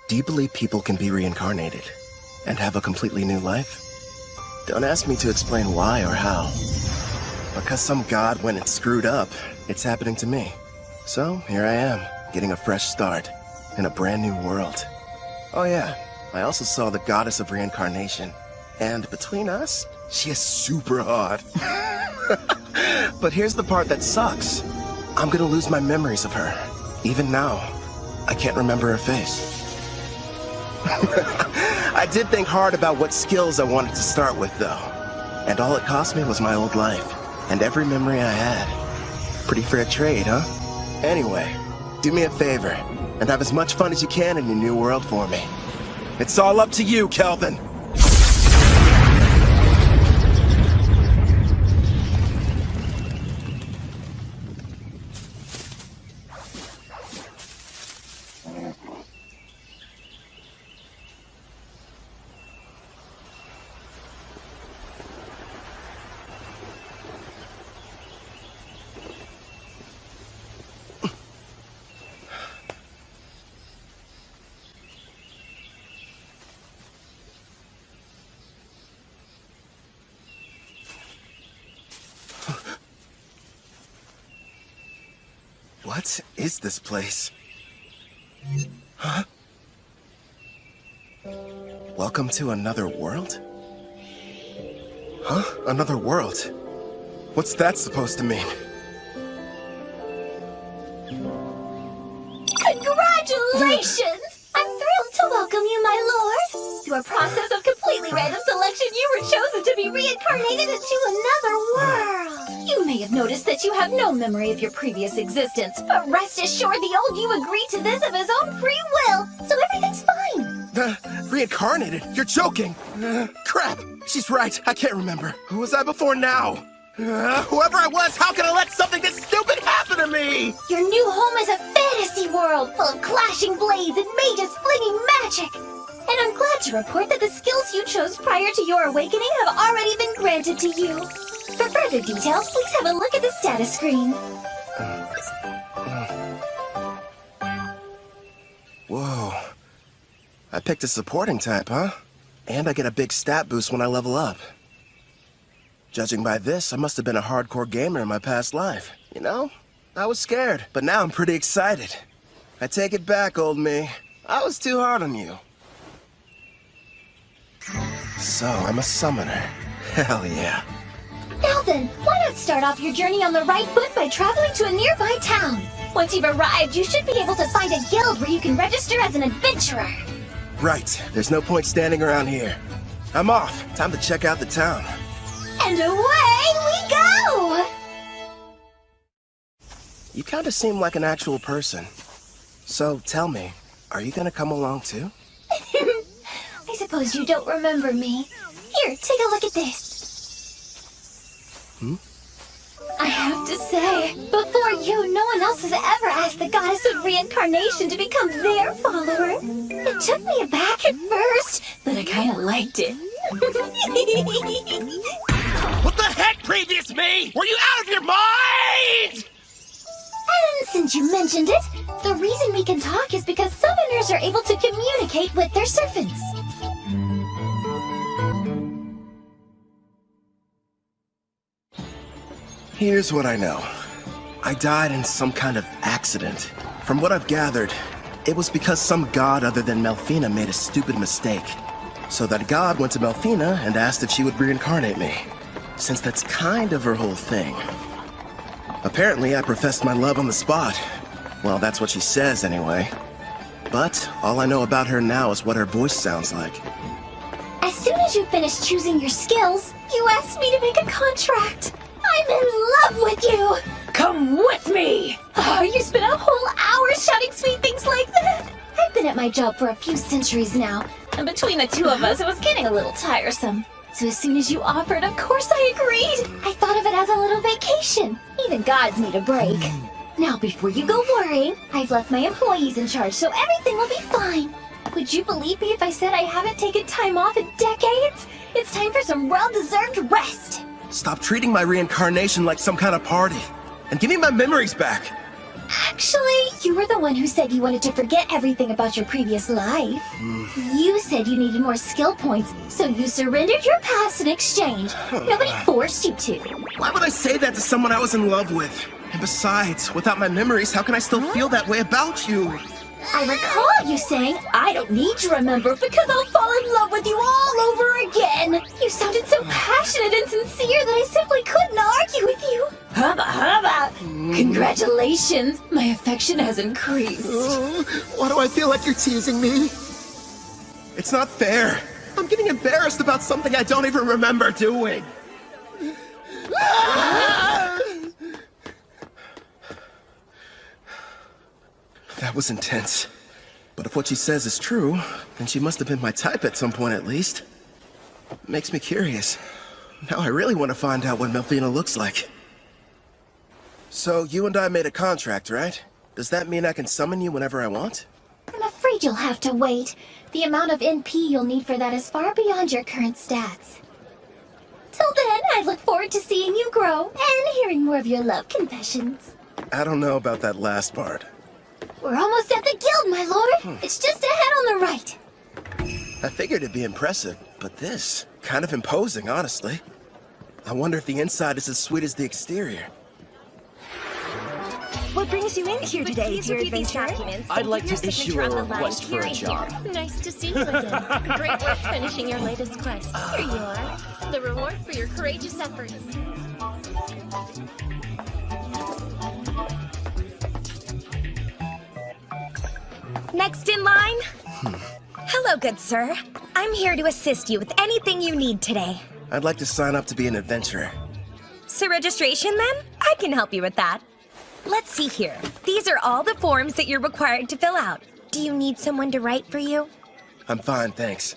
Do you believe people can be reincarnated and have a completely new life? Don't ask me to explain why or how. Because some god went and screwed up, it's happening to me. So, here I am, getting a fresh start in a brand new world. Oh yeah, I also saw the goddess of reincarnation. And between us, she is super hot. But here's the part that sucks. I'm gonna lose my memories of her. Even now, I can't remember her face. I did think hard about what skills I wanted to start with, though. And all it cost me was my old life, and every memory I had. Pretty fair trade, huh? Anyway, do me a favor, and have as much fun as you can in your new world for me. It's all up to you, Kelvin. What is this place? Huh? Welcome to another world? Huh? Another world? What's that supposed to mean? Congratulations! I'm thrilled to welcome you, my lord. Through a process of completely random selection, you were chosen to be reincarnated into another world. You may have noticed that you have no memory of your previous existence, but rest assured the old you agreed to this of his own free will, so everything's fine. Reincarnated? You're joking! Crap! She's right, I can't remember. Who was I before now? Whoever I was, how can I let something this stupid happen to me? Your new home is a fantasy world full of clashing blades and mages flinging magic. And I'm glad to report that the skills you chose prior to your awakening have already been granted to you. For further details, please have a look at the status screen. Whoa. I picked a supporting type, huh? And I get a big stat boost when I level up. Judging by this, I must have been a hardcore gamer in my past life. You know, I was scared, but now I'm pretty excited. I take it back, old me. I was too hard on you. So, I'm a summoner. Hell yeah. Now then, why not start off your journey on the right foot by traveling to a nearby town? Once you've arrived, you should be able to find a guild where you can register as an adventurer. Right. There's no point standing around here. I'm off. Time to check out the town. And away we go! You kind of seem like an actual person. So, tell me, are you gonna come along too? I suppose you don't remember me. Here, take a look at this. I have to say, before you, no one else has ever asked the goddess of reincarnation to become their follower. It took me aback at first, but I kind of liked it. What the heck, previous me? Were you out of your mind? And since you mentioned it, the reason we can talk is because summoners are able to communicate with their servants. Here's what I know. I died in some kind of accident. From what I've gathered, it was because some god other than Melfina made a stupid mistake. So that god went to Melfina and asked if she would reincarnate me, since that's kind of her whole thing. Apparently, I professed my love on the spot. Well, that's what she says anyway. But all I know about her now is what her voice sounds like. As soon as you finish choosing your skills, you asked me to make a contract. I'm in love with you! Come with me! Oh, you spent a whole hour shouting sweet things like that! I've been at my job for a few centuries now, and between the two of us, it was getting a little tiresome. So as soon as you offered, of course I agreed! I thought of it as a little vacation. Even gods need a break. Now, before you go worrying, I've left my employees in charge, so everything will be fine. Would you believe me if I said I haven't taken time off in decades? It's time for some well-deserved rest! Stop treating my reincarnation like some kind of party. And give me my memories back. Actually, you were the one who said you wanted to forget everything about your previous life. You said you needed more skill points, so you surrendered your past in exchange. Nobody forced you to. Why would I say that to someone I was in love with? And besides, without my memories, how can I still feel that way about you? I recall you saying, I don't need to remember because I'll fall in love with you all over again. You sounded so passionate and sincere that I simply couldn't argue with you. Hubba. Congratulations. My affection has increased. Why do I feel like you're teasing me? It's not fair. I'm getting embarrassed about something I don't even remember doing. That was intense. But if what she says is true, then she must have been my type at some point at least. It makes me curious. Now I really want to find out what Melvina looks like. So you and I made a contract, right? Does that mean I can summon you whenever I want? I'm afraid you'll have to wait. The amount of NP you'll need for that is far beyond your current stats. Till then, I look forward to seeing you grow and hearing more of your love confessions. I don't know about that last part. We're almost at the guild, my lord. It's just ahead on the right. I figured it'd be impressive, but this, kind of imposing, honestly. I wonder if the inside is as sweet as the exterior. What brings you in here today, dear adventurer? I'd like to issue a request for a job. Nice to see you again. Great work finishing your latest quest. Here you are. The reward for your courageous efforts. Next in line? Hello, good sir. I'm here to assist you with anything you need today. I'd like to sign up to be an adventurer. So registration then? I can help you with that. Let's see here. These are all the forms that you're required to fill out. Do you need someone to write for you? I'm fine, thanks.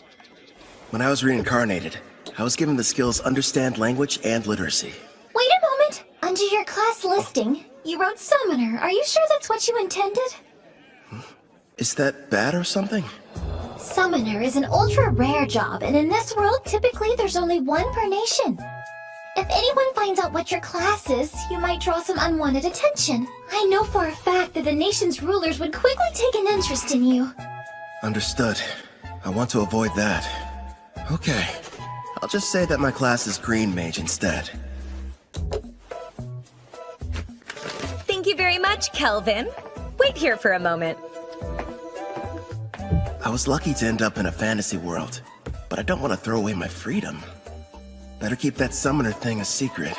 When I was reincarnated, I was given the skills Understand Language and Literacy. Wait a moment. Under your class listing, you wrote Summoner. Are you sure that's what you intended? Is that bad or something? Summoner is an ultra-rare job, and in this world, typically there's only one per nation. If anyone finds out what your class is, you might draw some unwanted attention. I know for a fact that the nation's rulers would quickly take an interest in you. Understood. I want to avoid that. Okay. I'll just say that my class is Green Mage instead. Thank you very much, Kelvin. Wait here for a moment. I was lucky to end up in a fantasy world, but I don't want to throw away my freedom. Better keep that summoner thing a secret.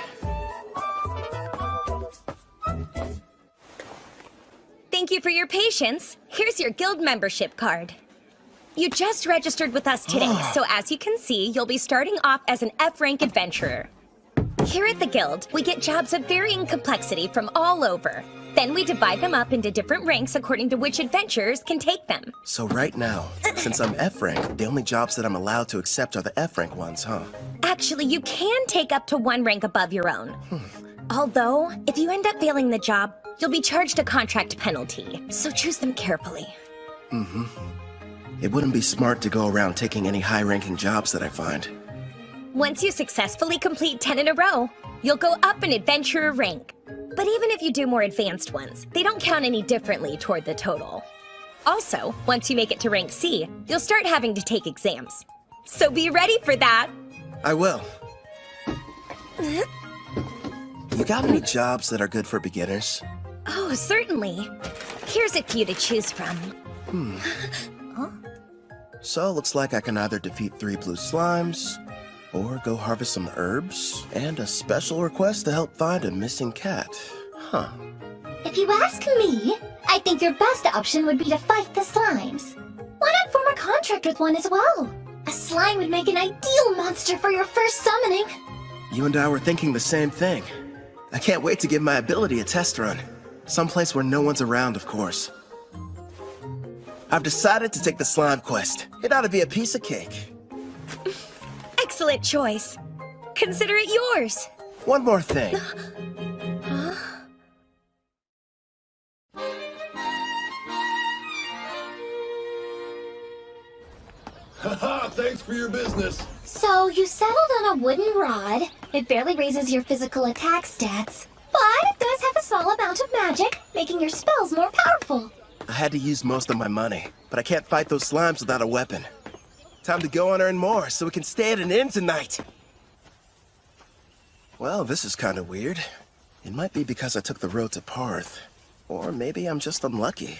Thank you for your patience. Here's your guild membership card. You just registered with us today, so as you can see, you'll be starting off as an F-rank adventurer. Here at the guild, we get jobs of varying complexity from all over. Then we divide them up into different ranks according to which adventurers can take them. So right now, since I'm F-rank, the only jobs that I'm allowed to accept are the F-rank ones, huh? Actually, you can take up to one rank above your own. Although, if you end up failing the job, you'll be charged a contract penalty. So choose them carefully. It wouldn't be smart to go around taking any high-ranking jobs that I find. Once you successfully complete 10 in a row, you'll go up an adventurer rank. But even if you do more advanced ones, they don't count any differently toward the total. Also, once you make it to rank C, you'll start having to take exams. So be ready for that! I will. You got any jobs that are good for beginners? Oh, certainly. Here's a few to choose from. So, looks like I can either defeat 3 blue slimes, or go harvest some herbs, and a special request to help find a missing cat. Huh. If you ask me, I think your best option would be to fight the slimes. Why not form a contract with one as well? A slime would make an ideal monster for your first summoning. You and I were thinking the same thing. I can't wait to give my ability a test run. Someplace where no one's around, of course. I've decided to take the slime quest. It ought to be a piece of cake. Excellent choice. Consider it yours. One more thing. Haha, thanks for your business. So, you settled on a wooden rod. It barely raises your physical attack stats, but it does have a small amount of magic, making your spells more powerful. I had to use most of my money, but I can't fight those slimes without a weapon. Time to go and earn more so we can stay at an inn tonight. Well, this is kind of weird. It might be because I took the road to Parth. Or maybe I'm just unlucky.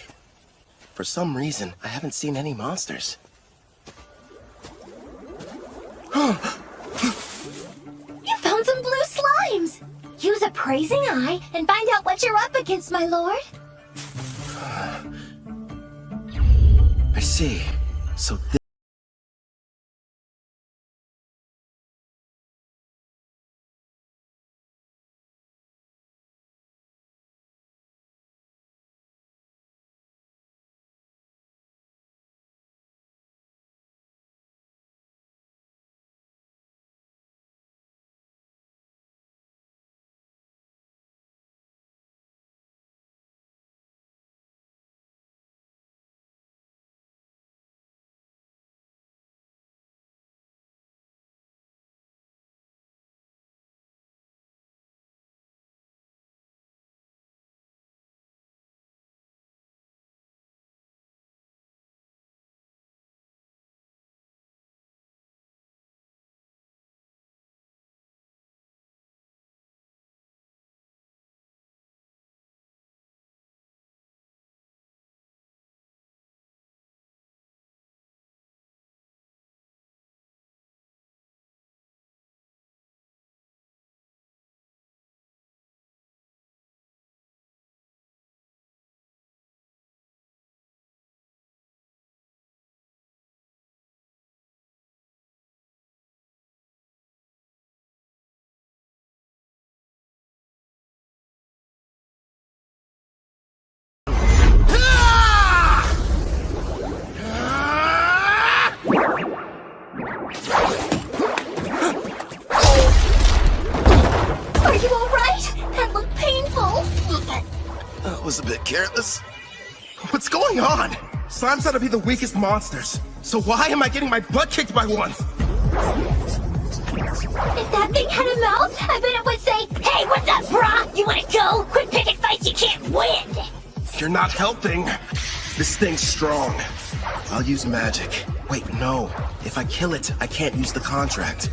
For some reason, I haven't seen any monsters. You found some blue slimes! Use a praising eye and find out what you're up against, my lord. I see. So Are you alright? That looked painful. that was a bit careless. What's going on? Slimes ought to be the weakest monsters. So why am I getting my butt kicked by one? If that thing had a mouth, I bet it would say, "Hey, what's up, brah? You wanna go? Quit picking fights you can't win!" You're not helping. This thing's strong. I'll use magic. Wait, no. If I kill it, I can't use the contract.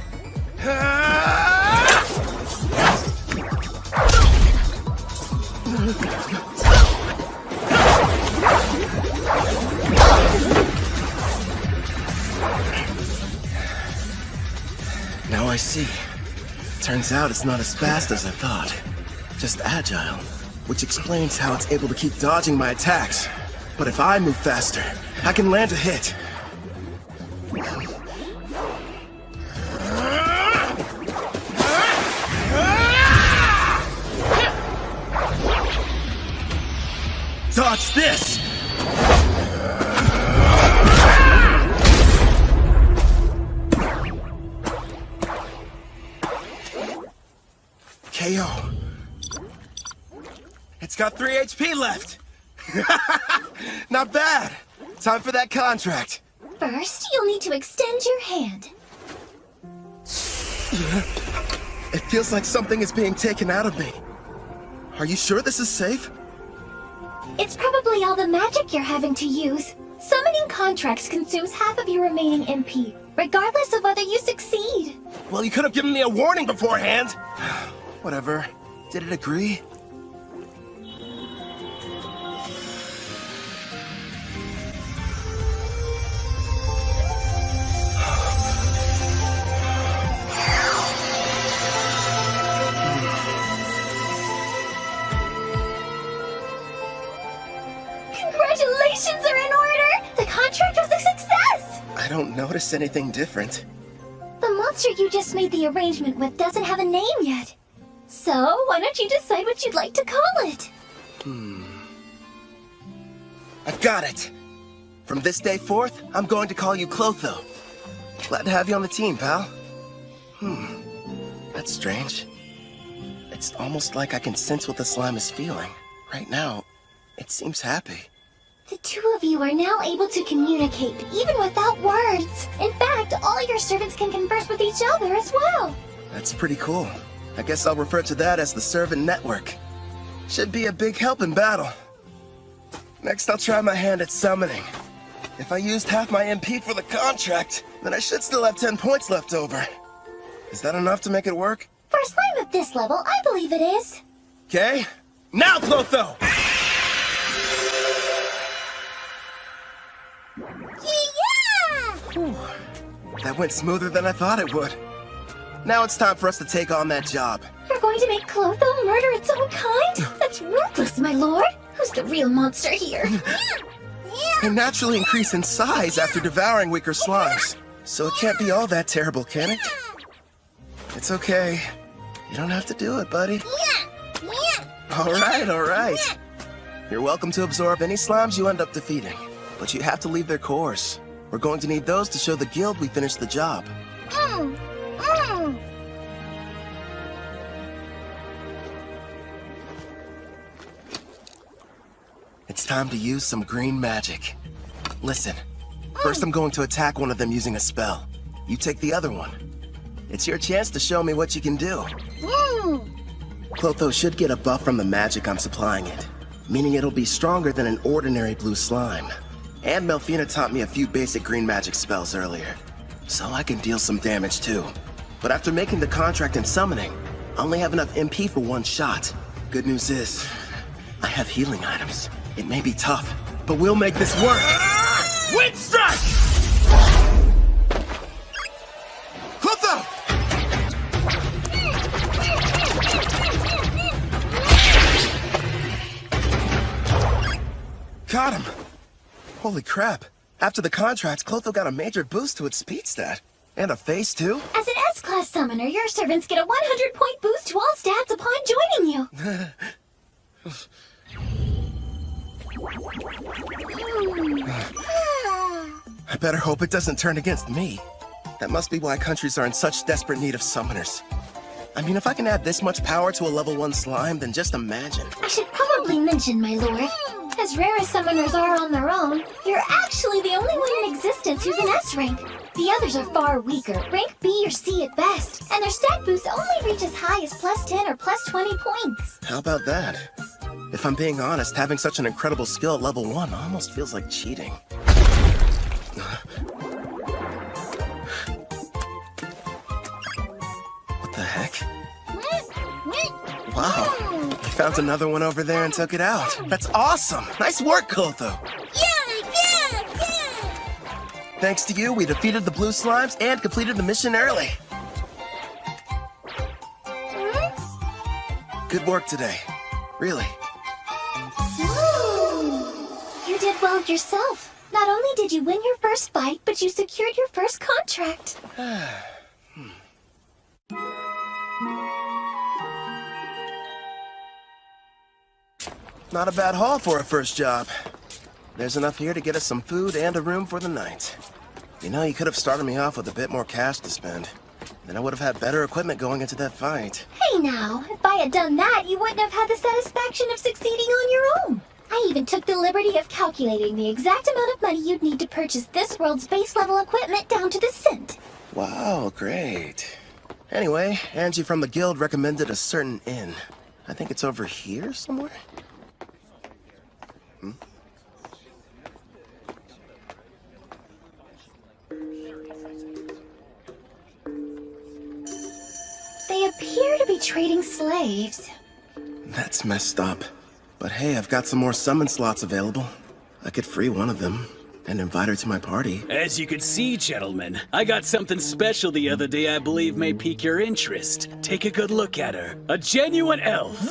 Now I see. Turns out it's not as fast as I thought. Just agile, which explains how it's able to keep dodging my attacks. But if I move faster, I can land a hit. Dodge this! KO. It's got 3 HP left. Not bad. Time for that contract. First, you'll need to extend your hand. It feels like something is being taken out of me. Are you sure this is safe? It's probably all the magic you're having to use. Summoning contracts consumes half of your remaining MP, regardless of whether you succeed. Well, you could have given me a warning beforehand. Whatever. Did it agree? Congratulations are in order! The contract was a success! I don't notice anything different. The monster you just made the arrangement with doesn't have a name yet. So, why don't you decide what you'd like to call it? I've got it! From this day forth, I'm going to call you Clotho. Glad to have you on the team, pal. That's strange. It's almost like I can sense what the slime is feeling. Right now, it seems happy. The two of you are now able to communicate, even without words. In fact, all your servants can converse with each other as well. That's pretty cool. I guess I'll refer to that as the servant network. Should be a big help in battle. Next, I'll try my hand at summoning. If I used half my MP for the contract, then I should still have 10 points left over. Is that enough to make it work? For a slime of this level, I believe it is. Okay. Now, Clotho! Yeah! That went smoother than I thought it would. Now it's time for us to take on that job. You're going to make Clotho murder its own kind? That's ruthless, my lord. Who's the real monster here? They naturally increase in size after devouring weaker slimes. So it can't be all that terrible, can it? It's okay. You don't have to do it, buddy. All right. You're welcome to absorb any slimes you end up defeating. But you have to leave their cores. We're going to need those to show the guild we finished the job. It's time to use some green magic. Listen, first I'm going to attack one of them using a spell. You take the other one. It's your chance to show me what you can do. Clotho should get a buff from the magic I'm supplying it, meaning it'll be stronger than an ordinary blue slime. And Melfina taught me a few basic green magic spells earlier, so I can deal some damage too. But after making the contract and summoning, I only have enough MP for one shot. Good news is, I have healing items. It may be tough, but we'll make this work! Wind strike! Clotho! Got him! Holy crap. After the contract, Clotho got a major boost to its speed stat. And a face, too. As an S-Class summoner, your servants get a 100-point boost to all stats upon joining you. I better hope it doesn't turn against me. That must be why countries are in such desperate need of summoners. I mean, if I can add this much power to a level 1 slime, then just imagine. I should probably mention, my lord, as rare as summoners are on their own, you're actually the only one in existence who's an S rank. The others are far weaker, rank B or C at best, and their stat boosts only reach as high as plus 10 or plus 20 points. How about that? If I'm being honest, having such an incredible skill at level 1 almost feels like cheating. What the heck? Wow, you found another one over there and took it out. That's awesome! Nice work, Clotho! Yeah! Thanks to you, we defeated the blue slimes and completed the mission early. Good work today. Really. You did well yourself. Not only did you win your first fight, but you secured your first contract. Not a bad haul for a first job. There's enough here to get us some food and a room for the night. You know, you could have started me off with a bit more cash to spend. Then I would have had better equipment going into that fight. Hey now, if I had done that, you wouldn't have had the satisfaction of succeeding on your own. I even took the liberty of calculating the exact amount of money you'd need to purchase this world's base level equipment down to the cent. Wow, great. Anyway, Angie from the guild recommended a certain inn. I think it's over here somewhere? They appear to be trading slaves. That's messed up. But hey, I've got some more summon slots available. I could free one of them and invite her to my party. As you can see, gentlemen, I got something special the other day I believe may pique your interest. Take a good look at her. A genuine elf.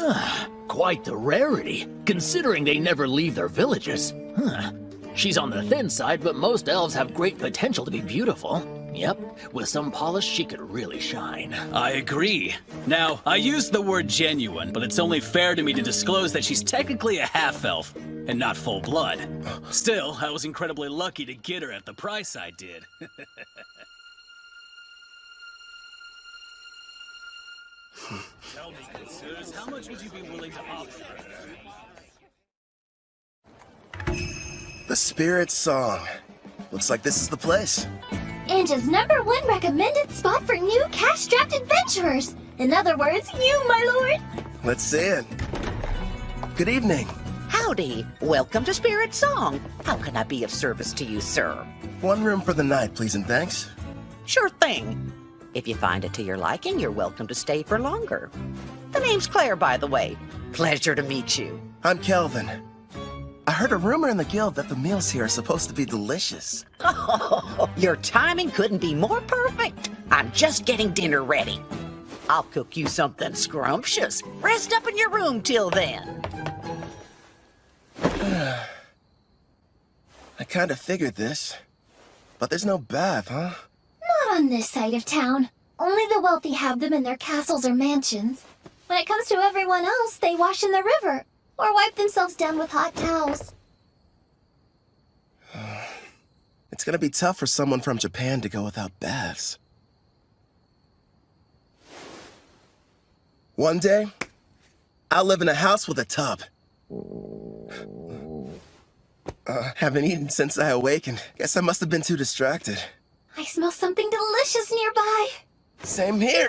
Quite the rarity, considering they never leave their villages. She's on the thin side, but most elves have great potential to be beautiful. Yep, with some polish, she could really shine. I agree. Now, I used the word genuine, but it's only fair to me to disclose that she's technically a half-elf, and not full-blood. Still, I was incredibly lucky to get her at the price I did. Tell me, consirs, how much would you be willing to offer her? The Spirit Song. Looks like this is the place. Anja's #1 recommended spot for new cash-strapped adventurers. In other words, you, my lord. Let's see it. Good evening. Howdy. Welcome to Spirit Song. How can I be of service to you, sir? One room for the night, please and thanks. Sure thing. If you find it to your liking, you're welcome to stay for longer. The name's Claire, by the way. Pleasure to meet you. I'm Kelvin. I heard a rumor in the guild that the meals here are supposed to be delicious. Oh, your timing couldn't be more perfect. I'm just getting dinner ready. I'll cook you something scrumptious. Rest up in your room till then. I kind of figured this. But there's no bath, huh? Not on this side of town. Only the wealthy have them in their castles or mansions. When it comes to everyone else, they wash in the river or wipe themselves down with hot towels. It's gonna be tough for someone from Japan to go without baths. One day, I'll live in a house with a tub. Haven't eaten since I awakened. Guess I must have been too distracted. I smell something delicious nearby. Same here.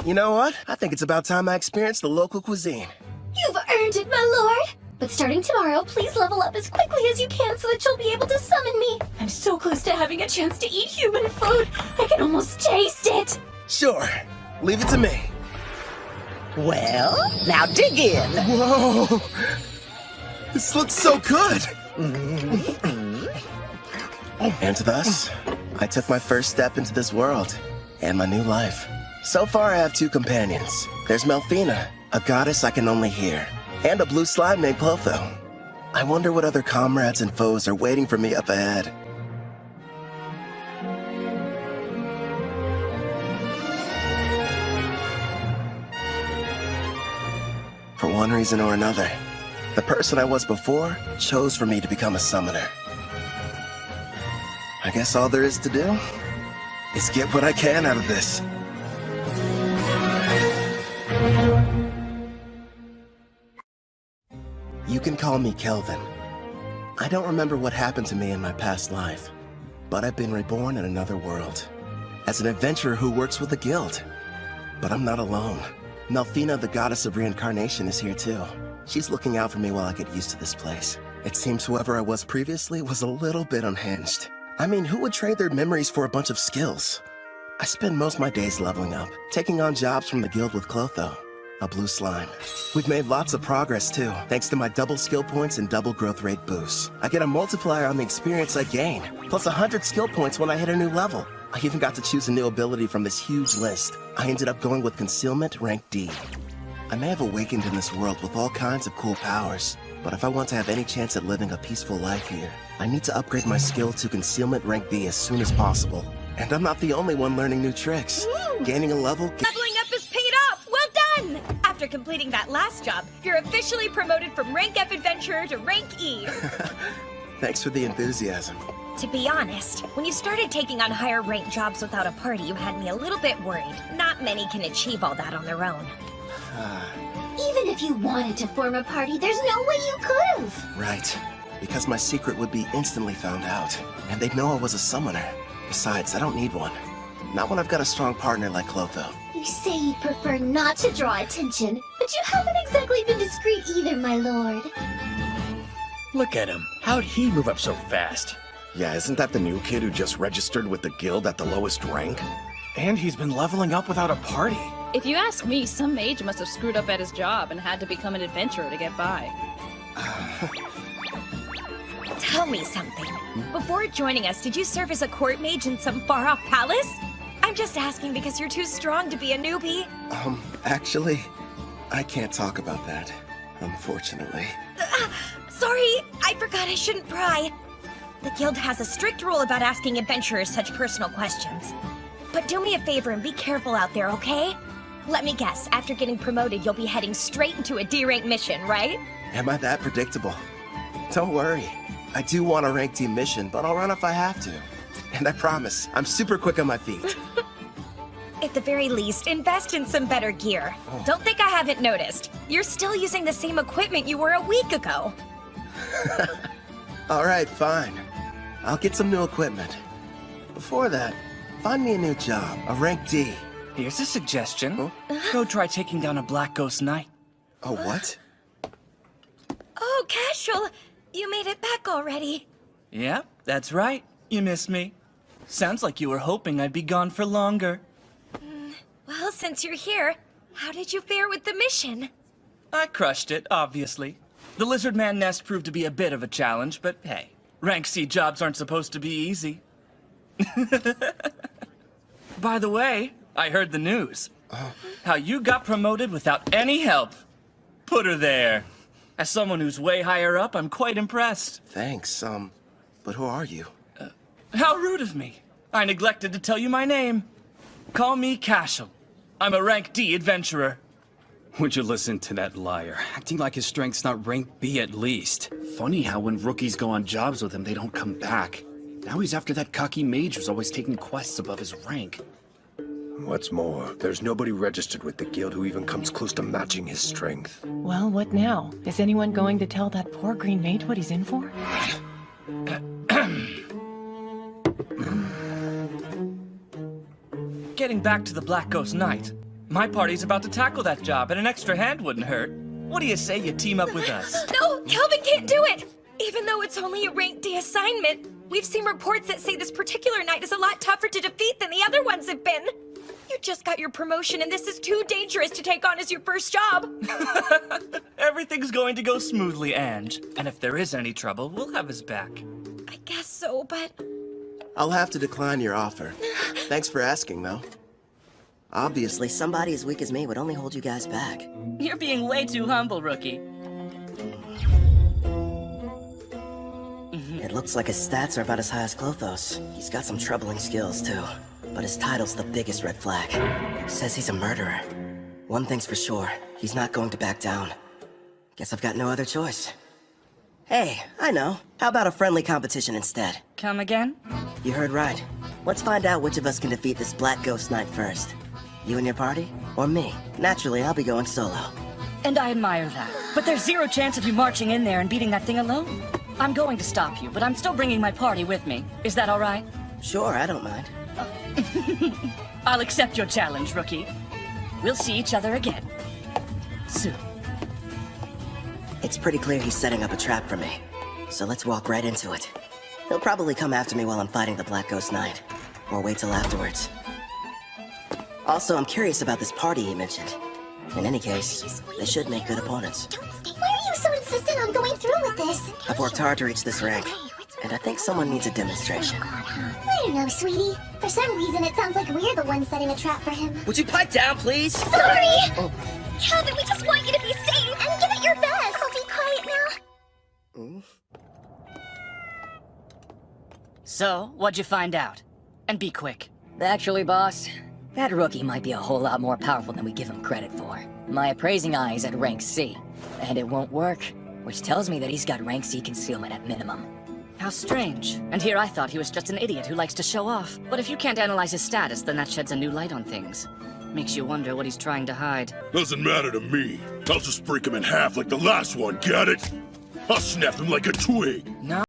You know what? I think it's about time I experienced the local cuisine. You've earned it, my lord. But starting tomorrow, please level up as quickly as you can so that you'll be able to summon me. I'm so close to having a chance to eat human food. I can almost taste it. Sure. Leave it to me. Well, now dig in. Whoa! This looks so good! And thus, I took my first step into this world and my new life. So far, I have 2 companions. There's Melfina, a goddess I can only hear, and a blue slime named Clotho. I wonder what other comrades and foes are waiting for me up ahead. For one reason or another, the person I was before chose for me to become a summoner. I guess all there is to do is get what I can out of this. You can call me Kelvin. I don't remember what happened to me in my past life, but I've been reborn in another world, as an adventurer who works with a guild. But I'm not alone. Melfina, the goddess of reincarnation, is here too. She's looking out for me while I get used to this place. It seems whoever I was previously was a little bit unhinged. I mean, who would trade their memories for a bunch of skills? I spend most of my days leveling up, taking on jobs from the guild with Clotho, a blue slime. We've made lots of progress too, thanks to my double skill points and double growth rate boosts. I get a multiplier on the experience I gain, plus 100 skill points when I hit a new level. I even got to choose a new ability from this huge list. I ended up going with Concealment rank D. I may have awakened in this world with all kinds of cool powers, but if I want to have any chance at living a peaceful life here, I need to upgrade my skill to Concealment rank B as soon as possible. And I'm not the only one learning new tricks. Gaining a level... Leveling up is paid off! Well done! After completing that last job, you're officially promoted from rank F adventurer to rank E. Thanks for the enthusiasm. To be honest, when you started taking on higher ranked jobs without a party, you had me a little bit worried. Not many can achieve all that on their own. Even if you wanted to form a party, there's no way you could've. Right. Because my secret would be instantly found out, and they'd know I was a summoner. Besides, I don't need one. Not when I've got a strong partner like Clotho. You say you prefer not to draw attention, but you haven't exactly been discreet either, my lord. Look at him. How'd he move up so fast? Yeah, isn't that the new kid who just registered with the guild at the lowest rank? And he's been leveling up without a party. If you ask me, some mage must have screwed up at his job and had to become an adventurer to get by. Tell me something. Before joining us, did you serve as a court mage in some far-off palace? I'm just asking because you're too strong to be a newbie. Actually, I can't talk about that, unfortunately. Sorry, I forgot I shouldn't pry. The guild has a strict rule about asking adventurers such personal questions. But do me a favor and be careful out there, okay? Let me guess, after getting promoted, you'll be heading straight into a D-rank mission, right? Am I that predictable? Don't worry. I do want a rank D mission, but I'll run if I have to. And I promise, I'm super quick on my feet. At the very least, invest in some better gear. Don't think I haven't noticed. You're still using the same equipment you were a week ago. All right, fine. I'll get some new equipment. Before that, find me a new job, a rank D. Here's a suggestion. Go try taking down a Black Ghost Knight. Oh, what? Casual, you made it back already. Yeah, that's right. You missed me. Sounds like you were hoping I'd be gone for longer. Well, since you're here, how did you fare with the mission? I crushed it, obviously. The Lizard Man nest proved to be a bit of a challenge, but hey, rank C jobs aren't supposed to be easy. By the way, I heard the news. How you got promoted without any help. Put her there. As someone who's way higher up, I'm quite impressed. Thanks, but who are you? How rude of me. I neglected to tell you my name. Call me Cashel. I'm a rank D adventurer. Would you listen to that liar? Acting like his strength's not rank B at least. Funny how when rookies go on jobs with him, they don't come back. Now he's after that cocky mage who's always taking quests above his rank. What's more, there's nobody registered with the guild who even comes close to matching his strength. Well, what now? Is anyone going to tell that poor green mage what he's in for? Getting back to the Black Ghost Knight. My party's about to tackle that job, and an extra hand wouldn't hurt. What do you say you team up with us? No, Kelvin can't do it! Even though it's only a rank D assignment, we've seen reports that say this particular knight is a lot tougher to defeat than the other ones have been. You just got your promotion, and this is too dangerous to take on as your first job. Everything's going to go smoothly, Ange. And if there is any trouble, we'll have his back. I guess so, but... I'll have to decline your offer. Thanks for asking, though. Obviously, somebody as weak as me would only hold you guys back. You're being way too humble, rookie. It looks like his stats are about as high as Clothos. He's got some troubling skills, too. But his title's the biggest red flag. Says he's a murderer. One thing's for sure, he's not going to back down. Guess I've got no other choice. Hey, I know. How about a friendly competition instead? Come again? You heard right. Let's find out which of us can defeat this Black Ghost Knight first. You and your party? Or me? Naturally, I'll be going solo. And I admire that. But there's zero chance of you marching in there and beating that thing alone. I'm going to stop you, but I'm still bringing my party with me. Is that all right? Sure, I don't mind. I'll accept your challenge, rookie. We'll see each other again. Soon. It's pretty clear he's setting up a trap for me. So let's walk right into it. He'll probably come after me while I'm fighting the Black Ghost Knight. Or wait till afterwards. Also, I'm curious about this party he mentioned. In any case, they should make good opponents. Why are you so insistent on going through with this? I've worked hard to reach this rank, and I think someone needs a demonstration. I don't know, sweetie. For some reason, it sounds like we're the ones setting a trap for him. Would you pipe down, please? Sorry! Oh. Kelvin, we just want you to be safe and give it your best. I'll be quiet now. So, what'd you find out? And be quick. Actually, boss, that rookie might be a whole lot more powerful than we give him credit for. My appraising eye is at rank C, and it won't work, which tells me that he's got rank C concealment at minimum. How strange. And here I thought he was just an idiot who likes to show off. But if you can't analyze his status, then that sheds a new light on things. Makes you wonder what he's trying to hide. Doesn't matter to me. I'll just break him in half like the last one, got it? I'll snap him like a twig. No.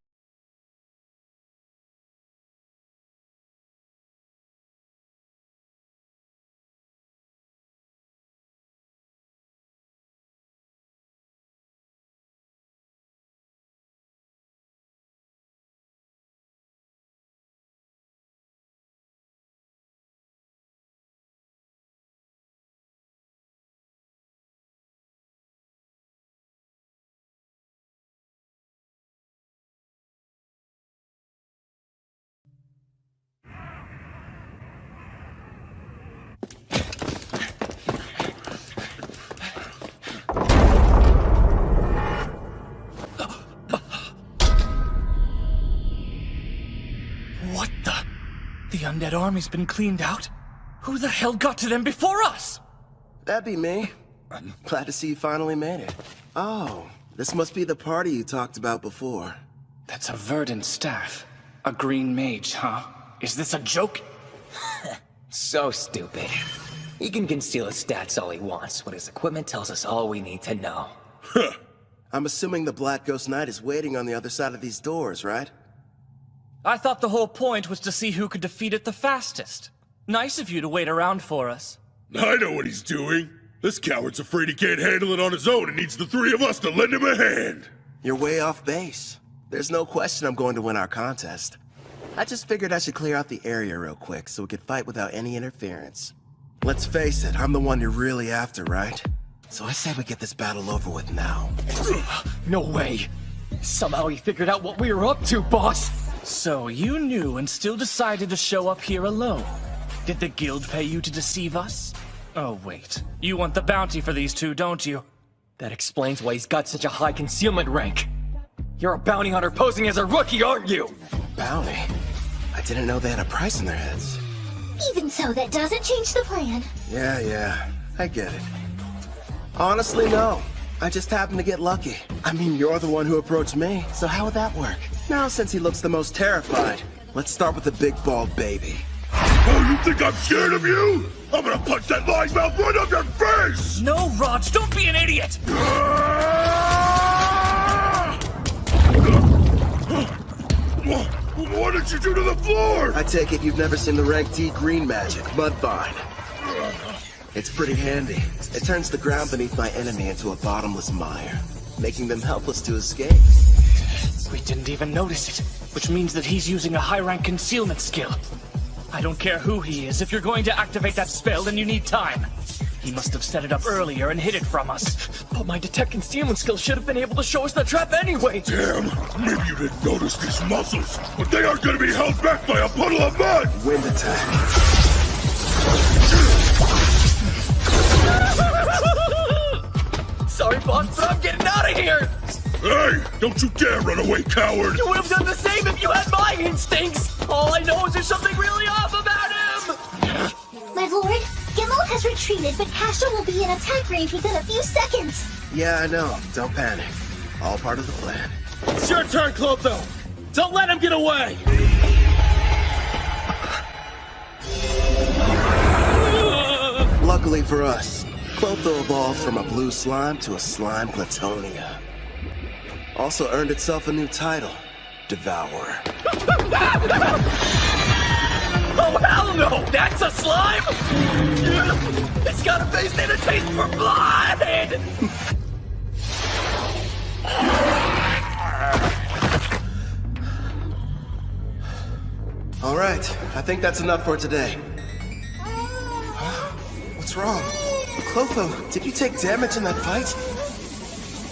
What the? The undead army's been cleaned out? Who the hell got to them before us? That'd be me. Glad to see you finally made it. Oh, this must be the party you talked about before. That's a verdant staff. A green mage, huh? Is this a joke? So stupid. He can conceal his stats all he wants, but his equipment tells us all we need to know. I'm assuming the Black Ghost Knight is waiting on the other side of these doors, right? I thought the whole point was to see who could defeat it the fastest. Nice of you to wait around for us. I know what he's doing. This coward's afraid he can't handle it on his own and needs the three of us to lend him a hand. You're way off base. There's no question I'm going to win our contest. I just figured I should clear out the area real quick so we could fight without any interference. Let's face it, I'm the one you're really after, right? So I say we get this battle over with now. No way! Somehow he figured out what we were up to, boss! So you knew and still decided to show up here alone. Did the guild pay you to deceive us? Oh, wait. You want the bounty for these two, don't you? That explains why he's got such a high concealment rank. You're a bounty hunter posing as a rookie, aren't you? Bounty? I didn't know they had a price in their heads. Even so, that doesn't change the plan. Yeah, I get it. Honestly, no. I just happened to get lucky. I mean, you're the one who approached me, so how would that work? Now, since he looks the most terrified, let's start with the big bald baby. Oh, you think I'm scared of you? I'm gonna punch that lying mouth right up your face! No, Raj, don't be an idiot! What did you do to the floor? I take it you've never seen the rank D green magic, Mudvine. It's pretty handy. It turns the ground beneath my enemy into a bottomless mire, making them helpless to escape. We didn't even notice it, which means that he's using a high-rank concealment skill. I don't care who he is, if you're going to activate that spell, then you need time. He must have set it up earlier and hid it from us. But my detect concealment skill should have been able to show us the trap anyway. Damn, maybe you didn't notice these muscles, but they aren't gonna be held back by a puddle of mud! Wind attack. Sorry, boss, but I'm getting out of here! Hey, don't you dare run away, coward! You would have done the same if you had my instincts! All I know is there's something really off about him! My lord, Gimel has retreated, but Castor will be in attack range within a few seconds. Yeah, I know. Don't panic. All part of the plan. It's your turn, Clotho! Don't let him get away! Luckily for us, Clotho evolved from a blue slime to a slime platonia. Also earned itself a new title, Devourer. Oh, hell no! That's a slime? It's got a face and a taste for blood! All right, I think that's enough for today. What's wrong? Clotho, did you take damage in that fight?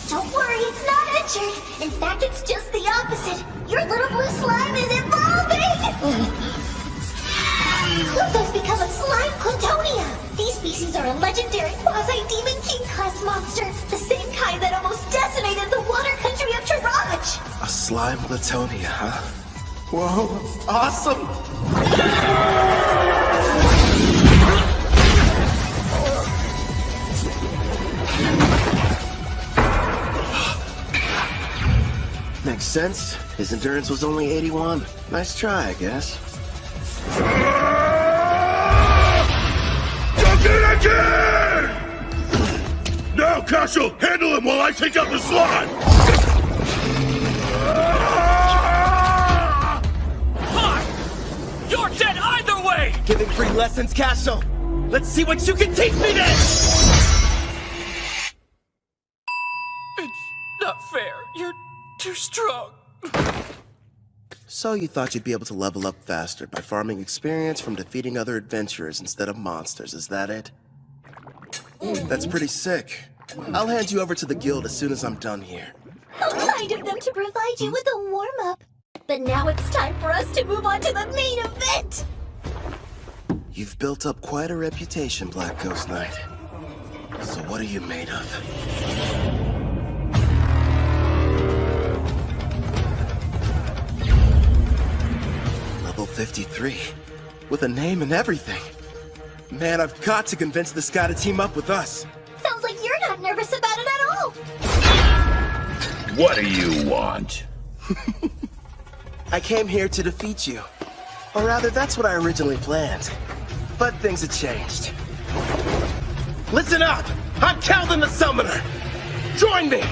Don't worry, it's not injured. In fact, it's just the opposite. Your little blue slime is evolving! Clotho's become a slime Clatonia. These species are a legendary quasi-demon king-class monster, the same kind that almost decimated the water country of Taraj. A slime platonia, huh? Whoa, awesome! Makes sense. His endurance was only 81. Nice try, I guess. Junkie again! Now, Castle, handle him while I take out the slime! Fine! You're dead either way! Giving free lessons, Castle. Let's see what you can teach me then! It's not fair. You're too strong. So you thought you'd be able to level up faster by farming experience from defeating other adventurers instead of monsters, is that it? That's pretty sick. I'll hand you over to the guild as soon as I'm done here. How kind of them to provide you with a warm-up. But now it's time for us to move on to the main event! You've built up quite a reputation, Black Ghost Knight. So what are you made of? Level 53. With a name and everything. Man, I've got to convince this guy to team up with us. Sounds like you're not nervous about it at all! What do you want? I came here to defeat you. Or rather, that's what I originally planned. But things have changed. Listen up! I'm Kelvin the Summoner! Join me!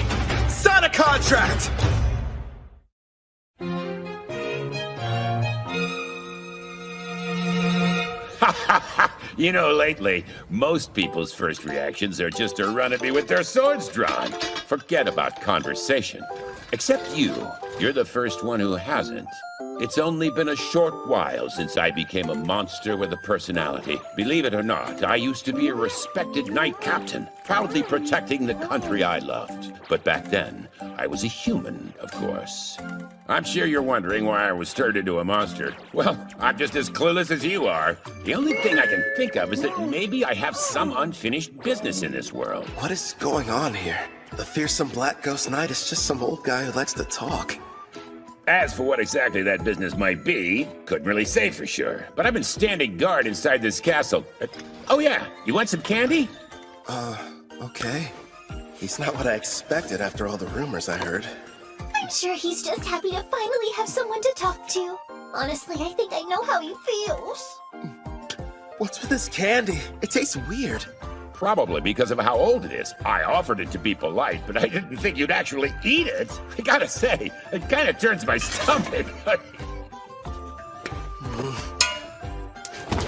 Sign a contract! You know, lately, most people's first reactions are just to run at me with their swords drawn. Forget about conversation. Except you. You're the first one who hasn't. It's only been a short while since I became a monster with a personality. Believe it or not, I used to be a respected knight captain, proudly protecting the country I loved. But back then, I was a human, of course. I'm sure you're wondering why I was turned into a monster. Well, I'm just as clueless as you are. The only thing I can think of is that maybe I have some unfinished business in this world. What is going on here? The fearsome Black Ghost Knight is just some old guy who likes to talk. As for what exactly that business might be, couldn't really say for sure. But I've been standing guard inside this castle. Oh yeah, you want some candy? Okay. He's not what I expected after all the rumors I heard. I'm sure he's just happy to finally have someone to talk to. Honestly, I think I know how he feels. What's with this candy? It tastes weird. Probably because of how old it is. I offered it to be polite, but I didn't think you'd actually eat it. I gotta say, it kind of turns my stomach.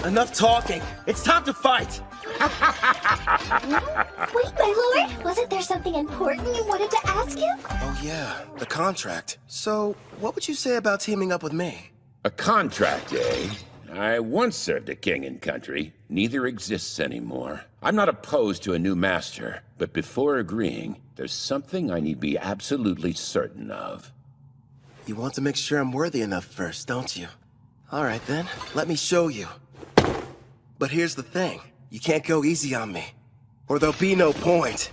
Enough talking. It's time to fight. Wait, my lord, wasn't there something important you wanted to ask him? Oh yeah, the contract. So, what would you say about teaming up with me? A contract, eh? I once served a king and country. Neither exists anymore. I'm not opposed to a new master, but before agreeing, there's something I need be absolutely certain of. You want to make sure I'm worthy enough first, don't you? Alright then, let me show you. But here's the thing. You can't go easy on me, or there'll be no point.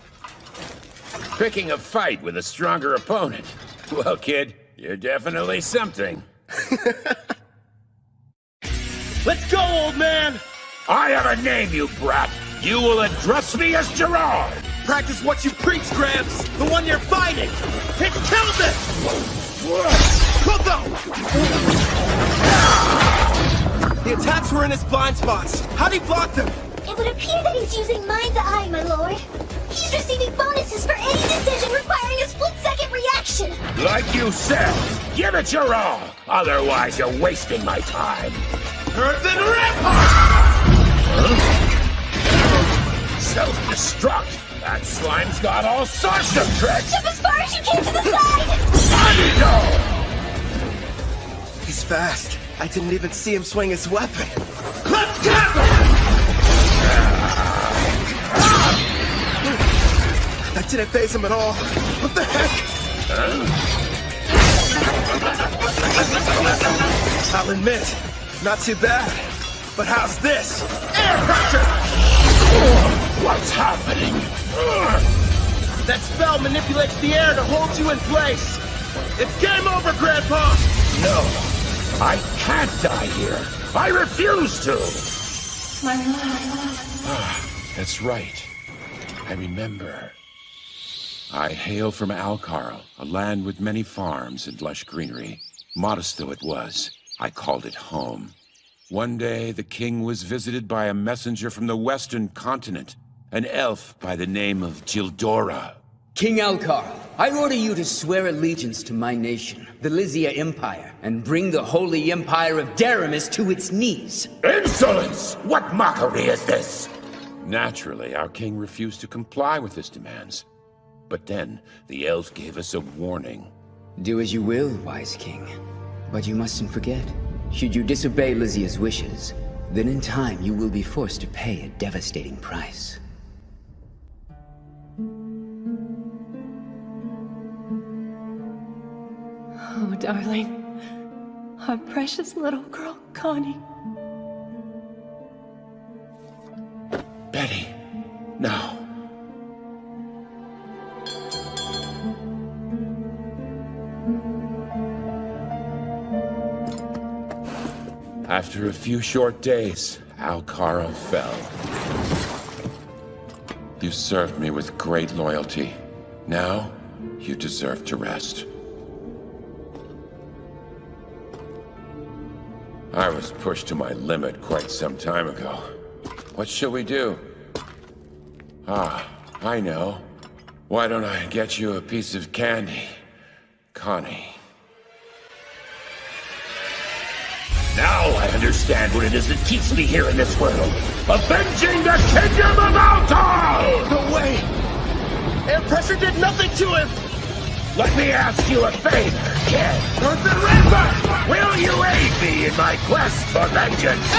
Picking a fight with a stronger opponent. Well, kid, you're definitely something. Let's go, old man! I have a name, you brat! You will address me as Gerard! Practice what you preach, Gramps! The one you're fighting! It's Kelvin! The attacks were in his blind spots. How'd he block them? It would appear that he's using Mind's Eye, my lord. He's receiving bonuses for any decision requiring a split-second reaction. Like you said, give it your all! Otherwise, you're wasting my time. Earthen Rip! Huh? Self-destruct! That slime's got all sorts of tricks! Jump as far as you can to the side! He's fast. I didn't even see him swing his weapon. That didn't faze him at all. What the heck? I'll admit, not too bad. But how's this? Air pressure! What's happening? That spell manipulates the air to hold you in place. It's game over, Grandpa! No, I can't die here. I refuse to! My lord. That's right. I remember. I hail from Alcarl, a land with many farms and lush greenery. Modest though it was, I called it home. One day, the king was visited by a messenger from the western continent, an elf by the name of Gildora. King Alcarl, I order you to swear allegiance to my nation, the Lysia Empire, and bring the holy empire of Daramis to its knees. Insolence! What mockery is this? Naturally, our king refused to comply with his demands. But then, the elf gave us a warning. Do as you will, wise king. But you mustn't forget, should you disobey Lysia's wishes, then in time you will be forced to pay a devastating price. Oh, darling. Our precious little girl, Connie. Betty, no. After a few short days, Alcarl fell. You served me with great loyalty. Now, you deserve to rest. I was pushed to my limit quite some time ago. What shall we do? Ah, I know. Why don't I get you a piece of candy, Connie? Now I understand what it is that keeps me here in this world. Avenging the Kingdom of Altar! No way! Air pressure did nothing to him! Let me ask you a favor, kid. Remember, will you aid me in my quest for vengeance?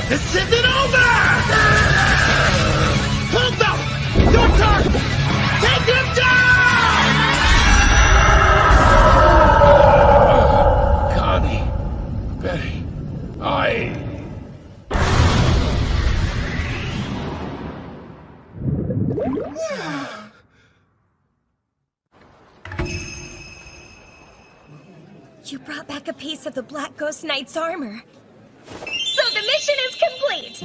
This isn't over! Hold up! Your turn! Take him down! Connie, Betty, You brought back a piece of the Black Ghost Knight's armor. So the mission is complete!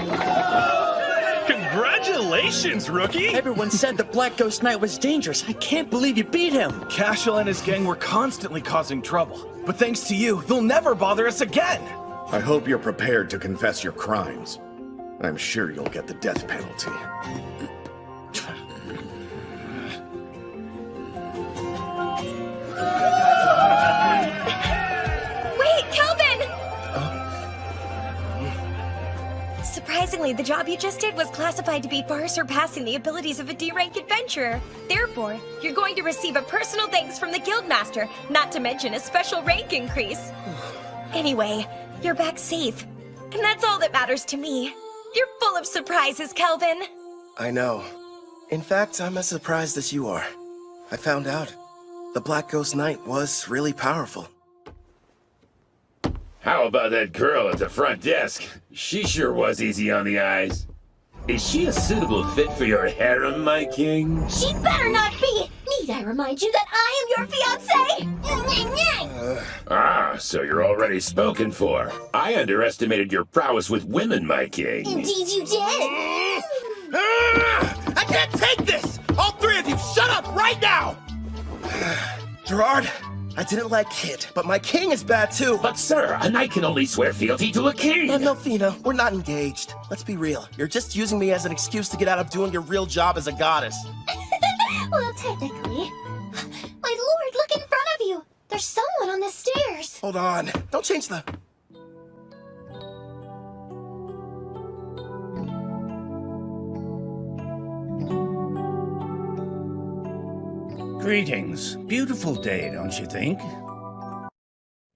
Congratulations, rookie! Everyone said the Black Ghost Knight was dangerous. I can't believe you beat him. Cashel and his gang were constantly causing trouble. But thanks to you, they'll never bother us again! I hope you're prepared to confess your crimes. I'm sure you'll get the death penalty. Wait, Kelvin! Surprisingly, the job you just did was classified to be far surpassing the abilities of a D-rank adventurer. Therefore, you're going to receive a personal thanks from the Guildmaster, not to mention a special rank increase. Anyway, you're back safe. And that's all that matters to me. You're full of surprises, Kelvin. I know. In fact, I'm as surprised as you are. I found out the Black Ghost Knight was really powerful. how about that girl at the front desk? She sure was easy on the eyes. Is she a suitable fit for your harem, my king? She better not be! Need I remind you that I am your fiancé? So you're already spoken for. I underestimated your prowess with women, my king. Indeed you did! I can't take this! All three of you, shut up right now! Gerard, I didn't like Kid, but my king is bad too. But sir, a knight can only swear fealty to a king. Melfina, we're not engaged. Let's be real. You're just using me as an excuse to get out of doing your real job as a goddess. Well, technically. My lord, look in front of you! There's someone on the stairs! Hold on. Don't change the... Greetings. Beautiful day, don't you think?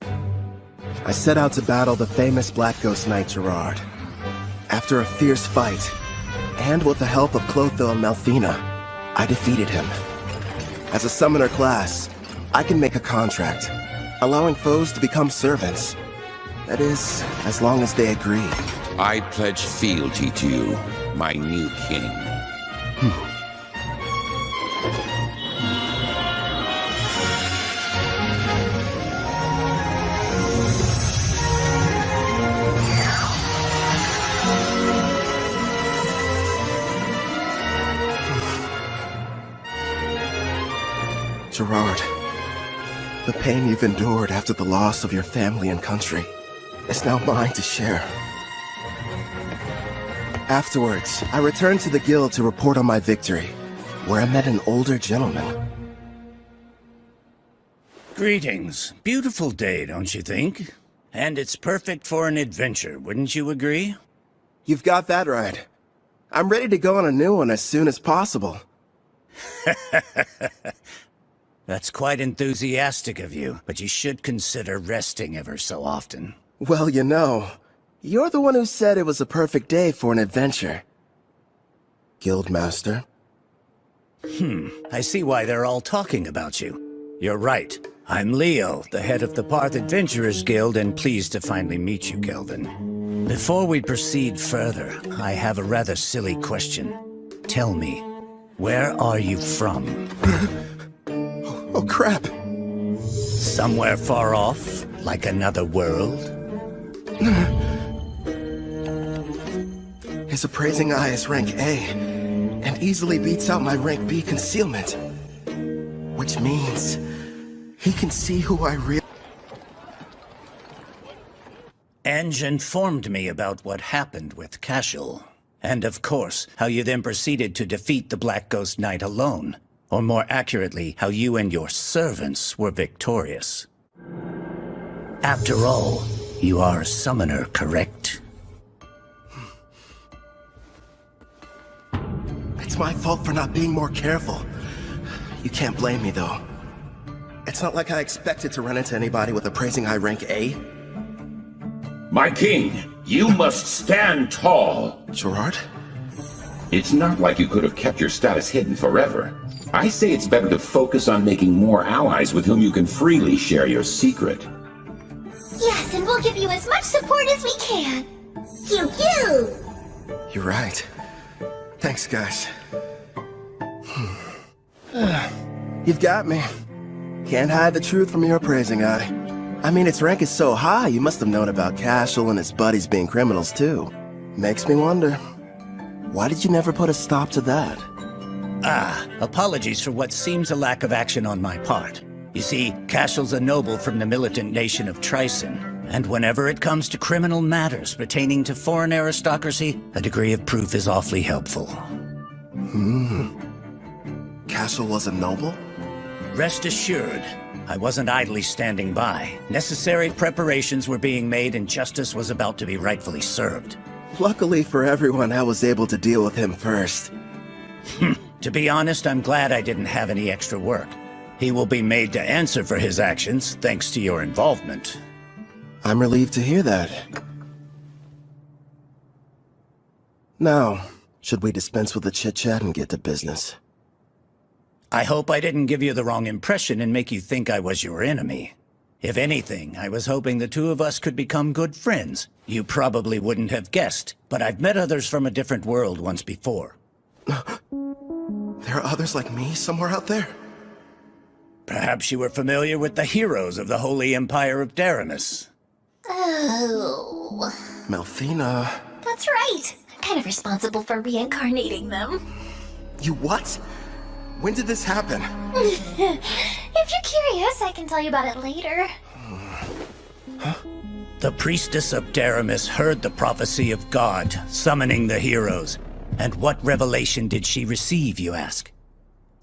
I set out to battle the famous Black Ghost Knight Gerard. After a fierce fight, and with the help of Clotho and Melfina, I defeated him. As a summoner class, I can make a contract, allowing foes to become servants. That is, as long as they agree. I pledge fealty to you, my new king. Gerard, the pain you've endured after the loss of your family and country is now mine to share. Afterwards, I returned to the guild to report on my victory, where I met an older gentleman. Greetings. Beautiful day, don't you think? And it's perfect for an adventure, wouldn't you agree? You've got that right. I'm ready to go on a new one as soon as possible. That's quite enthusiastic of you, but you should consider resting ever so often. Well, you know, you're the one who said it was a perfect day for an adventure. Guildmaster. I see why they're all talking about you. You're right. I'm Leo, the head of the Parth Adventurers Guild, and pleased to finally meet you, Kelvin. Before we proceed further, I have a rather silly question. Tell me, where are you from? Oh, crap. Somewhere far off, like another world? His appraising eye is rank A, and easily beats out my rank B concealment. Which means he can see who I really... Eng informed me about what happened with Cashel. And of course, how you then proceeded to defeat the Black Ghost Knight alone. Or more accurately, how you and your servants were victorious. After all, you are a summoner, correct? It's my fault for not being more careful. You can't blame me, though. It's not like I expected to run into anybody with a praising high rank A. My king, you must stand tall. Gerard? It's not like you could have kept your status hidden forever. I say it's better to focus on making more allies with whom you can freely share your secret. Yes, and we'll give you as much support as we can. Pew pew! You're right. Thanks, guys. You've got me. Can't hide the truth from your appraising eye. I mean, its rank is so high, you must have known about Cashel and his buddies being criminals, too. Makes me wonder, why did you never put a stop to that? Apologies for what seems a lack of action on my part. You see, Cashel's a noble from the militant nation of Tryson, and whenever it comes to criminal matters pertaining to foreign aristocracy, a degree of proof is awfully helpful. Cashel was a noble? Rest assured, I wasn't idly standing by. Necessary preparations were being made and justice was about to be rightfully served. Luckily for everyone, I was able to deal with him first. To be honest, I'm glad I didn't have any extra work. He will be made to answer for his actions, thanks to your involvement. I'm relieved to hear that. Now, should we dispense with the chit-chat and get to business? I hope I didn't give you the wrong impression and make you think I was your enemy. If anything, I was hoping the two of us could become good friends. You probably wouldn't have guessed, but I've met others from a different world once before. There are others like me somewhere out there? Perhaps you were familiar with the heroes of the Holy Empire of Daramus. Oh. Melfina. That's right. I'm kind of responsible for reincarnating them. You what? When did this happen? If you're curious, I can tell you about it later. The priestess of Daramus heard the prophecy of God, summoning the heroes. And what revelation did she receive, you ask?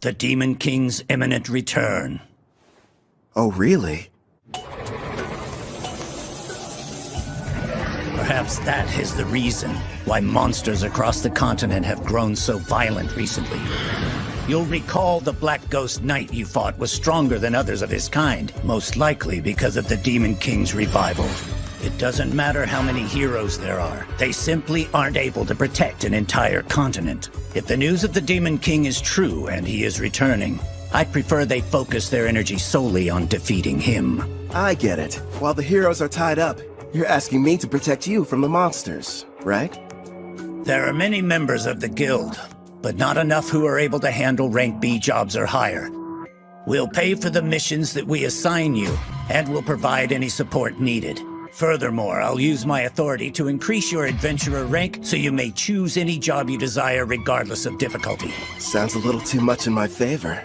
The Demon King's imminent return. Oh, really? Perhaps that is the reason why monsters across the continent have grown so violent recently. You'll recall the Black Ghost Knight you fought was stronger than others of his kind, most likely because of the Demon King's revival. It doesn't matter how many heroes there are. They simply aren't able to protect an entire continent. If the news of the Demon King is true and he is returning, I'd prefer they focus their energy solely on defeating him. I get it. While the heroes are tied up, you're asking me to protect you from the monsters, right? There are many members of the guild, but not enough who are able to handle rank B jobs or higher. We'll pay for the missions that we assign you, and we'll provide any support needed. Furthermore, I'll use my authority to increase your adventurer rank so you may choose any job you desire regardless of difficulty. Sounds a little too much in my favor.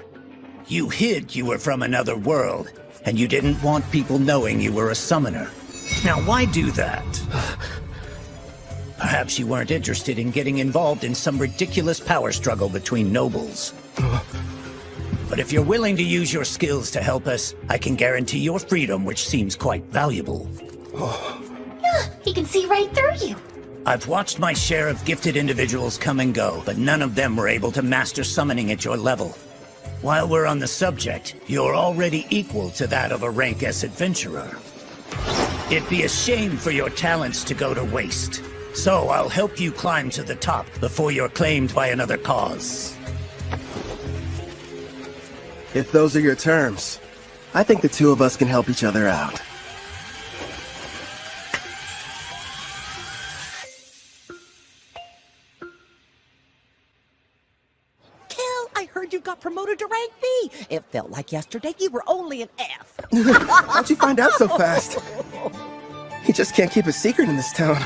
You hid you were from another world, and you didn't want people knowing you were a summoner. Now why do that? Perhaps you weren't interested in getting involved in some ridiculous power struggle between nobles. But if you're willing to use your skills to help us, I can guarantee your freedom, which seems quite valuable. He can see right through you. I've watched my share of gifted individuals come and go, but none of them were able to master summoning at your level. While we're on the subject, you're already equal to that of a rank S adventurer. It'd be a shame for your talents to go to waste. So I'll help you climb to the top before you're claimed by another cause. If those are your terms, I think the two of us can help each other out. I heard you got promoted to rank B. It felt like yesterday you were only an F. How'd you find out so fast? You just can't keep a secret in this town.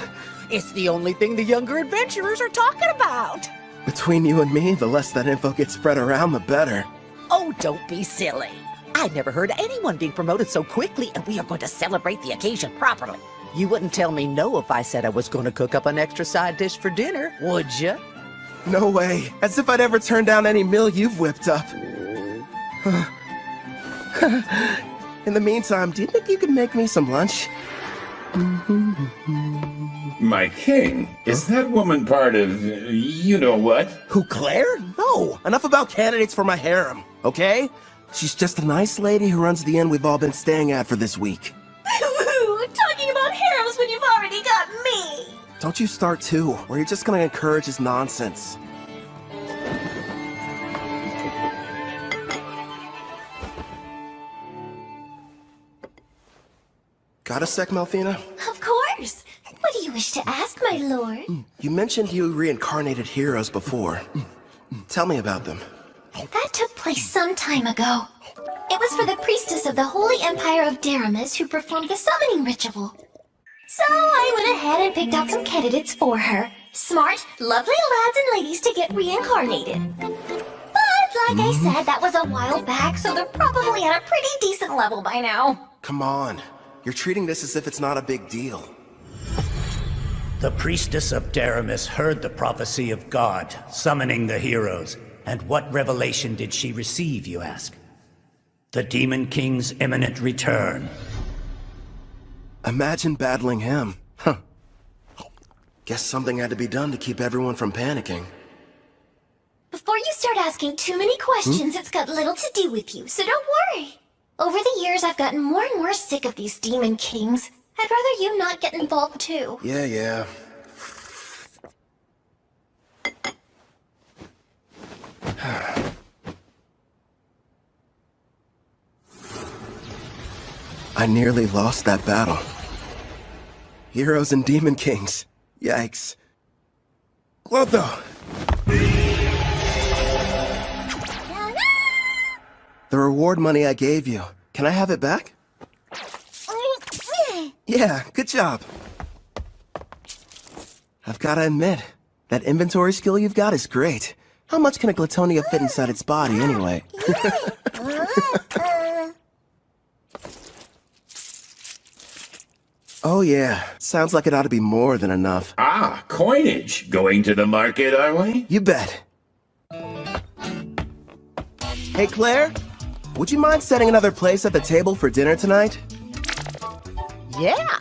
It's the only thing the younger adventurers are talking about. Between you and me, the less that info gets spread around, the better. Oh, don't be silly. I never heard of anyone being promoted so quickly, and we are going to celebrate the occasion properly. You wouldn't tell me no if I said I was going to cook up an extra side dish for dinner, would you? No way. As if I'd ever turn down any meal you've whipped up. In the meantime, do you think you could make me some lunch? My king, is that woman part of you-know-what? Who, Claire? No, enough about candidates for my harem, okay? She's just a nice lady who runs the inn we've all been staying at for this week. Talking about harems when you've already got me! Don't you start too, or you're just gonna encourage his nonsense. Got a sec, Malfina? Of course! What do you wish to ask, my lord? You mentioned you reincarnated heroes before. Tell me about them. That took place some time ago. It was for the priestess of the Holy Empire of Daramis who performed the summoning ritual. So I went ahead and picked out some candidates for her. Smart, lovely lads and ladies to get reincarnated. But like I said, that was a while back, so they're probably at a pretty decent level by now. Come on. You're treating this as if it's not a big deal. The priestess of Daramis heard the prophecy of God, summoning the heroes. And what revelation did she receive, you ask? The Demon King's imminent return. Imagine battling him. Huh. Guess something had to be done to keep everyone from panicking. Before you start asking too many questions, it's got little to do with you, so don't worry. Over the years, I've gotten more and more sick of these Demon Kings. I'd rather you not get involved too. Yeah. I nearly lost that battle. Heroes and Demon Kings. Yikes. Clotho! The reward money I gave you. Can I have it back? Yeah, good job. I've gotta admit, that inventory skill you've got is great. How much can a Glatonia fit inside its body, anyway? Oh yeah, sounds like it ought to be more than enough. Ah, coinage. Going to the market, are we? You bet. Hey Claire, would you mind setting another place at the table for dinner tonight? Yeah.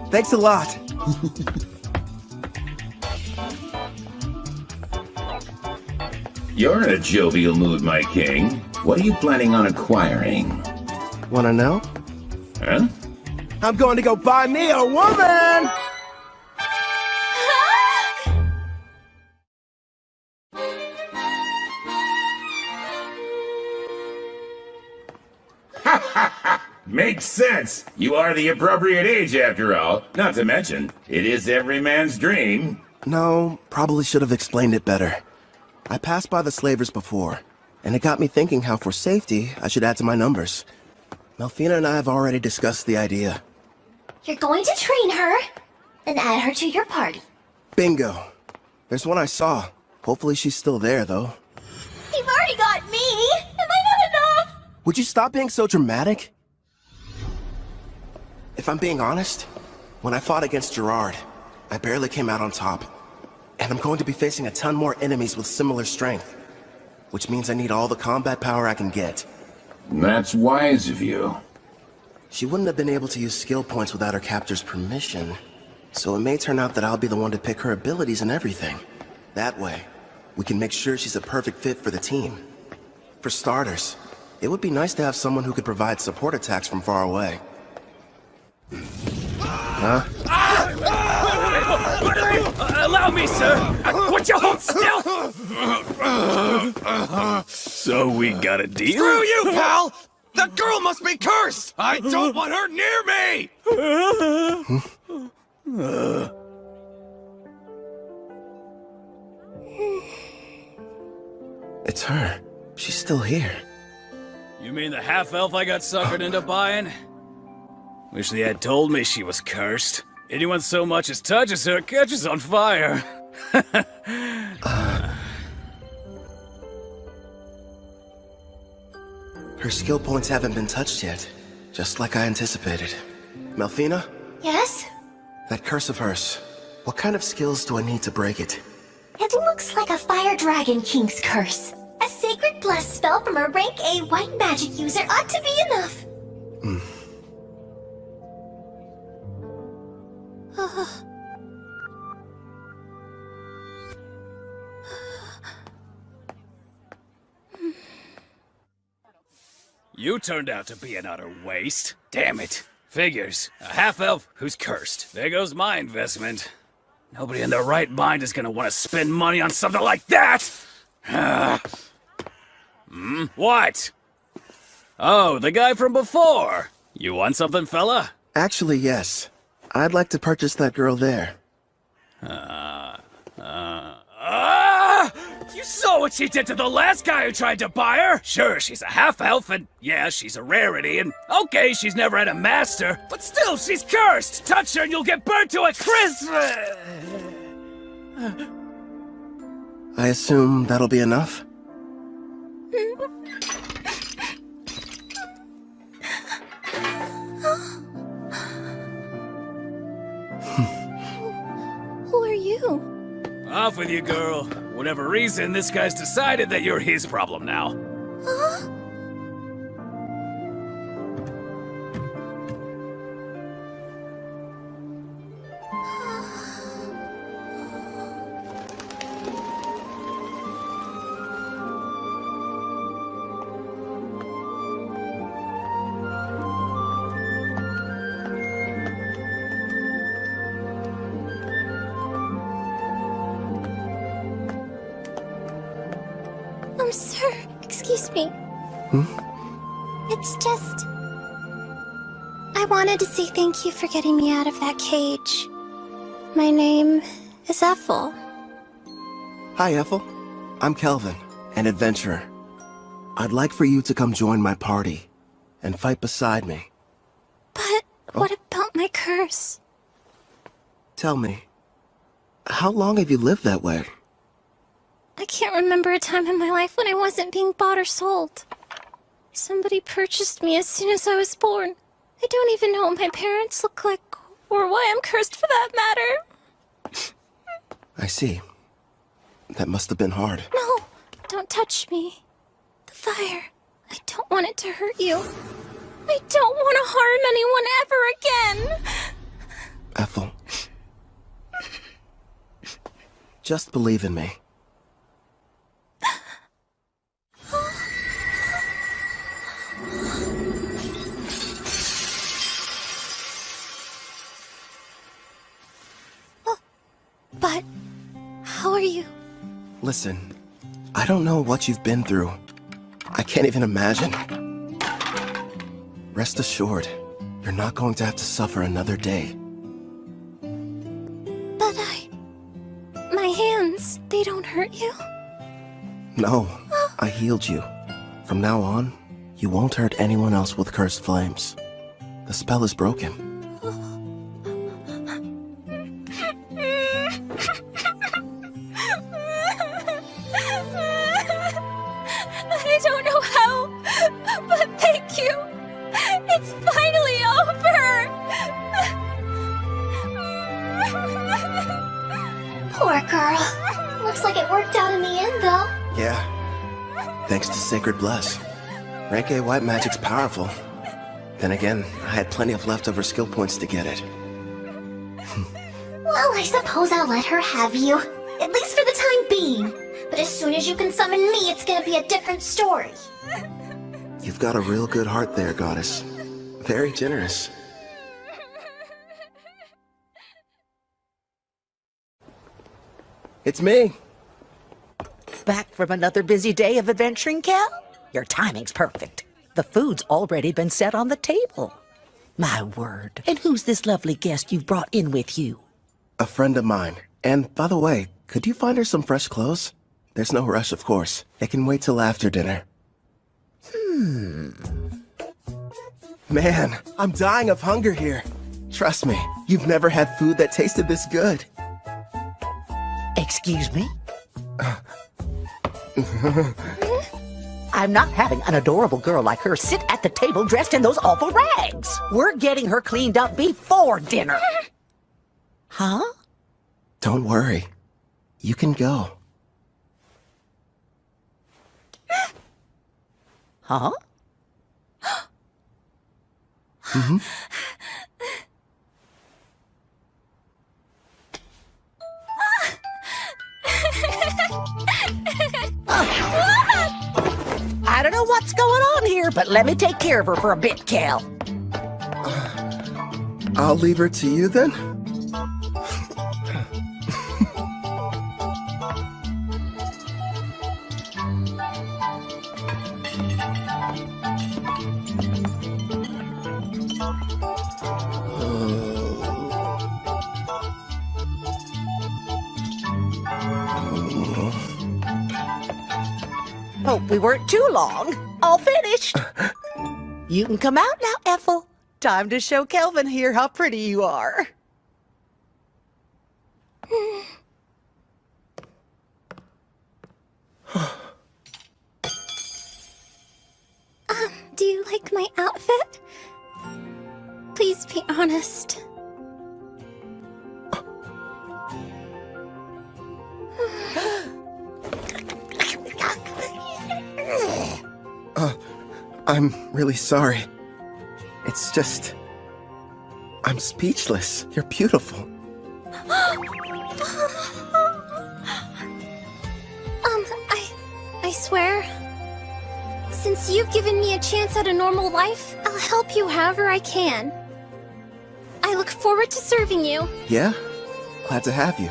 Thanks a lot. You're in a jovial mood, my king. What are you planning on acquiring? Wanna know? Huh? I'm going to go buy me a woman! Makes sense. You are the appropriate age, after all. Not to mention, it is every man's dream. No, probably should have explained it better. I passed by the slavers before, and it got me thinking how for safety, I should add to my numbers. Malfina and I have already discussed the idea. You're going to train her and add her to your party. Bingo. There's one I saw. Hopefully she's still there, though. You've already got me! Am I not enough? Would you stop being so dramatic? If I'm being honest, when I fought against Gerard, I barely came out on top. And I'm going to be facing a ton more enemies with similar strength. Which means I need all the combat power I can get. That's wise of you. She wouldn't have been able to use skill points without her captor's permission. So it may turn out that I'll be the one to pick her abilities and everything. That way, we can make sure she's a perfect fit for the team. For starters, it would be nice to have someone who could provide support attacks from far away. Huh? Allow me, sir! Would you hold still? So we got a deal? Screw you, pal! The girl must be cursed! I don't want her near me! It's her. She's still here. You mean the half-elf I got suckered into buying? Wish they had told me she was cursed. Anyone so much as touches her catches on fire. Her skill points haven't been touched yet, just like I anticipated. Malfina? Yes? That curse of hers, what kind of skills do I need to break it? It looks like a Fire Dragon King's curse. A sacred bless spell from a rank A white magic user ought to be enough. You turned out to be an utter waste. Damn it. Figures. A half-elf who's cursed. There goes my investment. Nobody in their right mind is gonna want to spend money on something like that! What? Oh, the guy from before. You want something, fella? Actually, yes. I'd like to purchase that girl there. You saw what she did to the last guy who tried to buy her? Sure, she's a half-elf, and yeah, she's a rarity, and okay, she's never had a master, but still, she's cursed! Touch her and you'll get burnt to a crisp! I assume that'll be enough? Who are you? Off with you, girl. Whatever reason, this guy's decided that you're his problem now. Huh? Sir, excuse me. It's just... I wanted to say thank you for getting me out of that cage. My name is Ethel. Hi, Ethel. I'm Kelvin, an adventurer. I'd like for you to come join my party and fight beside me. But what about my curse? Tell me, how long have you lived that way? I can't remember a time in my life when I wasn't being bought or sold. Somebody purchased me as soon as I was born. I don't even know what my parents look like, or why I'm cursed for that matter. I see. That must have been hard. No, don't touch me. The fire. I don't want it to hurt you. I don't want to harm anyone ever again. Ethel. Just believe in me. But how are you? Listen, I don't know what you've been through. I can't even imagine. Rest assured, you're not going to have to suffer another day. But my hands, they don't hurt you? No, I healed you. From now on, you won't hurt anyone else with cursed flames. The spell is broken. I don't know how, but thank you. It's finally over. Poor girl. Looks like it worked out in the end, though. Yeah. Thanks to Sacred Bless. Rank A white magic's powerful. Then again, I had plenty of leftover skill points to get it. Well, I suppose I'll let her have you. At least for the time being. But as soon as you can summon me, it's gonna be a different story. You've got a real good heart there, Goddess. Very generous. It's me. Back from another busy day of adventuring, Kel? Your timing's perfect. The food's already been set on the table. My word. And who's this lovely guest you've brought in with you? A friend of mine. And by the way, could you find her some fresh clothes? There's no rush, of course. It can wait till after dinner. Man, I'm dying of hunger here. Trust me, you've never had food that tasted this good. Excuse me? I'm not having an adorable girl like her sit at the table dressed in those awful rags. We're getting her cleaned up before dinner. Huh? Don't worry. You can go. Huh? what's going on here, but let me take care of her for a bit, Kel. I'll leave her to you then? Hope we weren't too long. All finished. You can come out now, Ethel. Time to show Kelvin here how pretty you are. Do you like my outfit? Please be honest. I'm really sorry. It's just... I'm speechless. You're beautiful. I swear, since you've given me a chance at a normal life, I'll help you however I can. I look forward to serving you. Yeah? Glad to have you.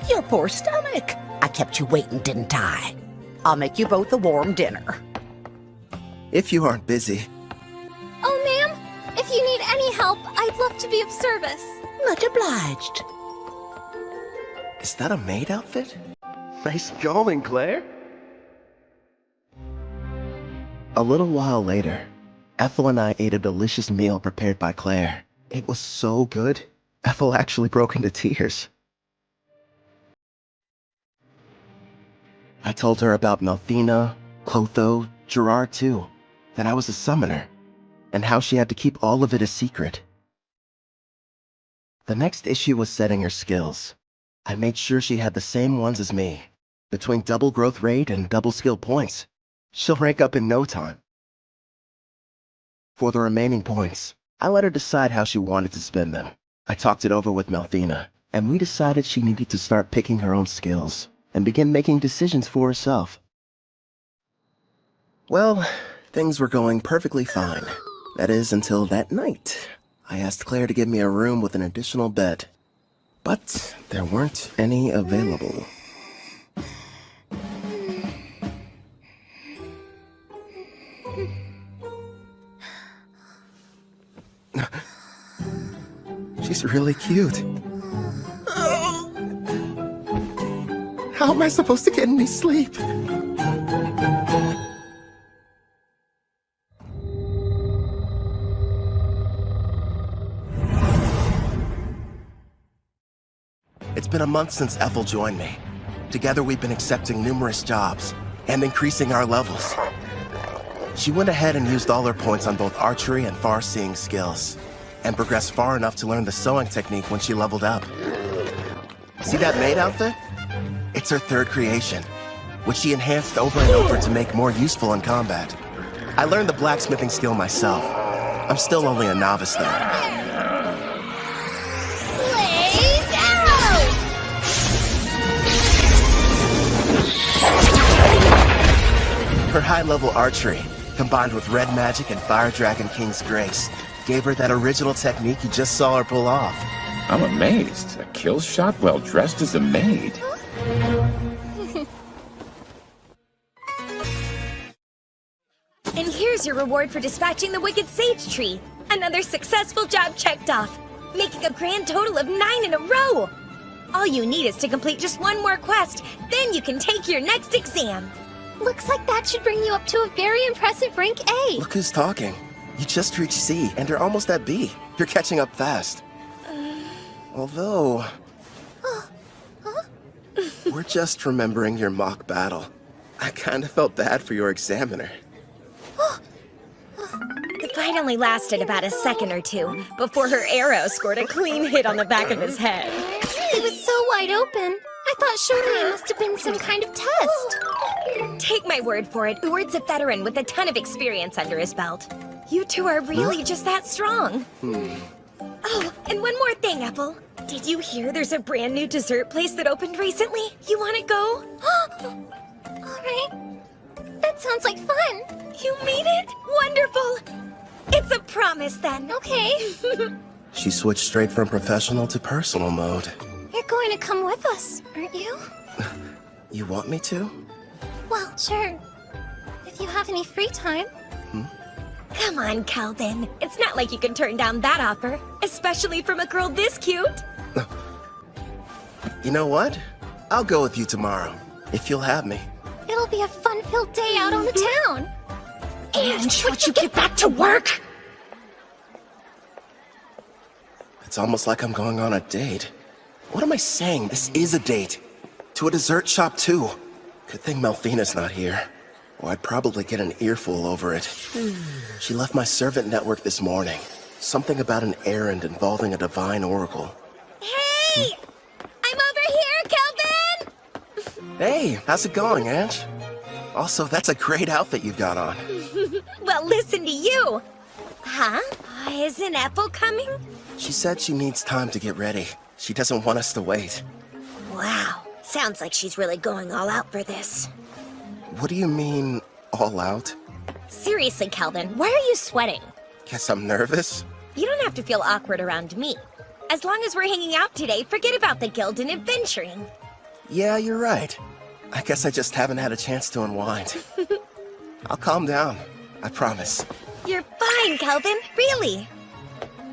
Your poor stomach. I kept you waiting, didn't I? I'll make you both a warm dinner. If you aren't busy. Oh, ma'am, if you need any help, I'd love to be of service. Much obliged. Is that a maid outfit? Nice going, Claire. A little while later, Ethel and I ate a delicious meal prepared by Claire. It was so good, Ethel actually broke into tears. I told her about Malthina, Clotho, Gerard too, that I was a summoner, and how she had to keep all of it a secret. The next issue was setting her skills. I made sure she had the same ones as me. Between double growth rate and double skill points, she'll rank up in no time. For the remaining points, I let her decide how she wanted to spend them. I talked it over with Malthina, and we decided she needed to start picking her own skills and begin making decisions for herself. Well, things were going perfectly fine. That is, until that night. I asked Claire to give me a room with an additional bed, but there weren't any available. She's really cute. How am I supposed to get any sleep? It's been a month since Ethel joined me. Together we've been accepting numerous jobs and increasing our levels. She went ahead and used all her points on both archery and far-seeing skills, and progressed far enough to learn the sewing technique when she leveled up. See that maid outfit? It's her third creation, which she enhanced over and over to make more useful in combat. I learned the blacksmithing skill myself. I'm still only a novice though. Blaze arrow! Her high-level archery, combined with red magic and fire dragon king's grace, gave her that original technique you just saw her pull off. I'm amazed. A kill shot well dressed as a maid. And here's your reward for dispatching the wicked sage tree. Another successful job checked off, making a grand total of 9 in a row. All you need is to complete just one more quest, then you can take your next exam. Looks like that should bring you up to a very impressive rank A. Look who's talking. You just reached C, and you're almost at B. You're catching up fast. Although... we're just remembering your mock battle. I kinda felt bad for your examiner. The fight only lasted about a second or two before her arrow scored a clean hit on the back of his head. It was so wide open. I thought surely it must have been some kind of test. Take my word for it, Uward's a veteran with a ton of experience under his belt. You two are really just that strong. Oh, and one more thing, Ethel. Did you hear there's a brand new dessert place that opened recently? You want to go? Alright. That sounds like fun. You mean it? Wonderful! It's a promise then. Okay. She switched straight from professional to personal mode. You're going to come with us, aren't you? You want me to? Well, sure. If you have any free time. Come on, Kelvin. It's not like you can turn down that offer, especially from a girl this cute. You know what? I'll go with you tomorrow, if you'll have me. It'll be a fun-filled day out on the town. And would you get back to work? It's almost like I'm going on a date. What am I saying? This is a date. To a dessert shop, too. Good thing Melfina's not here. Or I'd probably get an earful over it. She left my servant network this morning. Something about an errand involving a divine oracle. Hey! I'm over here, Kelvin! Hey, how's it going, Ange? Also, that's a great outfit you've got on. Well, listen to you. Huh? Isn't Ethel coming? She said she needs time to get ready. She doesn't want us to wait. Wow. Sounds like she's really going all out for this. What do you mean, all out? Seriously, Kelvin, why are you sweating? Guess I'm nervous? You don't have to feel awkward around me. As long as we're hanging out today, forget about the guild and adventuring. Yeah, you're right. I guess I just haven't had a chance to unwind. I'll calm down. I promise. You're fine, Kelvin. Really.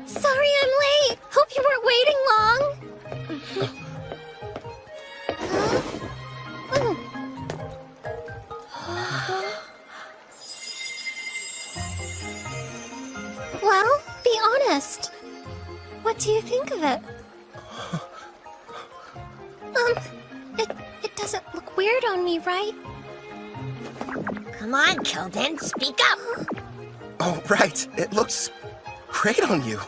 Sorry I'm late. Hope you weren't waiting long. Well, be honest. What do you think of it? It doesn't look weird on me, right? Come on, Kelvin, speak up. Oh, right. It looks great on you.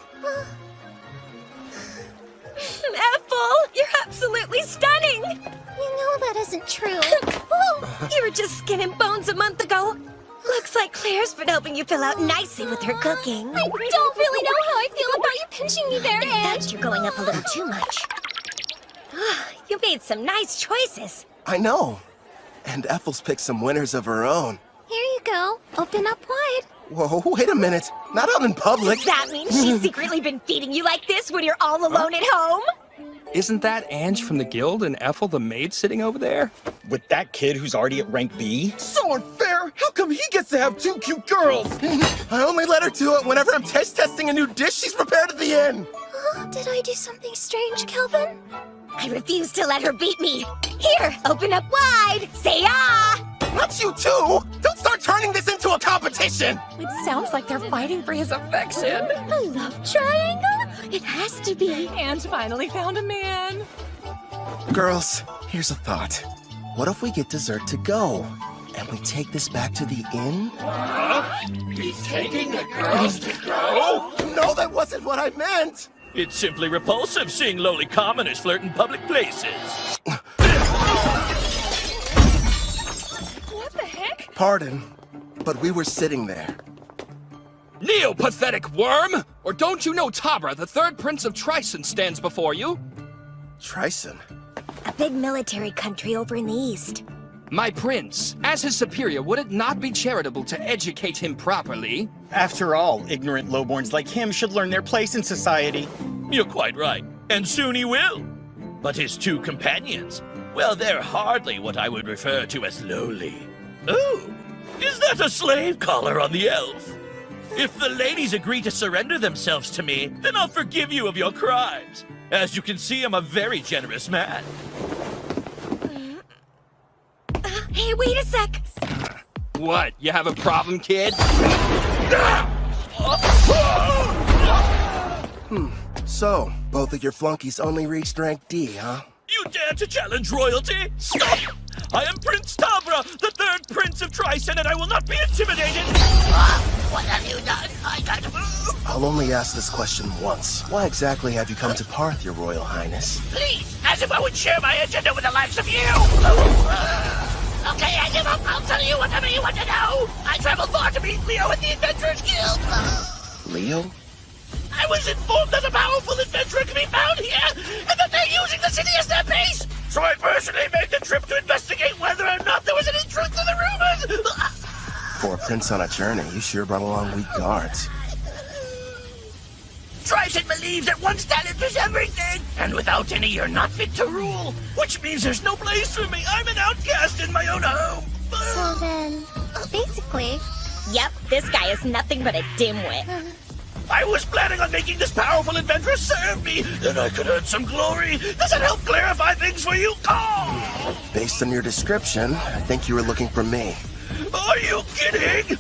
Ethel, you're absolutely stunning. You know that isn't true. You were just skin and bones a month ago. Looks like Claire's been helping you fill out nicely with her cooking. I don't really know how I feel about you pinching me there, In Ange. fact, you're going up a little too much. You made some nice choices. I know. And Ethel's picked some winners of her own. Here you go. Open up wide. Whoa, wait a minute. Not out in public. Does that mean she's secretly been feeding you like this when you're all alone at home? Isn't that Ange from the guild and Ethel the maid sitting over there? With that kid who's already at rank B? So unfair! How come he gets to have two cute girls? I only let her do it whenever I'm taste testing a new dish she's prepared at the inn. Did I do something strange, Kelvin? I refuse to let her beat me. Here, open up wide. Say ah! Not you too! Don't start turning this into a competition! It sounds like they're fighting for his affection. A love triangle? It has to be. And finally found a man. Girls, here's a thought. What if we get dessert to go? And we take this back to the inn? He's taking the girls to go? No, that wasn't what I meant! It's simply repulsive seeing lowly commoners flirt in public places. What the heck? Pardon, but we were sitting there. Neo-pathetic worm! Or don't you know Tabra, the third prince of Trison, stands before you? Trison? A big military country over in the east. My prince, as his superior, would it not be charitable to educate him properly? After all, ignorant lowborns like him should learn their place in society. You're quite right, and soon he will. But his two companions, well, they're hardly what I would refer to as lowly. Oh, is that a slave collar on the elf? If the ladies agree to surrender themselves to me, then I'll forgive you of your crimes. As you can see, I'm a very generous man. Hey, wait a sec. What, you have a problem, kid? So, both of your flunkies only reached rank D, huh? You dare to challenge royalty? Stop! I am Prince Tabra, the third prince of Trison, and I will not be intimidated! What have you done? I can't move! I'll only ask this question once. Why exactly have you come to Parth, your royal highness? Please, as if I would share my agenda with the likes of you! Okay, I give up. I'll tell you whatever you want to know. I traveled far to meet Leo at the Adventurers Guild. Leo? I was informed that a powerful adventurer can be found here, and that they're using the city as their base. So I personally made the trip to investigate whether or not there was any truth to the rumors. For a prince on a journey, you sure brought along weak guards. Triton believes that one's talent is everything, and without any, you're not fit to rule. Which means there's no place for me. I'm an outcast in my own home. So then, basically... Yep, this guy is nothing but a dimwit. I was planning on making this powerful adventure serve me, then I could earn some glory. Does it help clarify things for you? Oh! Based on your description, I think you were looking for me. Are you kidding?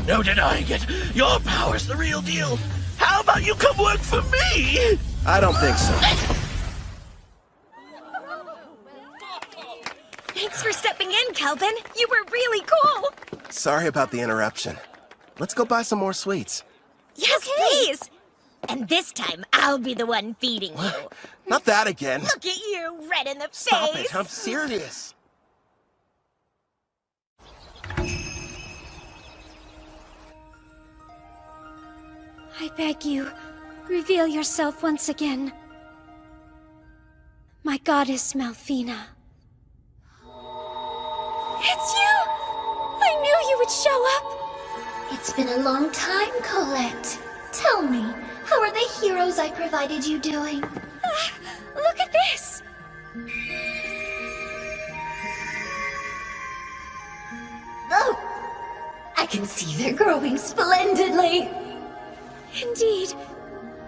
No denying it. Your power's the real deal. How about you come work for me? I don't think so. Thanks for stepping in, Kelvin. You were really cool. Sorry about the interruption. Let's go buy some more sweets. Yes, please. And this time, I'll be the one feeding you. Not that again. Look at you, red in the Stop face. it, I'm serious. I beg you, reveal yourself once again. My goddess Malfina. It's you! I knew you would show up! It's been a long time, Colette. Tell me, how are the heroes I provided you doing? Look at this! Oh! I can see they're growing splendidly! Indeed.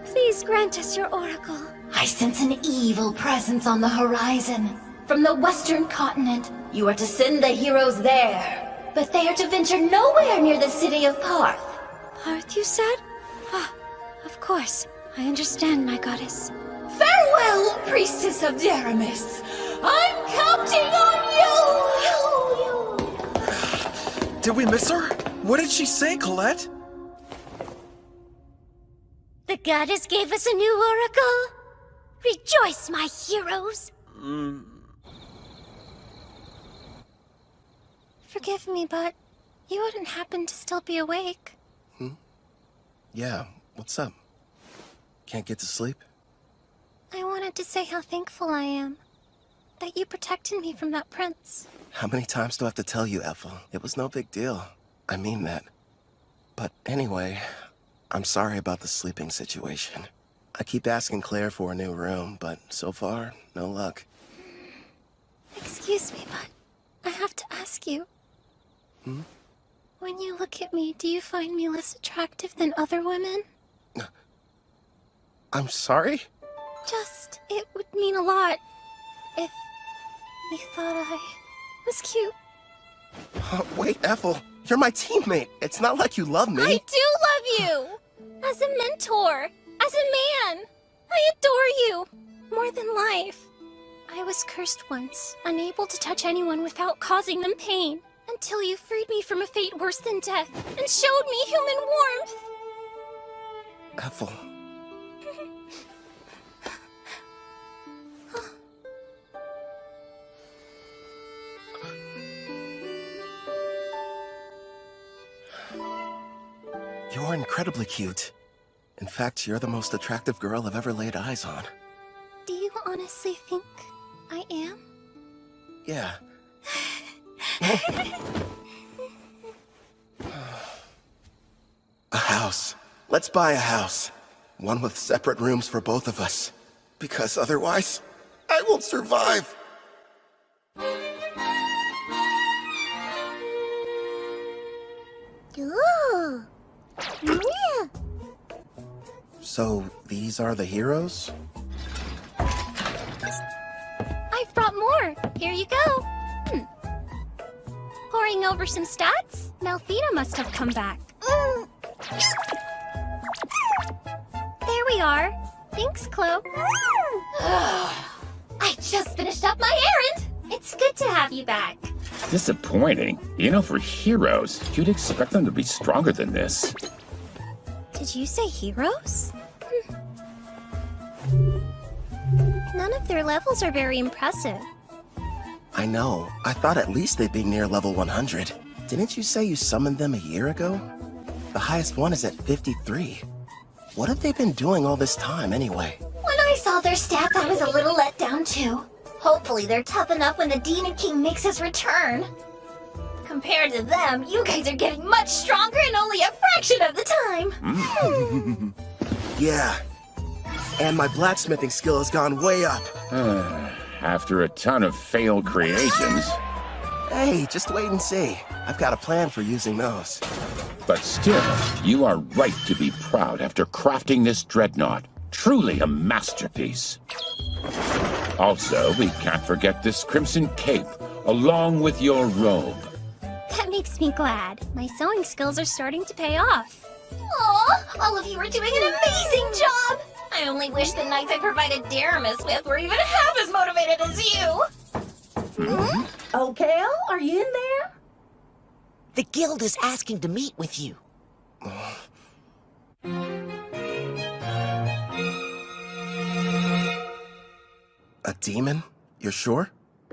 Please grant us your oracle. I sense an evil presence on the horizon. From the western continent, you are to send the heroes there. But they are to venture nowhere near the city of Parth. Parth, you said? Ah, of course. I understand, my goddess. Farewell, priestess of Deramis. I'm counting on you! Did we miss her? What did she say, Colette? The goddess gave us a new oracle. Rejoice, my heroes. Forgive me, but you wouldn't happen to still be awake. Yeah, what's up? Can't get to sleep? I wanted to say how thankful I am that you protected me from that prince. How many times do I have to tell you, Ethel? It was no big deal. I mean that. But anyway, I'm sorry about the sleeping situation. I keep asking Claire for a new room, but so far, no luck. Excuse me, but I have to ask you. When you look at me, do you find me less attractive than other women? I'm sorry? Just, it would mean a lot if you thought I was cute. Wait, Ethel, you're my teammate. It's not like you love me. I do love you! As a mentor, as a man. I adore you, more than life. I was cursed once, unable to touch anyone without causing them pain, until you freed me from a fate worse than death, and showed me human warmth. Ethel. You're incredibly cute. In fact, you're the most attractive girl I've ever laid eyes on. Do you honestly think I am? Yeah. A house. Let's buy a house. One with separate rooms for both of us. Because otherwise, I won't survive. Ooh. Yeah. So, these are the heroes? I've brought more. Here you go. Poring over some stats? Malfina must have come back. There we are. Thanks, Chloe. I just finished up my errand. It's good to have you back. Disappointing. You know, for heroes, you'd expect them to be stronger than this. Did you say heroes? None of their levels are very impressive. I know. I thought at least they'd be near level 100. Didn't you say you summoned them a year ago? The highest one is at 53. What have they been doing all this time, anyway? When I saw their stats, I was a little let down, too. Hopefully they're tough enough when the Demon King makes his return. Compared to them, you guys are getting much stronger in only a fraction of the time. Yeah. And my blacksmithing skill has gone way up. After a ton of failed creations. Hey, just wait and see. I've got a plan for using those. But still, you are right to be proud after crafting this dreadnought. Truly a masterpiece. Also, we can't forget this crimson cape, along with your robe. That makes me glad. My sewing skills are starting to pay off. Aw, all of you are doing an amazing job! I only wish the knights I provided Daramus with were even half as motivated as you! Oh, Kel, are you in there? The guild is asking to meet with you. A demon? You're sure?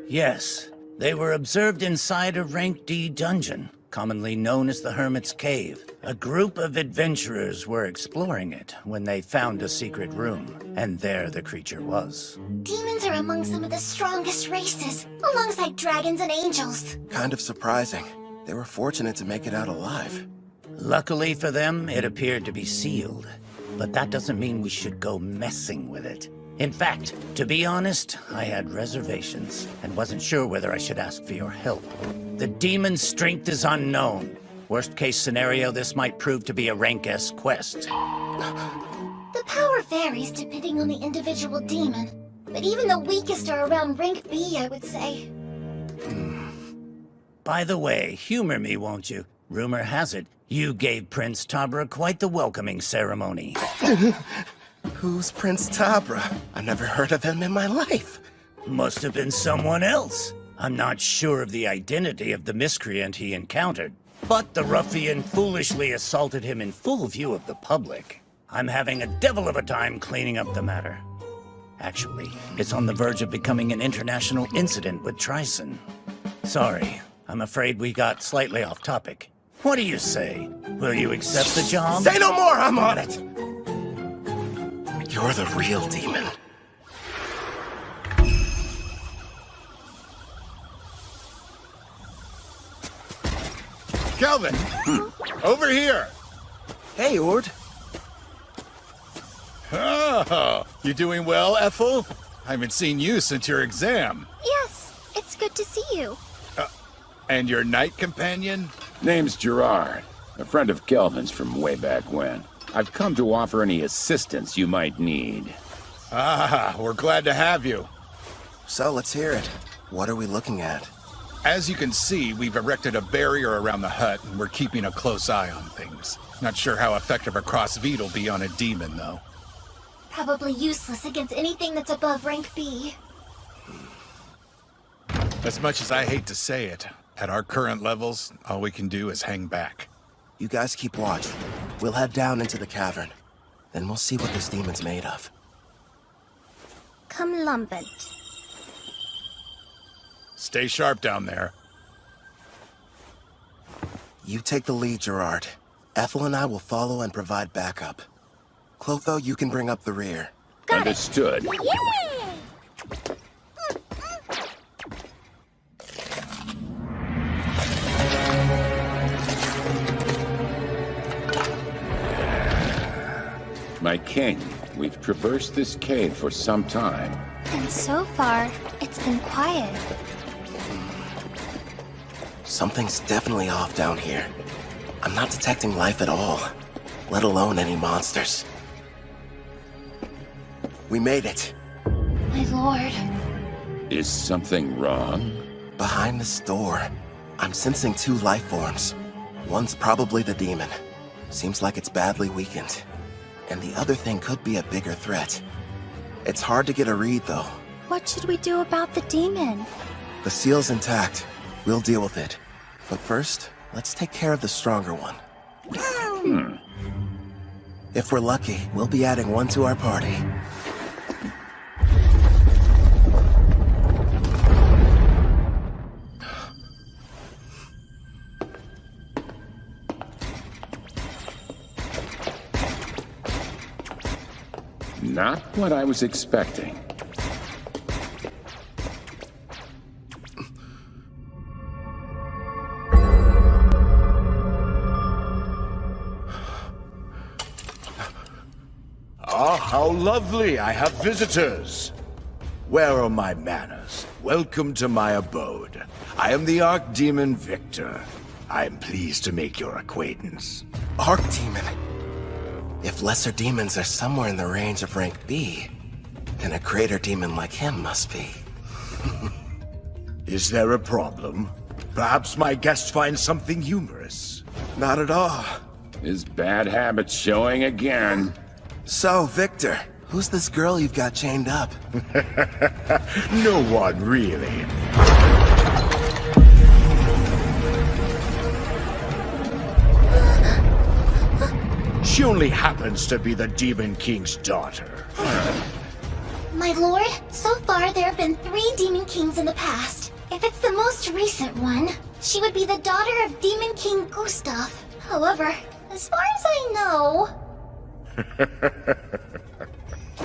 Yes. They were observed inside a Rank D dungeon, commonly known as the Hermit's Cave. A group of adventurers were exploring it when they found a secret room, and there the creature was. Demons are among some of the strongest races, alongside dragons and angels. Kind of surprising. They were fortunate to make it out alive. Luckily for them, it appeared to be sealed. But that doesn't mean we should go messing with it. In fact, to be honest, I had reservations and wasn't sure whether I should ask for your help. The demon's strength is unknown. Worst case scenario, this might prove to be a Rank S quest. The power varies depending on the individual demon, but even the weakest are around Rank B, I would say. By the way, humor me, won't you? Rumor has it, you gave Prince Tabra quite the welcoming ceremony. Who's Prince Tabra? I never heard of him in my life. Must have been someone else. I'm not sure of the identity of the miscreant he encountered, but the ruffian foolishly assaulted him in full view of the public. I'm having a devil of a time cleaning up the matter. Actually, it's on the verge of becoming an international incident with Trison. Sorry, I'm afraid we got slightly off topic. What do you say? Will you accept the job? Say no more, I'm on it! You're the real demon. Kelvin! Over here! Hey, Ord. Oh, you doing well, Ethel? I haven't seen you since your exam. Yes, it's good to see you. And your knight companion? Name's Gerard, a friend of Kelvin's from way back when. I've come to offer any assistance you might need. Ah, we're glad to have you. So let's hear it. What are we looking at? As you can see, we've erected a barrier around the hut, and we're keeping a close eye on things. Not sure how effective a crossfeed will be on a demon, though. Probably useless against anything that's above Rank B. As much as I hate to say it, at our current levels, all we can do is hang back. You guys keep watch. We'll head down into the cavern. Then we'll see what this demon's made of. Come lumpant. Stay sharp down there. You take the lead, Gerard. Ethel and I will follow and provide backup. Clotho, you can bring up the rear. Understood. My king, we've traversed this cave for some time. And so far, it's been quiet. Something's definitely off down here. I'm not detecting life at all, let alone any monsters. We made it. My lord. Is something wrong? Behind this door, I'm sensing two life forms. One's probably the demon. Seems like it's badly weakened. And the other thing could be a bigger threat. It's hard to get a read, though. What should we do about the demon? The seal's intact. We'll deal with it. But first, let's take care of the stronger one. If we're lucky, we'll be adding one to our party. Not what I was expecting. Ah, how lovely. I have visitors. Where are my manners? Welcome to my abode. I am the Archdemon Victor. I am pleased to make your acquaintance. Archdemon? If lesser demons are somewhere in the range of rank B, then a greater demon like him must be. Is there a problem? Perhaps my guest finds something humorous. Not at all. His bad habits showing again. So, Victor, who's this girl you've got chained up? No one, really. She only happens to be the Demon King's daughter. My lord, so far there have been 3 Demon Kings in the past. If it's the most recent one, she would be the daughter of Demon King Gustav. However, as far as I know...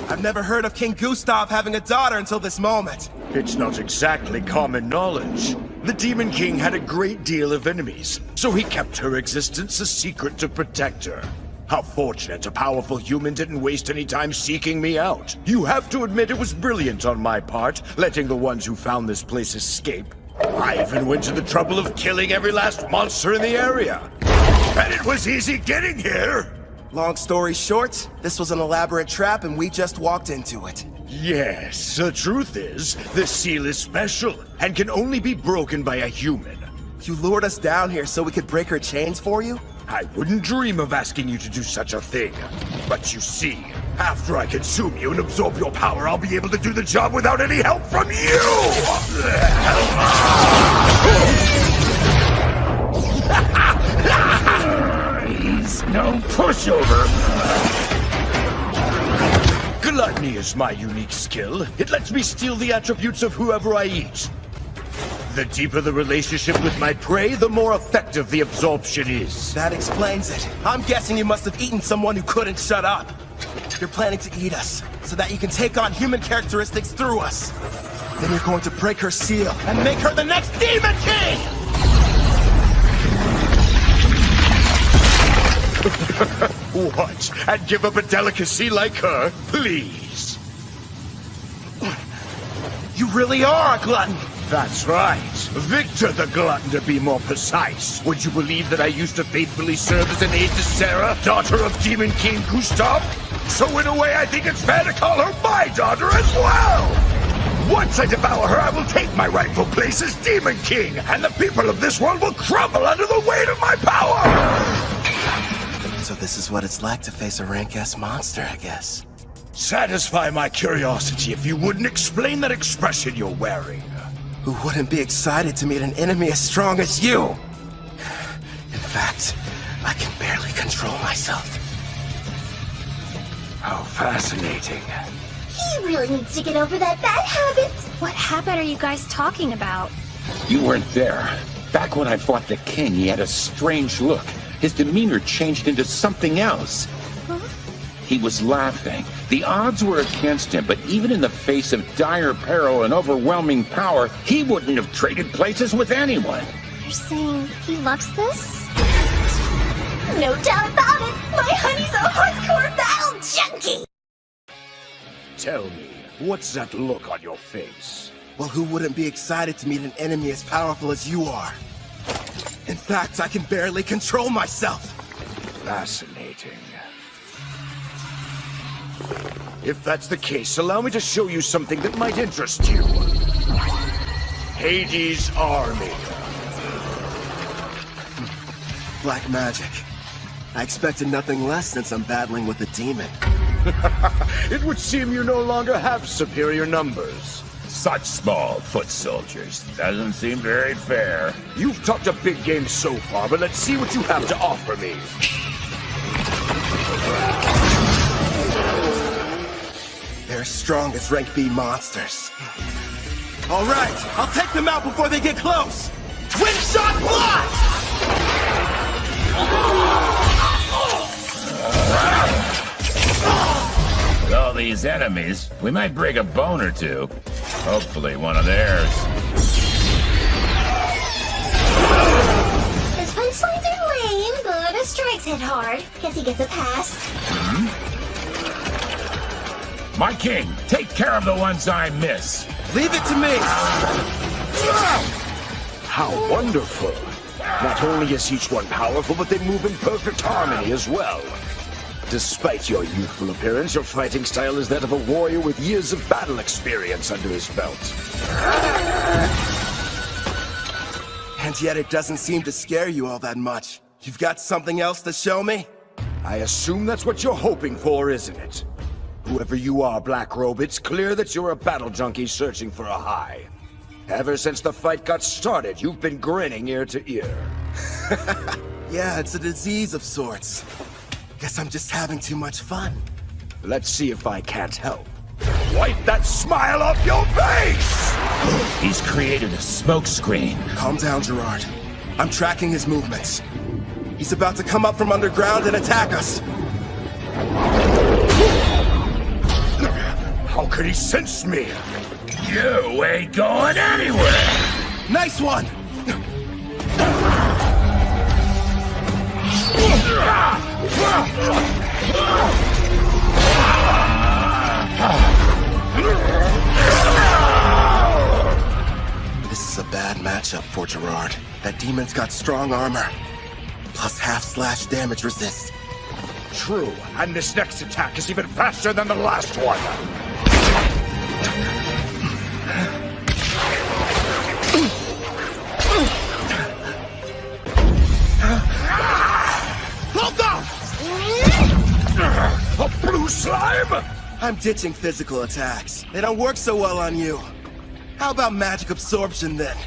I've never heard of King Gustav having a daughter until this moment. It's not exactly common knowledge. The Demon King had a great deal of enemies, so he kept her existence a secret to protect her. How fortunate a powerful human didn't waste any time seeking me out. You have to admit it was brilliant on my part, letting the ones who found this place escape. I even went to the trouble of killing every last monster in the area. And it was easy getting here! Long story short, this was an elaborate trap and we just walked into it. Yes, the truth is, this seal is special and can only be broken by a human. You lured us down here so we could break her chains for you? I wouldn't dream of asking you to do such a thing. But you see, after I consume you and absorb your power, I'll be able to do the job without any help from you! He's no pushover. Gluttony is my unique skill. It lets me steal the attributes of whoever I eat. The deeper the relationship with my prey, the more effective the absorption is. That explains it. I'm guessing you must have eaten someone who couldn't shut up. You're planning to eat us, so that you can take on human characteristics through us. Then you're going to break her seal and make her the next Demon King! What? And give up a delicacy like her? Please. You really are a glutton! That's right. Victor the Glutton, to be more precise. Would you believe that I used to faithfully serve as an aide to Sarah, daughter of Demon King Gustav? So in a way, I think it's fair to call her my daughter as well! Once I devour her, I will take my rightful place as Demon King, and the people of this world will crumble under the weight of my power! So this is what it's like to face a rank-ass monster, I guess. Satisfy my curiosity if you wouldn't explain that expression you're wearing. Who wouldn't be excited to meet an enemy as strong as you? In fact, I can barely control myself. How fascinating. He really needs to get over that bad habit. What habit are you guys talking about? You weren't there. Back when I fought the king, he had a strange look. His demeanor changed into something else. Huh? He was laughing. The odds were against him, but even in the face of dire peril and overwhelming power, he wouldn't have traded places with anyone. You're saying he loves this? No doubt about it! My honey's a hardcore battle junkie! Tell me, what's that look on your face? Well, who wouldn't be excited to meet an enemy as powerful as you are? In fact, I can barely control myself. Fascinating. If that's the case, allow me to show you something that might interest you. Hades' army. Black magic. I expected nothing less since I'm battling with a demon. It would seem you no longer have superior numbers. Such small foot soldiers. Doesn't seem very fair. You've talked a big game so far, but let's see what you have to offer me. They're as strong as rank B monsters. All right, I'll take them out before they get close. Twin shot blast! With all these enemies, we might break a bone or two. Hopefully one of theirs. His punchlines are lame, but his strikes hit hard. Guess he gets a pass. My king, take care of the ones I miss. Leave it to me! How wonderful. Not only is each one powerful, but they move in perfect harmony as well. Despite your youthful appearance, your fighting style is that of a warrior with years of battle experience under his belt. And yet it doesn't seem to scare you all that much. You've got something else to show me? I assume that's what you're hoping for, isn't it? Whoever you are, Black Robe, it's clear that you're a battle junkie searching for a high. Ever since the fight got started, you've been grinning ear to ear. Yeah, it's a disease of sorts. Guess I'm just having too much fun. Let's see if I can't help. Wipe that smile off your face! He's created a smokescreen. Calm down, Gerard. I'm tracking his movements. He's about to come up from underground and attack us. How could he sense me? You ain't going anywhere! Nice one! This is a bad matchup for Gerard. That demon's got strong armor, plus half-slash damage resist. True, and this next attack is even faster than the last one. Hold on! A blue slime? I'm ditching physical attacks. They don't work so well on you. How about magic absorption then?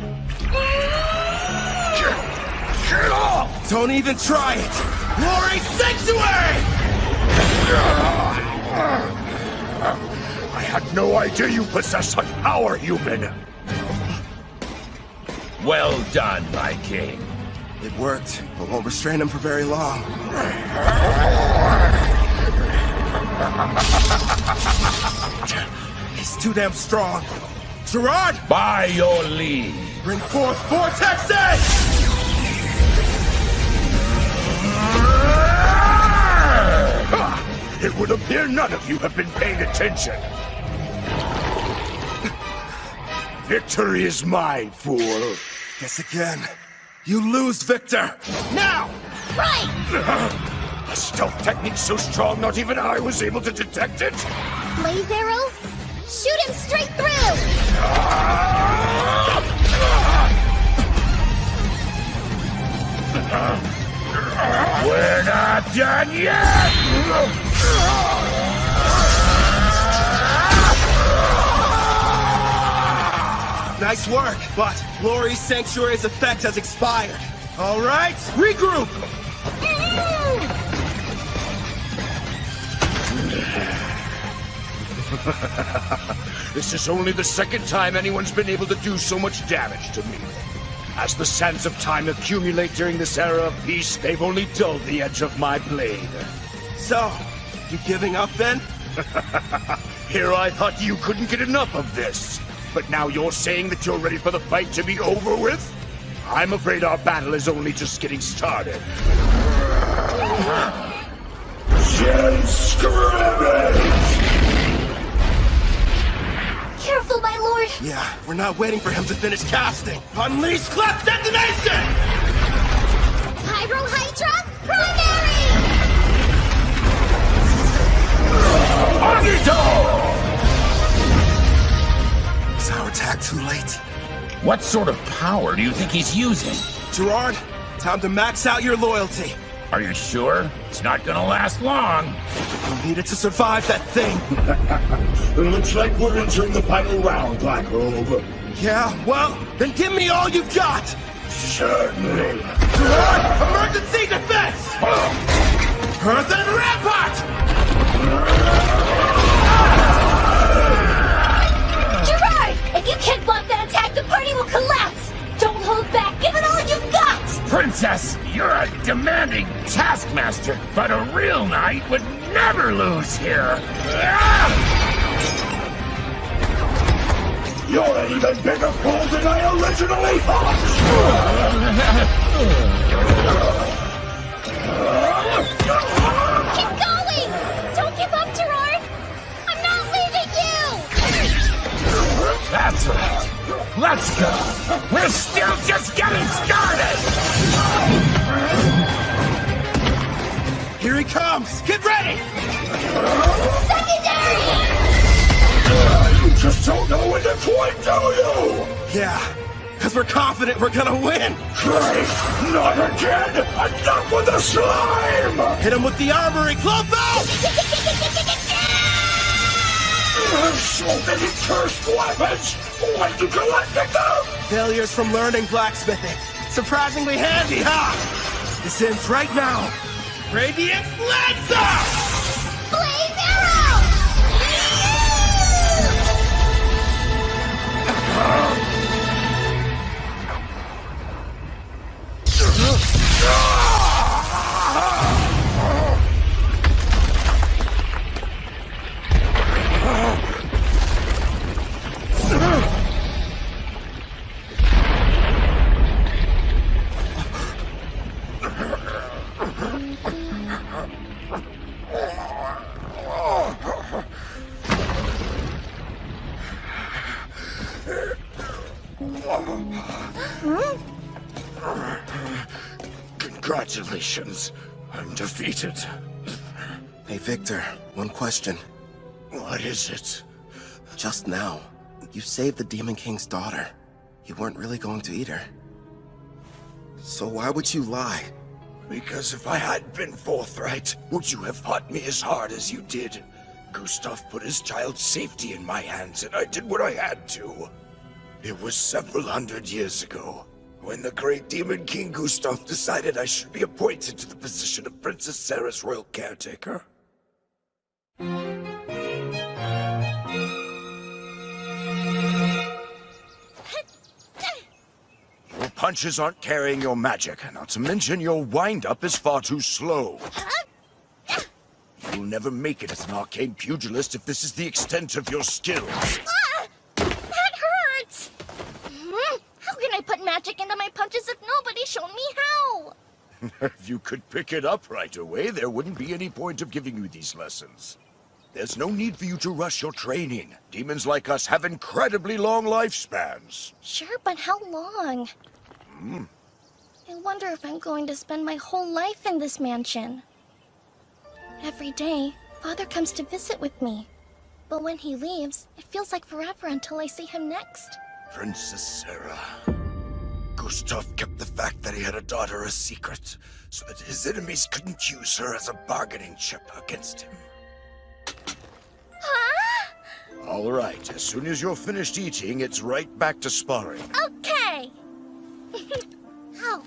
Get off! Don't even try it! Glory Sanctuary! I had no idea you possess such power, human. Well done, my king. It worked, but won't restrain him for very long. He's too damn strong. Gerard! By your leave. Bring forth Vortex Edge! It would appear none of you have been paying attention. Victory is mine, fool. Guess again. You lose, Victor! Now! Right! A stealth technique so strong not even I was able to detect it? Blaze arrow? Shoot him straight through! We're not done yet! Nice work, but Glory Sanctuary's effect has expired. All right, regroup! This is only the second time anyone's been able to do so much damage to me. As the sands of time accumulate during this era of peace, they've only dulled the edge of my blade. So, you giving up then? Here I thought you couldn't get enough of this. But now you're saying that you're ready for the fight to be over with? I'm afraid our battle is only just getting started. Careful, my lord! Yeah, we're not waiting for him to finish casting. Unleash Clef Detonation! Pyrohydra Primary! Is our attack too late? What sort of power do you think he's using? Gerard, time to max out your loyalty. Are you sure? It's not gonna last long. You need it to survive that thing. It looks like we're entering the final round, Black Robe. Yeah, well, then give me all you've got! Certainly. Gerard, emergency defense! Earthen Rampart! Gerard! If you can't block that attack, the party will collapse! Don't hold back! Give it all you've got! Princess, you're a demanding taskmaster, but a real knight would never lose here. You're an even bigger fool than I originally thought! Keep going! Don't give up, Gerard! I'm not leaving! Let's go! We're still just getting started! Here he comes! Get ready! You just don't know when to point, do you? Yeah, because we're confident we're gonna win! Christ, not again! Enough with the slime! Hit him with the armory, Clotho! So many cursed weapons! When you collecting them? Failures from learning blacksmithing. Surprisingly handy, huh? This ends right now. Radiant Lancer! Blaze arrow! Congratulations. I'm defeated. Hey, Victor, one question. What is it? Just now, you saved the Demon King's daughter. You weren't really going to eat her. So why would you lie? Because if I had been forthright, would you have fought me as hard as you did? Gustav put his child's safety in my hands, and I did what I had to. It was several hundred years ago, when the great Demon King Gustav decided I should be appointed to the position of Princess Sarah's royal caretaker. Your punches aren't carrying your magic, not to mention your wind-up is far too slow. You'll never make it as an arcane pugilist if this is the extent of your skills. That hurts! How can I put magic into my punches if nobody's shown me how? If you could pick it up right away, there wouldn't be any point of giving you these lessons. There's no need for you to rush your training. Demons like us have incredibly long lifespans. Sure, but how long? I wonder if I'm going to spend my whole life in this mansion. Every day, Father comes to visit with me. But when he leaves, it feels like forever until I see him next. Princess Sarah. Gustav kept the fact that he had a daughter a secret, so that his enemies couldn't use her as a bargaining chip against him. Huh? All right, as soon as you're finished eating, it's right back to sparring. Okay. Ow.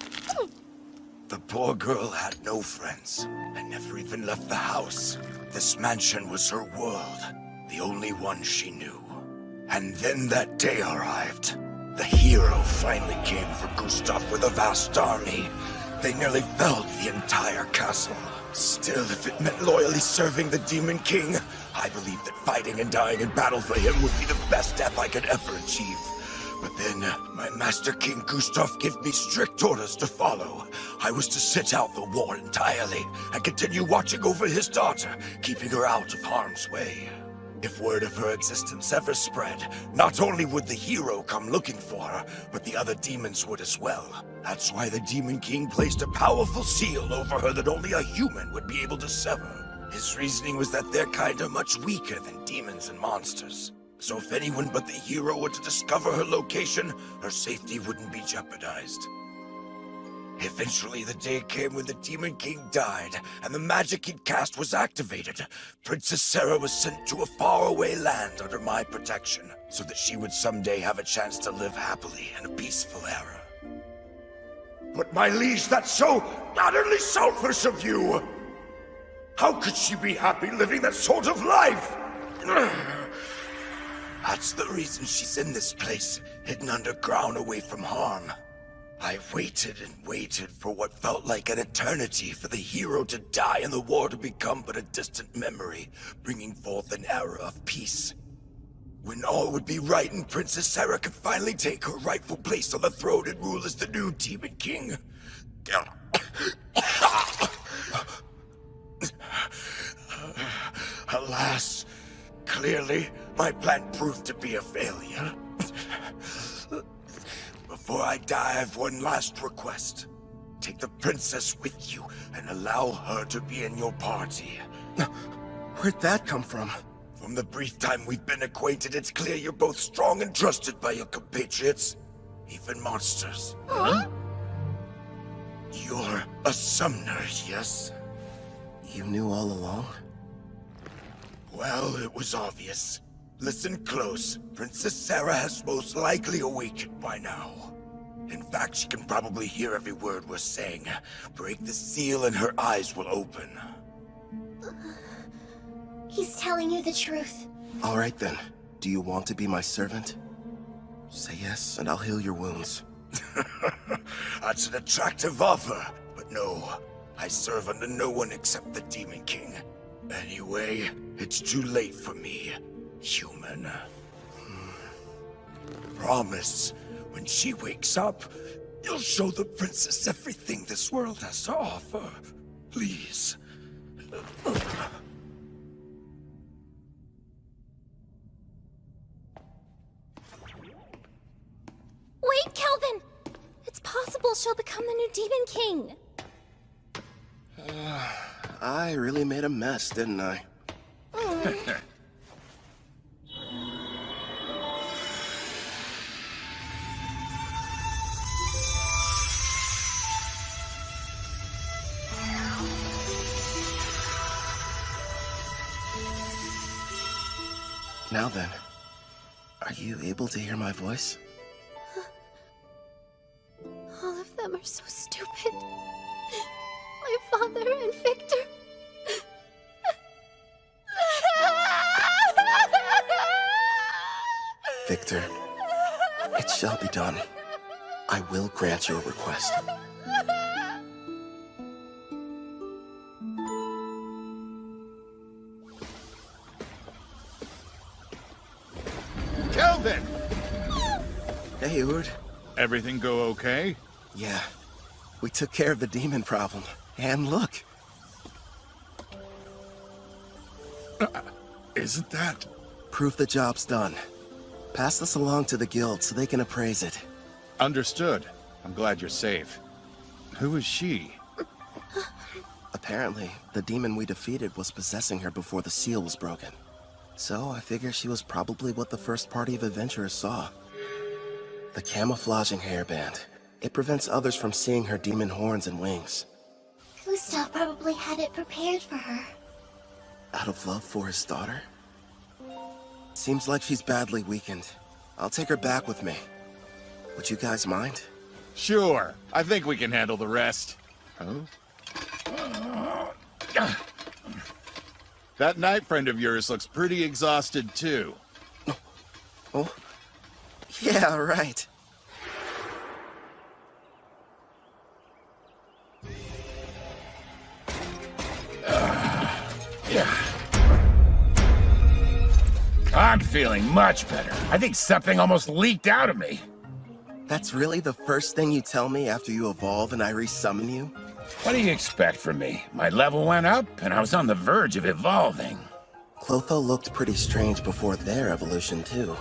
The poor girl had no friends, and never even left the house. This mansion was her world, the only one she knew. And then that day arrived. The hero finally came for Gustav with a vast army. They nearly felled the entire castle. Still, if it meant loyally serving the Demon King, I believed that fighting and dying in battle for him would be the best death I could ever achieve. But then, my Master King Gustav gave me strict orders to follow. I was to sit out the war entirely, and continue watching over his daughter, keeping her out of harm's way. If word of her existence ever spread, not only would the hero come looking for her, but the other demons would as well. That's why the Demon King placed a powerful seal over her that only a human would be able to sever. His reasoning was that their kind are much weaker than demons and monsters. So if anyone but the hero were to discover her location, her safety wouldn't be jeopardized. Eventually, the day came when the Demon King died, and the magic he'd cast was activated. Princess Sarah was sent to a faraway land under my protection, so that she would someday have a chance to live happily in a peaceful era. But my liege, that's so utterly selfish of you! How could she be happy living that sort of life? That's the reason she's in this place, hidden underground away from harm. I waited and waited for what felt like an eternity for the hero to die and the war to become but a distant memory, bringing forth an era of peace. When all would be right and Princess Sarah could finally take her rightful place on the throne and rule as the new Demon King. Alas, clearly my plan proved to be a failure. Before I die, I've one last request. Take the princess with you and allow her to be in your party. Where'd that come from? From the brief time we've been acquainted, it's clear you're both strong and trusted by your compatriots, even monsters. Huh? You're a summoner, yes? You knew all along? Well, it was obvious. Listen close. Princess Sarah has most likely awakened by now. In fact, she can probably hear every word we're saying. Break the seal and her eyes will open. He's telling you the truth. All right then. Do you want to be my servant? Say yes, and I'll heal your wounds. That's an attractive offer, but no. I serve under no one except the Demon King. Anyway, it's too late for me, human. Promise, when she wakes up, you'll show the princess everything this world has to offer. Please. Wait, Kelvin! It's possible she'll become the new Demon King. I really made a mess, didn't I? Now then, are you able to hear my voice? All of them are so stupid. My father and Victor. Victor, it shall be done. I will grant your request. Kelvin! Hey, Ord. Everything go okay? Yeah. We took care of the demon problem. And look. Isn't that? Proof the job's done. Pass this along to the guild so they can appraise it. Understood. I'm glad you're safe. Who is she? Apparently, the demon we defeated was possessing her before the seal was broken. So I figure she was probably what the first party of adventurers saw. The camouflaging hairband. It prevents others from seeing her demon horns and wings. Gustav probably had it prepared for her. Out of love for his daughter? Seems like she's badly weakened. I'll take her back with me. Would you guys mind? Sure. I think we can handle the rest. Huh? That knight friend of yours looks pretty exhausted, too. Oh? Yeah, right. I'm feeling much better. I think something almost leaked out of me. That's really the first thing you tell me after you evolve and I resummon you? What do you expect from me? My level went up, and I was on the verge of evolving. Clotho looked pretty strange before their evolution, too.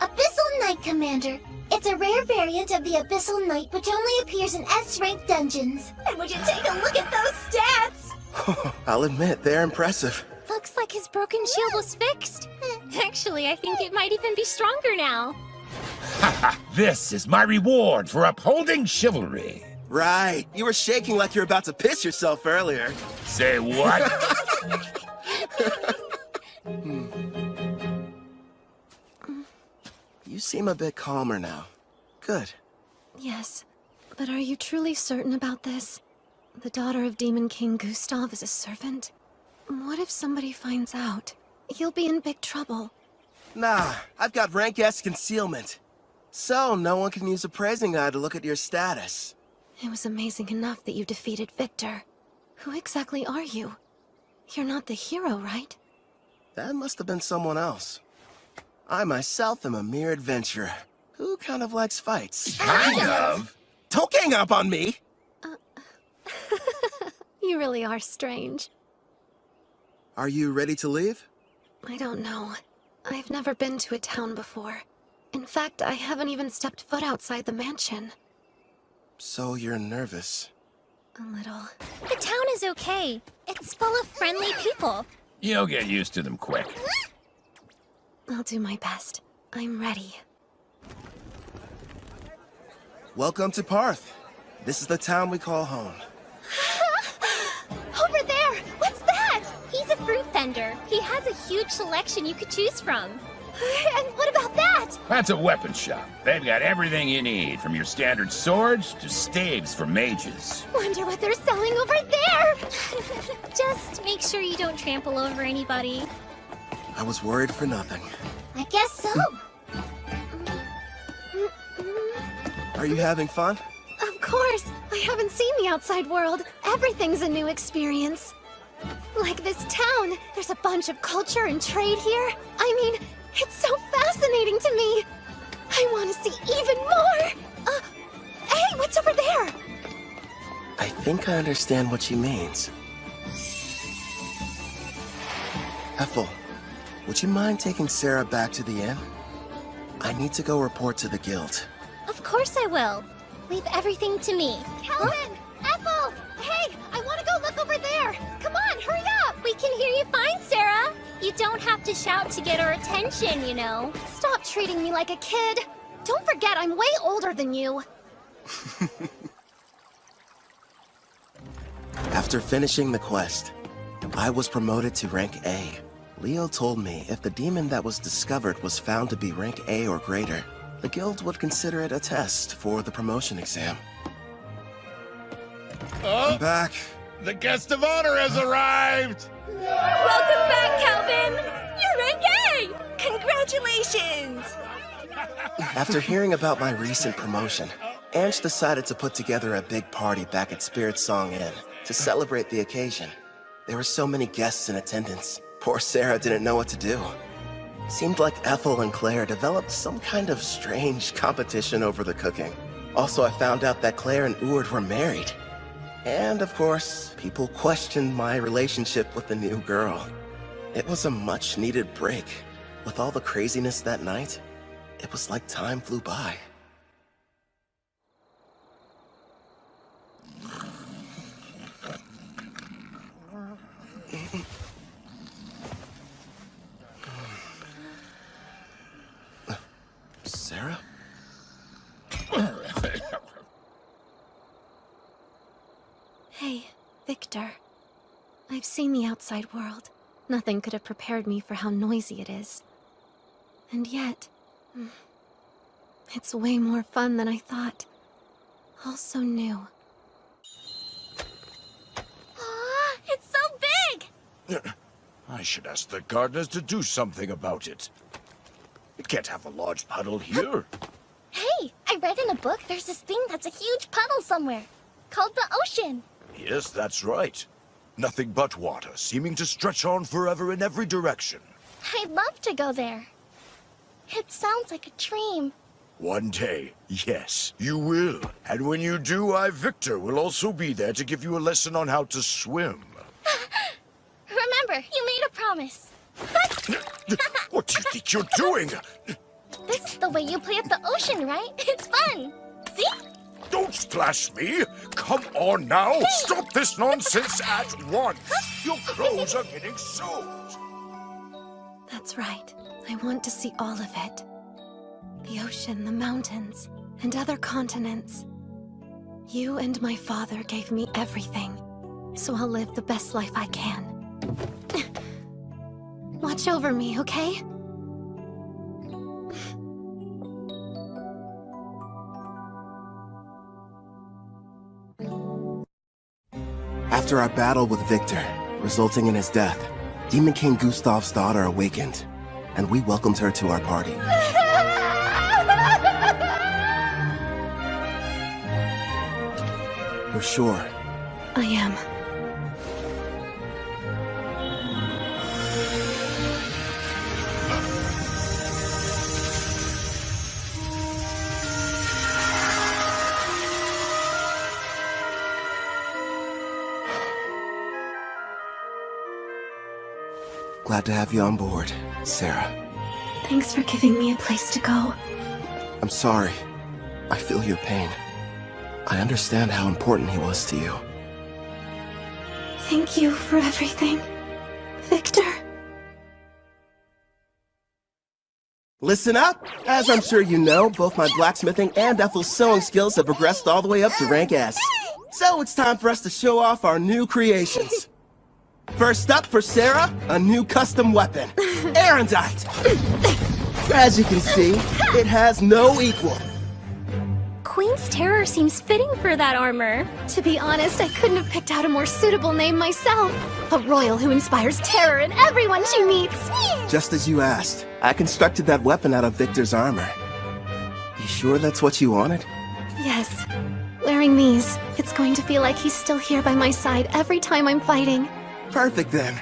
Abyssal Knight Commander. It's a rare variant of the Abyssal Knight which only appears in S-rank dungeons. And would you take a look at those stats? I'll admit, they're impressive. Looks like his broken shield was fixed. Actually, I think it might even be stronger now. Haha, this is my reward for upholding chivalry. Right. You were shaking like you're about to piss yourself earlier. Say what? You seem a bit calmer now. Good. Yes, but are you truly certain about this? The daughter of Demon King Gustav is a servant? What if somebody finds out? You'll be in big trouble. Nah, I've got rank S concealment. So no one can use a praising eye to look at your status. It was amazing enough that you defeated Victor. Who exactly are you? You're not the hero, right? That must have been someone else. I myself am a mere adventurer who kind of likes fights. Kind of? Don't gang up on me! You really are strange. Are you ready to leave? I don't know. I've never been to a town before. And In fact, I haven't even stepped foot outside the mansion. So you're nervous? A little. The town is okay. It's full of friendly people. You'll get used to them quick. I'll do my best. I'm ready. Welcome to Parth. This is the town we call home. Over there! What's that? He's a fruit vendor. He has a huge selection you could choose from. And what about that? That's a weapon shop. They've got everything you need, from your standard swords to staves for mages. Wonder what they're selling over there! Just make sure you don't trample over anybody. I was worried for nothing. I guess so. Are you having fun? Of course! I haven't seen the outside world. Everything's a new experience. Like this town, there's a bunch of culture and trade here. I mean, it's so fascinating to me. I want to see even more. Hey, what's over there? I think I understand what she means. Ethel, would you mind taking Sarah back to the inn? I need to go report to the guild. Of course I will. Leave everything to me. Kelvin! Ethel! Hey, I want to go look over there. Come on, hurry up! We can hear you fine, Sarah. You don't have to shout to get our attention, you know. Stop treating me like a kid. Don't forget, I'm way older than you. After finishing the quest, I was promoted to rank A. Leo told me if the demon that was discovered was found to be rank A or greater, the guild would consider it a test for the promotion exam. Oh, I'm back. The guest of honor has arrived! Welcome back, Kelvin! You're rank A! Congratulations! After hearing about my recent promotion, Ange decided to put together a big party back at Spirit Song Inn to celebrate the occasion. There were so many guests in attendance. Poor Sarah didn't know what to do. Seemed like Ethel and Claire developed some kind of strange competition over the cooking. Also, I found out that Claire and Ord were married. And of course, people questioned my relationship with the new girl. It was a much-needed break. With all the craziness that night, it was like time flew by. Sarah? Hey, Victor. I've seen the outside world. Nothing could have prepared me for how noisy it is. And yet, it's way more fun than I thought. All so new. Aw, it's so big! I should ask the gardeners to do something about it. You can't have a large puddle here. Hey, I read in a book there's this thing that's a huge puddle somewhere, called the ocean. Yes, that's right. Nothing but water, seeming to stretch on forever in every direction. I'd love to go there. It sounds like a dream. One day, yes, you will. And when you do, I, Victor, will also be there to give you a lesson on how to swim. Remember, you made a promise. What do you think you're doing? This is the way you play at the ocean, right? It's fun. See? Don't splash me! Come on now! Hey. Stop this nonsense at once! Your clothes are getting soaked! That's right. I want to see all of it. The ocean, the mountains, and other continents. You and my father gave me everything, so I'll live the best life I can. Watch over me, okay? After our battle with Victor, resulting in his death, Demon King Gustav's daughter awakened, and we welcomed her to our party. You're sure? I am. Glad to have you on board, Sarah. Thanks for giving me a place to go. I'm sorry. I feel your pain. I understand how important he was to you. Thank you for everything, Victor. Listen up! As I'm sure you know, both my blacksmithing and Ethel's sewing skills have progressed all the way up to rank S. So it's time for us to show off our new creations. First up for Sarah, a new custom weapon, Erendite. As you can see, it has no equal. Queen's Terror seems fitting for that armor. To be honest, I couldn't have picked out a more suitable name myself. A royal who inspires terror in everyone she meets. Just as you asked, I constructed that weapon out of Victor's armor. You sure that's what you wanted? Yes. Wearing these, it's going to feel like he's still here by my side every time I'm fighting. Perfect then.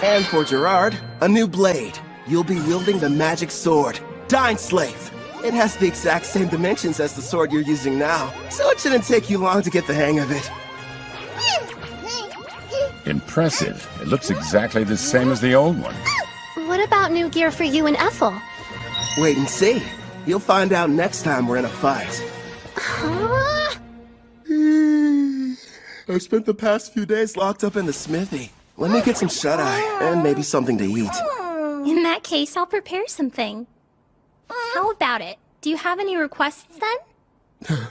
And for Gerard, a new blade. You'll be wielding the magic sword, Dying Slave. It has the exact same dimensions as the sword you're using now, so it shouldn't take you long to get the hang of it. Impressive. It looks exactly the same as the old one. What about new gear for you and Ethel? Wait and see. You'll find out next time we're in a fight. Huh? I've spent the past few days locked up in the smithy. Let me get some shut-eye, and maybe something to eat. In that case, I'll prepare something. How about it? Do you have any requests then?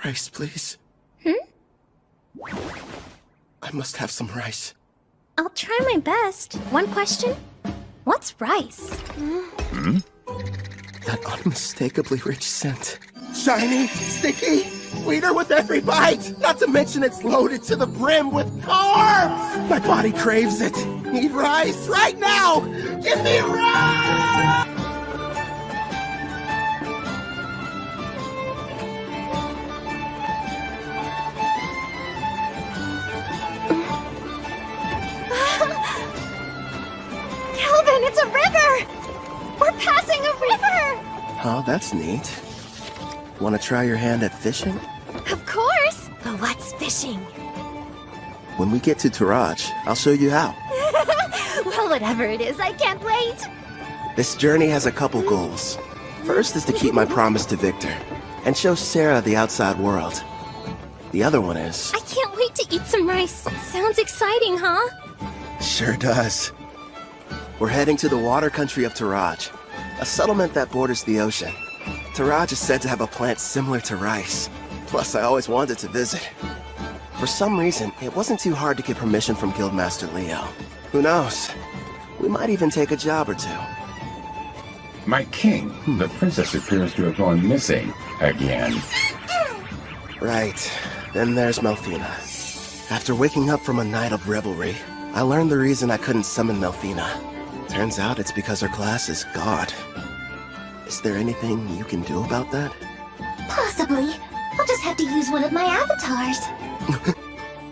Rice, please. I must have some rice. I'll try my best. One question? What's rice? That unmistakably rich scent. Shiny, sticky, sweeter with every bite. Not to mention it's loaded to the brim with carbs. My body craves it. Need rice right now. Give me rice! Kelvin, it's a river! We're passing a river! Oh, that's neat. Want to try your hand at fishing? Of course! But what's fishing? When we get to Taraj, I'll show you how. Well, whatever it is, I can't wait! This journey has a couple goals. First is to keep my promise to Victor, and show Sarah the outside world. The other one is... I can't wait to eat some rice. Sounds exciting, huh? Sure does. We're heading to the water country of Taraj, a settlement that borders the ocean. Taraj is said to have a plant similar to rice. Plus, I always wanted to visit. For some reason, it wasn't too hard to get permission from Guildmaster Leo. Who knows? We might even take a job or two. My king, the princess appears to have gone missing again. Right. Then there's Melfina. After waking up from a night of revelry, I learned the reason I couldn't summon Melfina. Turns out it's because her class is God. Is there anything you can do about that? Possibly. I'll just have to use one of my avatars.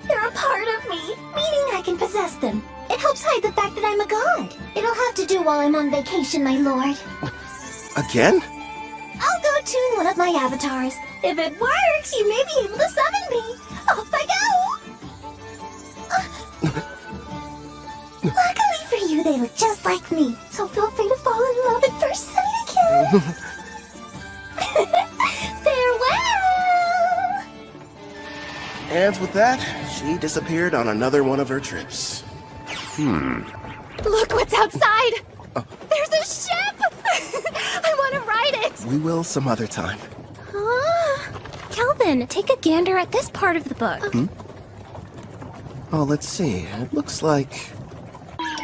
They're a part of me, meaning I can possess them. It helps hide the fact that I'm a god. It'll have to do while I'm on vacation, my lord. Again? I'll go tune one of my avatars. If it works, you may be able to summon me. Off I go! Luckily for you, they look just like me, so feel free to fall in love at first sight again. Farewell! And with that, she disappeared on another one of her trips. Look what's outside! There's a ship! I want to ride it! We will some other time. Kelvin, take a gander at this part of the book. Oh, let's see. It looks like...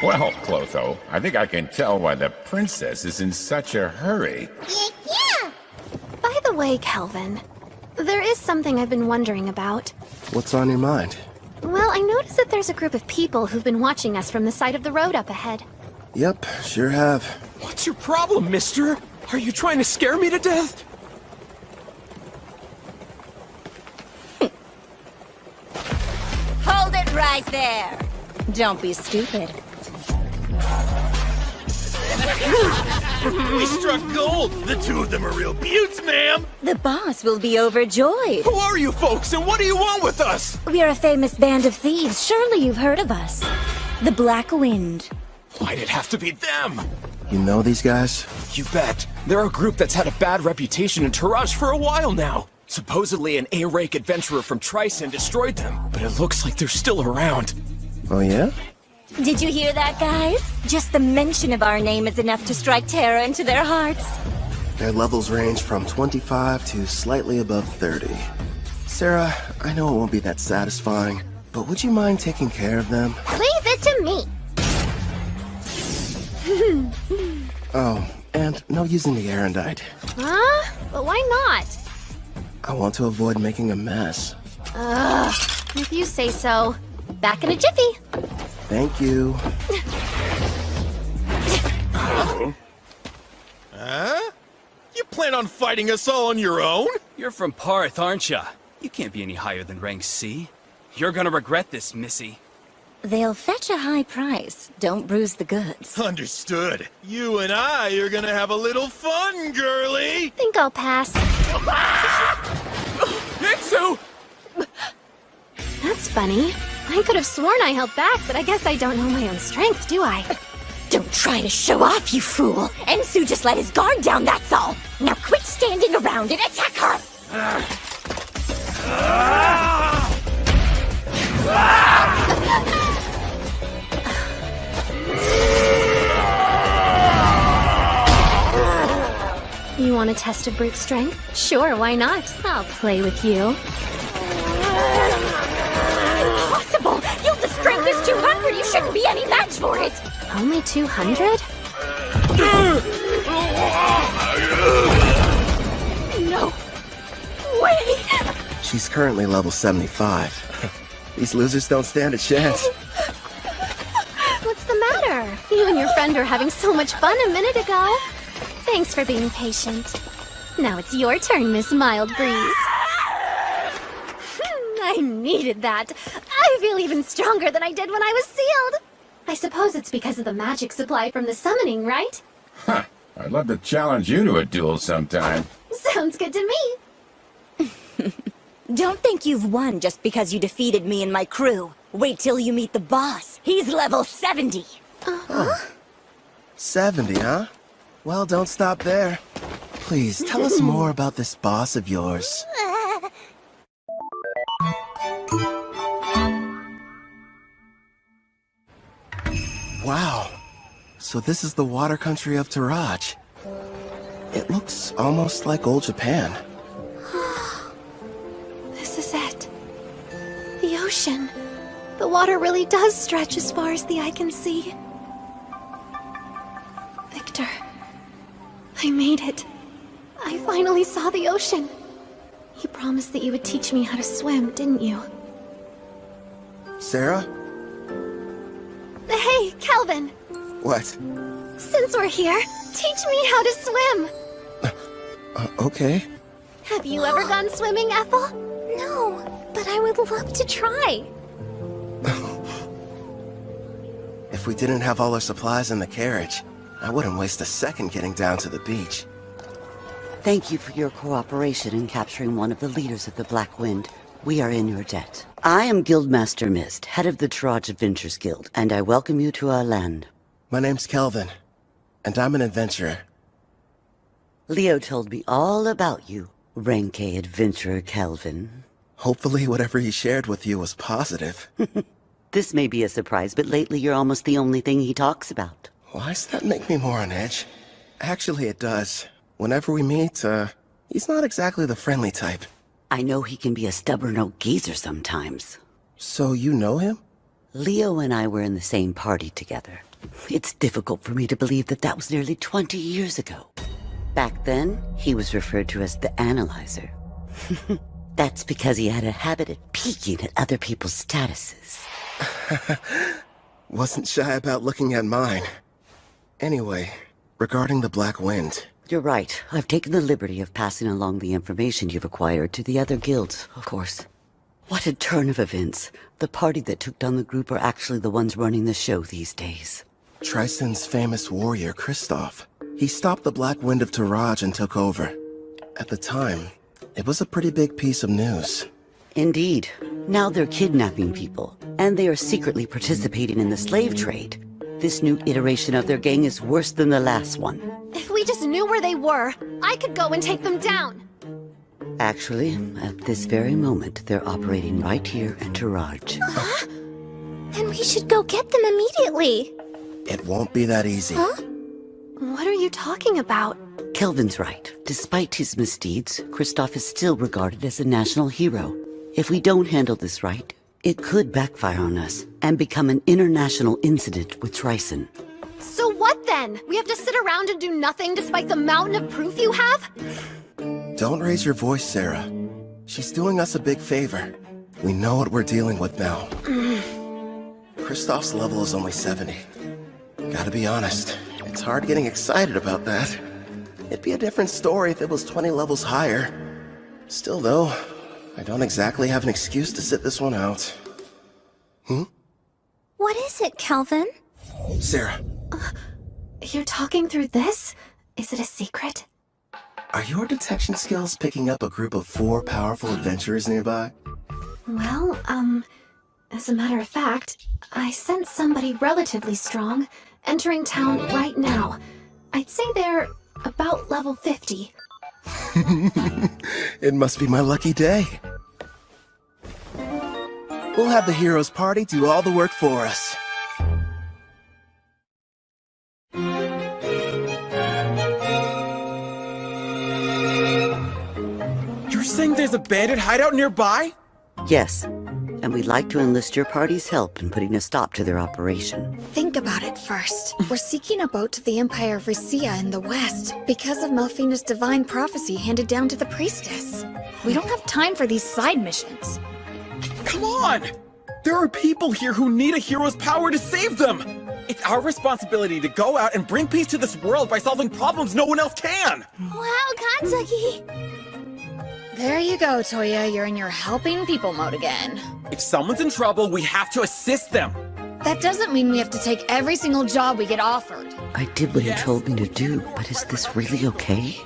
Well, Clotho, I think I can tell why the princess is in such a hurry. Yeah! By the way, Kelvin, there is something I've been wondering about. What's on your mind? Well, I noticed that there's a group of people who've been watching us from the side of the road up ahead. Yep, sure have. What's your problem, mister? Are you trying to scare me to death? Hold it right there. Don't be stupid. We struck gold! The two of them are real beauts, ma'am! The boss will be overjoyed. Who are you folks, and what do you want with us? We are a famous band of thieves. Surely you've heard of us. The Black Wind. Why'd it have to be them? You know these guys? You bet. They're a group that's had a bad reputation in Taraj for a while now. Supposedly an A-rank adventurer from Tryson destroyed them, but it looks like they're still around. Oh yeah? Did you hear that, guys? Just the mention of our name is enough to strike terror into their hearts. Their levels range from 25 to slightly above 30. Sarah, I know it won't be that satisfying, but would you mind taking care of them? Leave it to me. Oh, and no using the erendite. Huh? But why not? I want to avoid making a mess. Ugh, if you say so. Back in a jiffy. Thank you. Huh? You plan on fighting us all on your own? You're from Parth, aren't ya? You can't be any higher than rank C. You're gonna regret this, Missy. They'll fetch a high price. Don't bruise the goods. Understood. You and I are gonna have a little fun, girly! Think I'll pass. Itsu! That's funny. I could have sworn I held back, but I guess I don't know my own strength, do I? Don't try to show off, you fool! Ensu just let his guard down, that's all! Now quit standing around and attack her! You want a test of brute strength? Sure, why not? I'll play with you. Impossible! Gilda's strength is 200! You shouldn't be any match for it! Only 200? No way! She's currently level 75. These losers don't stand a chance. What's the matter? You and your friend are having so much fun a minute ago. Thanks for being patient. Now it's your turn, Miss Mild Breeze. I needed that. I feel even stronger than I did when I was sealed. I suppose it's because of the magic supply from the summoning, right? Huh. I'd love to challenge you to a duel sometime. Sounds good to me. Don't think you've won just because you defeated me and my crew. Wait till you meet the boss. He's level 70. 70, huh? Well, don't stop there. Please, tell us more about this boss of yours. Wow. So this is the water country of Taraj. It looks almost like old Japan. This is it. The ocean. The water really does stretch as far as the eye can see. Victor, I made it. I finally saw the ocean. You promised that you would teach me how to swim, didn't you? Sarah? Hey, Kelvin! What? Since we're here, teach me how to swim! Okay. Have you ever gone swimming, Ethel? No, but I would love to try. If we didn't have all our supplies in the carriage, I wouldn't waste a second getting down to the beach. Thank you for your cooperation in capturing one of the leaders of the Black Wind. We are in your debt. I am Guildmaster Mist, head of the Taraj Adventures Guild, and I welcome you to our land. My name's Kelvin, and I'm an adventurer. Leo told me all about you, rank A adventurer Kelvin. Hopefully whatever he shared with you was positive. This may be a surprise, but lately you're almost the only thing he talks about. Why does that make me more on edge? Actually, it does. Whenever we meet, he's not exactly the friendly type. I know he can be a stubborn old geezer sometimes. So you know him? Leo and I were in the same party together. It's difficult for me to believe that that was nearly 20 years ago. Back then, he was referred to as the Analyzer. That's because he had a habit of peeking at other people's statuses. Wasn't shy about looking at mine. Anyway, regarding the Black Wind... You're right. I've taken the liberty of passing along the information you've acquired to the other guilds, of course. What a turn of events. The party that took down the group are actually the ones running the show these days. Tryson's famous warrior, Kristoff. He stopped the Black Wind of Taraj and took over. At the time, it was a pretty big piece of news. Indeed. Now they're kidnapping people, and they are secretly participating in the slave trade. this new iteration of their gang is worse than the last one. If we just knew where they were, I could go and take them down. Actually, at this very moment, they're operating right here in Taraj. And we should go get them immediately. It won't be that easy. Huh? What are you talking about? Kelvin's right. Despite his misdeeds, Kristoff is still regarded as a national hero. If we don't handle this right, it could backfire on us and become an international incident with Tryson. So what then? We have to sit around and do nothing despite the mountain of proof you have? Don't raise your voice, Sarah. She's doing us a big favor. We know what we're dealing with now. Kristoff's level is only 70. Gotta be honest, it's hard getting excited about that. It'd be a different story if it was 20 levels higher. Still though, I don't exactly have an excuse to sit this one out. What is it, Kelvin? Sarah. You're talking through this? Is it a secret? Are your detection skills picking up a group of 4 powerful adventurers nearby? Well, as a matter of fact, I sense somebody relatively strong entering town right now. I'd say they're about level 50. It must be my lucky day. We'll have the heroes party do all the work for us. You're saying there's a bandit hideout nearby? Yes, and we'd like to enlist your party's help in putting a stop to their operation. Think about it first. We're seeking a boat to the Empire of Risia in the west because of Melfina's divine prophecy handed down to the priestess. We don't have time for these side missions. Come on! There are people here who need a hero's power to save them! It's our responsibility to go out and bring peace to this world by solving problems no one else can! Wow, Katsuki! There you go, Toya. You're in your helping people mode again. If someone's in trouble, we have to assist them! That doesn't mean we have to take every single job we get offered. I did what he told me to do, but is this really okay?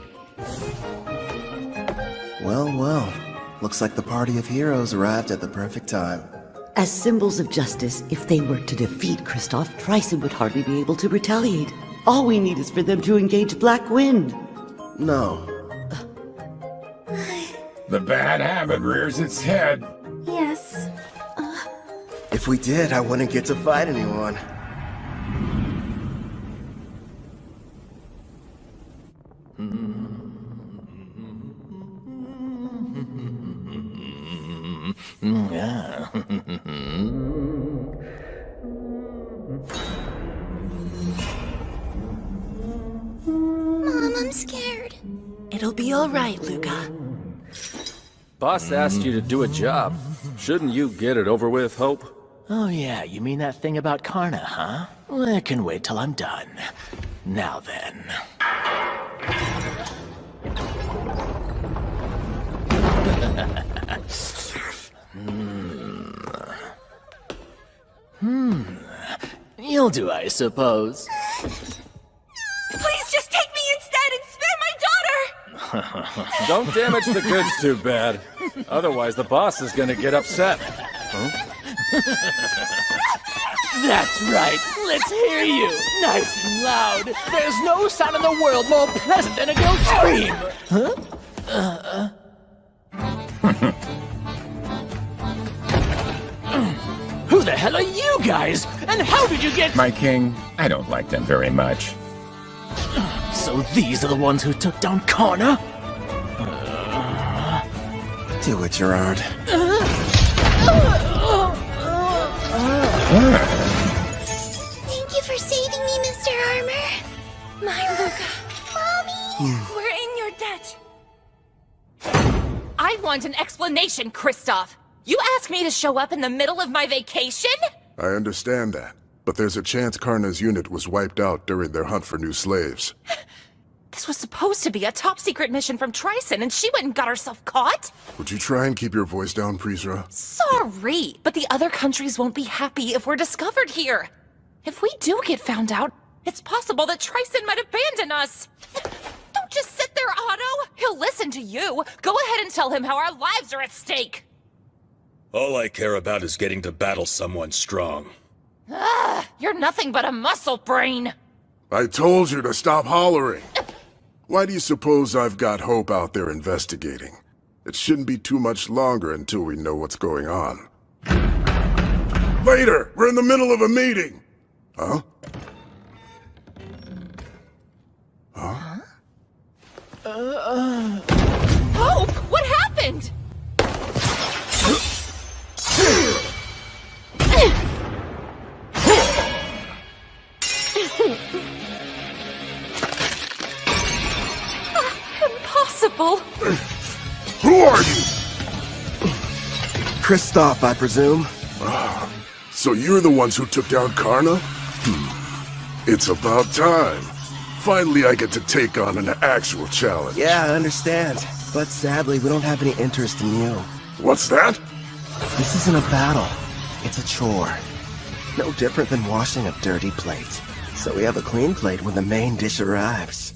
Well, well. Looks like the party of heroes arrived at the perfect time. As symbols of justice, if they were to defeat Kristoff, Tryson would hardly be able to retaliate. All we need is for them to engage Black Wind. No. The bad habit rears its head. Yes. If we did, I wouldn't get to fight anyone. Mom, I'm scared. It'll be all right, Luca. Boss asked you to do a job. Shouldn't you get it over with, Hope? Oh yeah, you mean that thing about Karna, huh? Well, it can wait till I'm done. Now then. You'll do, I suppose. Please just take me instead and spare my daughter! Don't damage the goods too bad. Otherwise, the boss is gonna get upset. Huh? That's right. Let's hear you. Nice and loud. There's no sound in the world more pleasant than a girl's scream. Huh? Who the hell are you guys? And how did you get... My king, I don't like them very much. So these are the ones who took down Karna? Do it, Gerard. Thank you for saving me, Mr. Armor. My Luca. Mommy! We're in your debt. I want an explanation, Kristoff. You asked me to show up in the middle of my vacation? I understand that, but there's a chance Karna's unit was wiped out during their hunt for new slaves. This was supposed to be a top-secret mission from Tryson, and she went and got herself caught? Would you try and keep your voice down, Prisra? Sorry, but the other countries won't be happy if we're discovered here. If we do get found out, it's possible that Tryson might abandon us. Don't just sit there, Otto. He'll listen to you. Go ahead and tell him how our lives are at stake. All I care about is getting to battle someone strong. You're nothing but a muscle brain. I told you to stop hollering. Why do you suppose I've got Hope out there investigating? It shouldn't be too much longer until we know what's going on. Later! We're in the middle of a meeting! Huh? Huh? Hope, what happened? Impossible. Who are you? Kristoff, I presume. So you're the ones who took down Karna? It's about time. Finally, I get to take on an actual challenge. Yeah, I understand. But sadly, we don't have any interest in you. What's that? This isn't a battle. It's a chore. No different than washing a dirty plate. So we have a clean plate when the main dish arrives.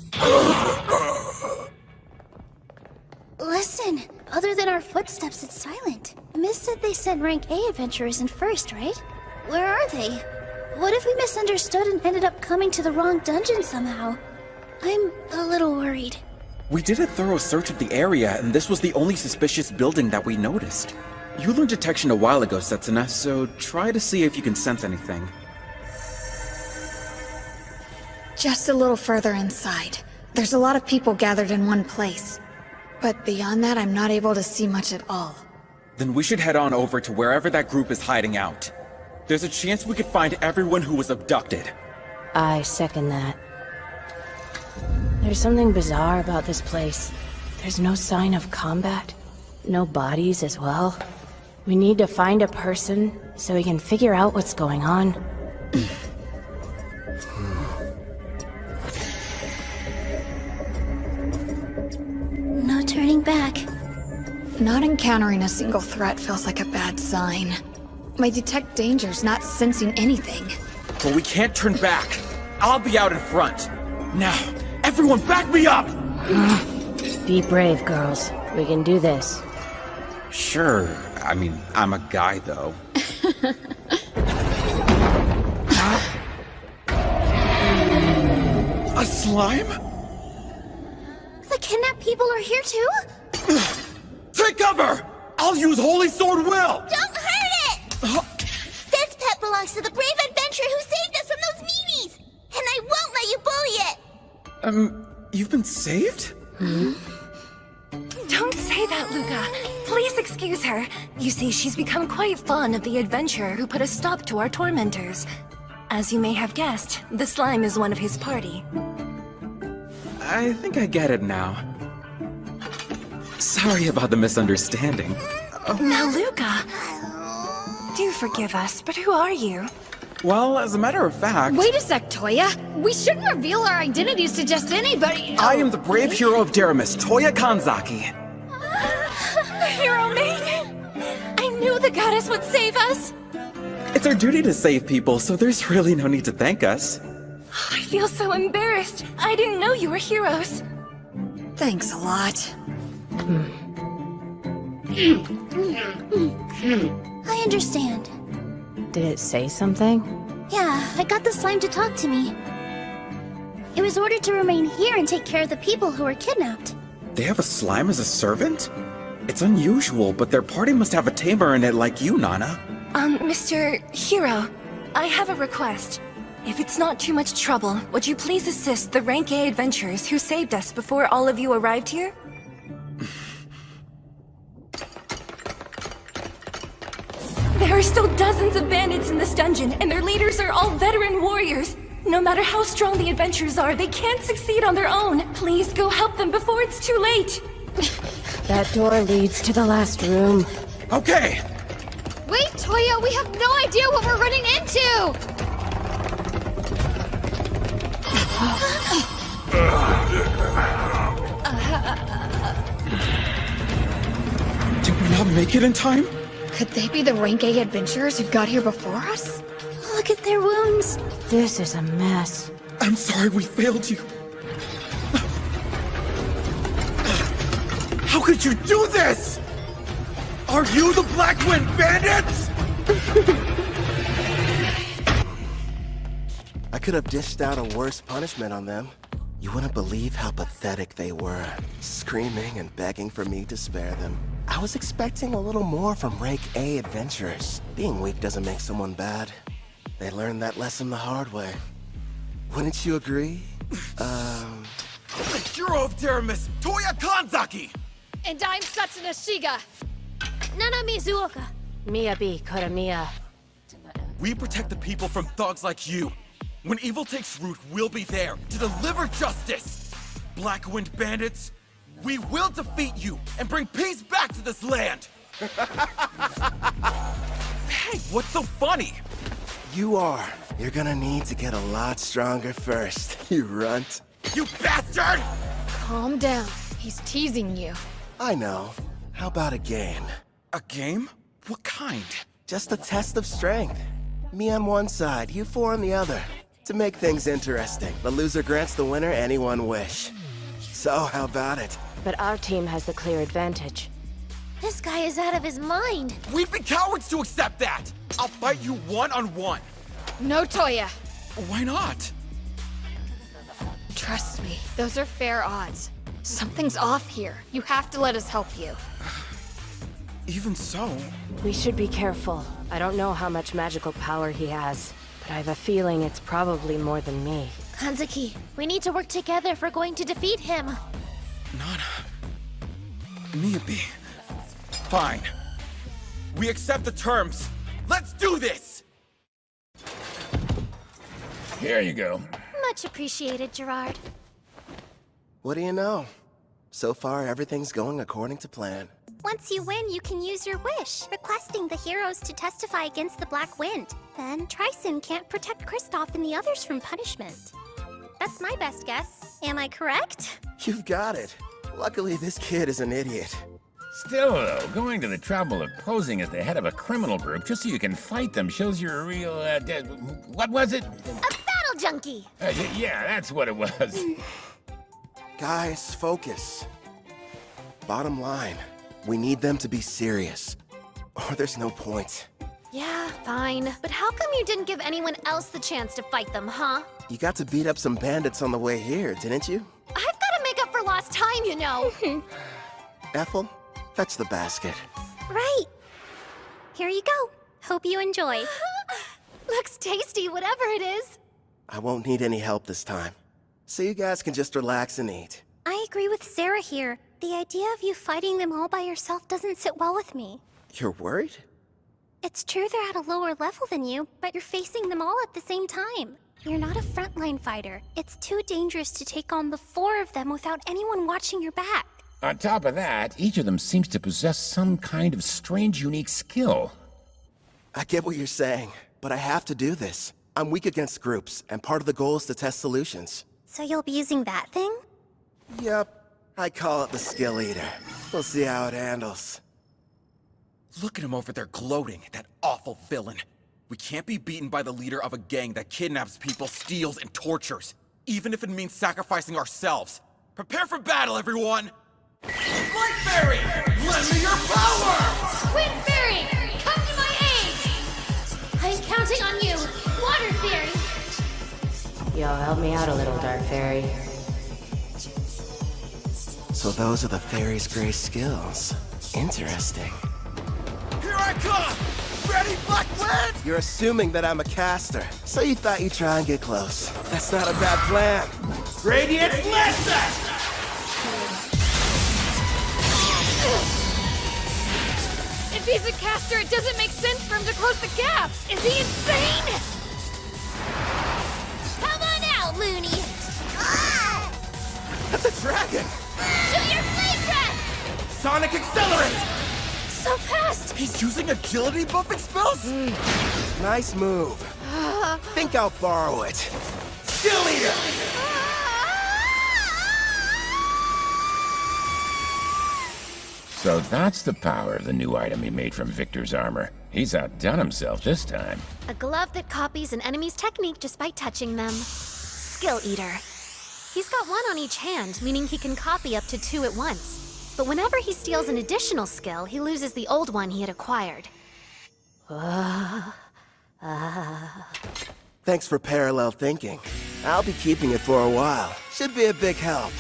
Listen, other than our footsteps, it's silent. Miss said they sent rank A adventurers in first, right? Where are they? What if we misunderstood and ended up coming to the wrong dungeon somehow? I'm a little worried. We did a thorough search of the area, and this was the only suspicious building that we noticed. You learned detection a while ago, Setsuna, so try to see if you can sense anything. Just a little further inside. There's a lot of people gathered in one place. But beyond that, I'm not able to see much at all. Then we should head on over to wherever that group is hiding out. There's a chance we could find everyone who was abducted. I second that. There's something bizarre about this place. There's no sign of combat. No bodies as well. We need to find a person so we can figure out what's going on. No turning back. Not encountering a single threat feels like a bad sign. My detect danger's not sensing anything. But we can't turn back. I'll be out in front. Now, everyone back me up! Be brave, girls. We can do this. Sure. I mean, I'm a guy, though. A slime? The kidnapped people are here too? Take cover! I'll use Holy Sword Will! Don't hurt it! This pet belongs to the brave adventurer who saved us from those meanies! And I won't let you bully it! You've been saved? Don't say that, Luca. Please excuse her. You see, she's become quite fond of the adventurer who put a stop to our tormentors. As you may have guessed, the slime is one of his party. I think I get it now. Sorry about the misunderstanding. Now, Luca, do forgive us, but who are you? Well, as a matter of fact... Wait a sec, Toya. We shouldn't reveal our identities to just anybody. I am the brave hero of Deramis, Toya Kanzaki. Hero maiden! I knew the goddess would save us! It's our duty to save people, so there's really no need to thank us. I feel so embarrassed. I didn't know you were heroes. Thanks a lot. I understand. Did it say something? Yeah, I got the slime to talk to me. It was ordered to remain here and take care of the people who were kidnapped. They have a slime as a servant? It's unusual, but their party must have a tamer in it like you, Nana. Mr. Hero, I have a request. If it's not too much trouble, would you please assist the rank A adventurers who saved us before all of you arrived here? There are still dozens of bandits in this dungeon, and their leaders are all veteran warriors. No matter how strong the adventurers are, they can't succeed on their own. Please go help them before it's too late. That door leads to the last room. Okay! Wait, Toya, we have no idea what we're running into! Did we not make it in time? Could they be the rank A adventurers who got here before us? Look at their wounds. This is a mess. I'm sorry we failed you. How could you do this? Are you the Black Wind Bandits? could have dished out a worse punishment on them. You wouldn't believe how pathetic they were, screaming and begging for me to spare them. I was expecting a little more from Rank A adventurers. Being weak doesn't make someone bad. They learned that lesson the hard way. Wouldn't you agree? The hero of Deramis, Toya Kanzaki! And I'm Satsuna Shiga. Nana Mizuoka. Miyabi Koramiya. We protect the people from thugs like you. When evil takes root, we'll be there to deliver justice. Black Wind bandits, we will defeat you and bring peace back to this land. Hey, what's so funny? You are. You're gonna need to get a lot stronger first, you runt. You bastard! Calm down. He's teasing you. I know. How about a game? A game? What kind? Just a test of strength. Me on one side, you four on the other. To make things interesting, the loser grants the winner any one wish. So, how about it? But our team has the clear advantage. This guy is out of his mind. We'd be cowards to accept that! I'll fight you one-on-one. No, Toya. Why not? Trust me, those are fair odds. Something's off here. You have to let us help you. Even so... We should be careful. I don't know how much magical power he has, but I have a feeling it's probably more than me. Kanzaki, we need to work together if we're going to defeat him. Miyabi. Fine. We accept the terms. Let's do this! Here you go. Much appreciated, Gerard. What do you know? So far, everything's going according to plan. Once you win, you can use your wish, requesting the heroes to testify against the Black Wind. Then Tryson can't protect Kristoff and the others from punishment. That's my best guess. Am I correct? You've got it. Luckily, this kid is an idiot. Still, though, going to the trouble of posing as the head of a criminal group just so you can fight them shows you're a real, what was it? A battle junkie! Yeah, that's what it was. Guys, focus. Bottom line, we need them to be serious, or there's no point. Yeah, fine. But how come you didn't give anyone else the chance to fight them, huh? You got to beat up some bandits on the way here, didn't you? I've got to make up for lost time, you know. Ethel, fetch the basket. Right. Here you go. Hope you enjoy. Looks tasty, whatever it is. I won't need any help this time, so you guys can just relax and eat. I agree with Sarah here. The idea of you fighting them all by yourself doesn't sit well with me. You're worried? It's true they're at a lower level than you, but you're facing them all at the same time. You're not a frontline fighter. It's too dangerous to take on the 4 of them without anyone watching your back. On top of that, each of them seems to possess some kind of strange, unique skill. I get what you're saying, but I have to do this. I'm weak against groups, and part of the goal is to test solutions. So you'll be using that thing? Yep. I call it the skill eater. We'll see how it handles. Look at him over there gloating, that awful villain. We can't be beaten by the leader of a gang that kidnaps people, steals, and tortures, even if it means sacrificing ourselves. Prepare for battle, everyone! Light Fairy! Lend me your power! Squid Fairy! Come to my aid! I'm counting on you, Water Fairy! Yo, help me out a little, Dark Fairy. So those are the fairy's great skills. Interesting. Here I come! Ready, Black Wind? You're assuming that I'm a caster, so you thought you'd try and get close. That's not a bad plan. Radiant listen! If he's a caster, it doesn't make sense for him to close the gap. Is he insane? Come on out, loony! Ah! That's a dragon! Shoot your flame breath! Sonic Accelerate! So fast! He's using agility buffing spells? Nice move. Think I'll borrow it. Skill Eater! So that's the power of the new item he made from Victor's armor. He's outdone himself this time. A glove that copies an enemy's technique just by touching them. Skill Eater. He's got 1 on each hand, meaning he can copy up to 2 at once. But whenever he steals an additional skill, he loses the old one he had acquired. Thanks for parallel thinking. I'll be keeping it for a while. Should be a big help.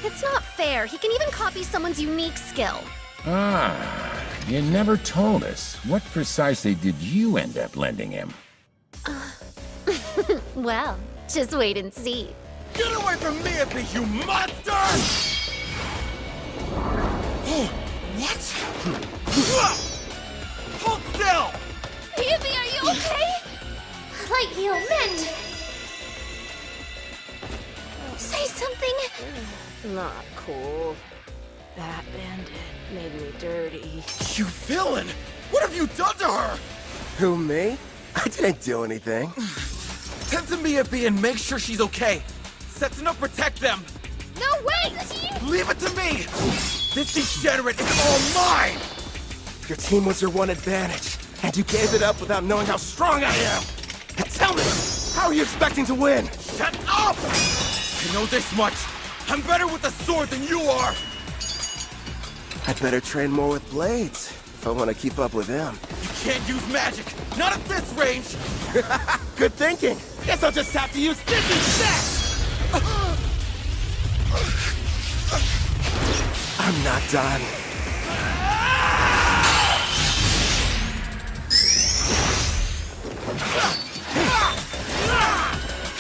It's not fair. He can even copy someone's unique skill. Ah, you never told us. What precisely did you end up lending him? Well, just wait and see. Get away from me, you monster! What? Hold still! Yubi, are you okay? Light heal, mend! Say something! Not cool. That bandit made me dirty. You villain! What have you done to her? Who, me? I didn't do anything. Tend to Miyabi and make sure she's okay. Setsuna, protect them! No, wait! Leave it to me! This degenerate is all mine! Your team was your one advantage, and you gave it up without knowing how strong I am! Tell me, how are you expecting to win? Shut up! I know this much. I'm better with a sword than you are! I'd better train more with blades, if I want to keep up with him. You can't use magic! Not at this range! Good thinking! Guess I'll just have to use this instead! I'm not done.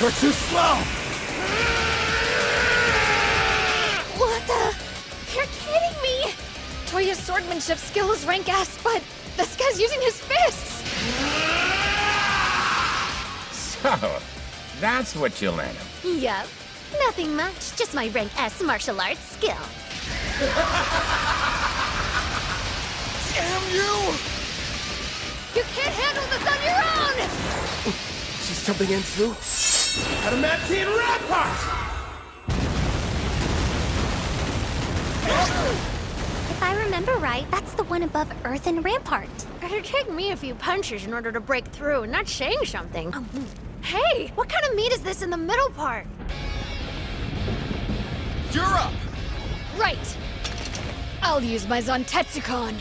You're too slow! What the? You're kidding me! Toya's swordmanship skill is rank S, but this guy's using his fists! So, that's what you lent him. Yup. Nothing much, just my rank S martial arts skill. Damn you! You can't handle this on your own! She's jumping in too? Adamantine Rampart! If I remember right, that's the one above Earthen Rampart. It'd take me a few punches in order to break through, and that's saying something. Hey, what kind of meat is this in the middle part? You're up! Right! I'll use my Zantetsukan.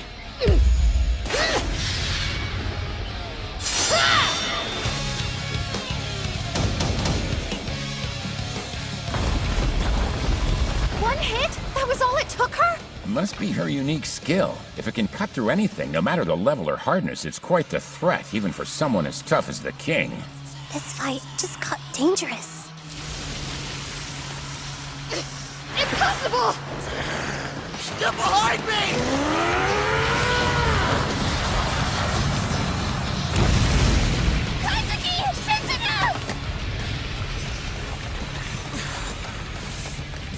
One hit? That was all it took her? It must be her unique skill. If it can cut through anything, no matter the level or hardness, it's quite the threat, even for someone as tough as the king. This fight just got dangerous. Impossible! Step behind me!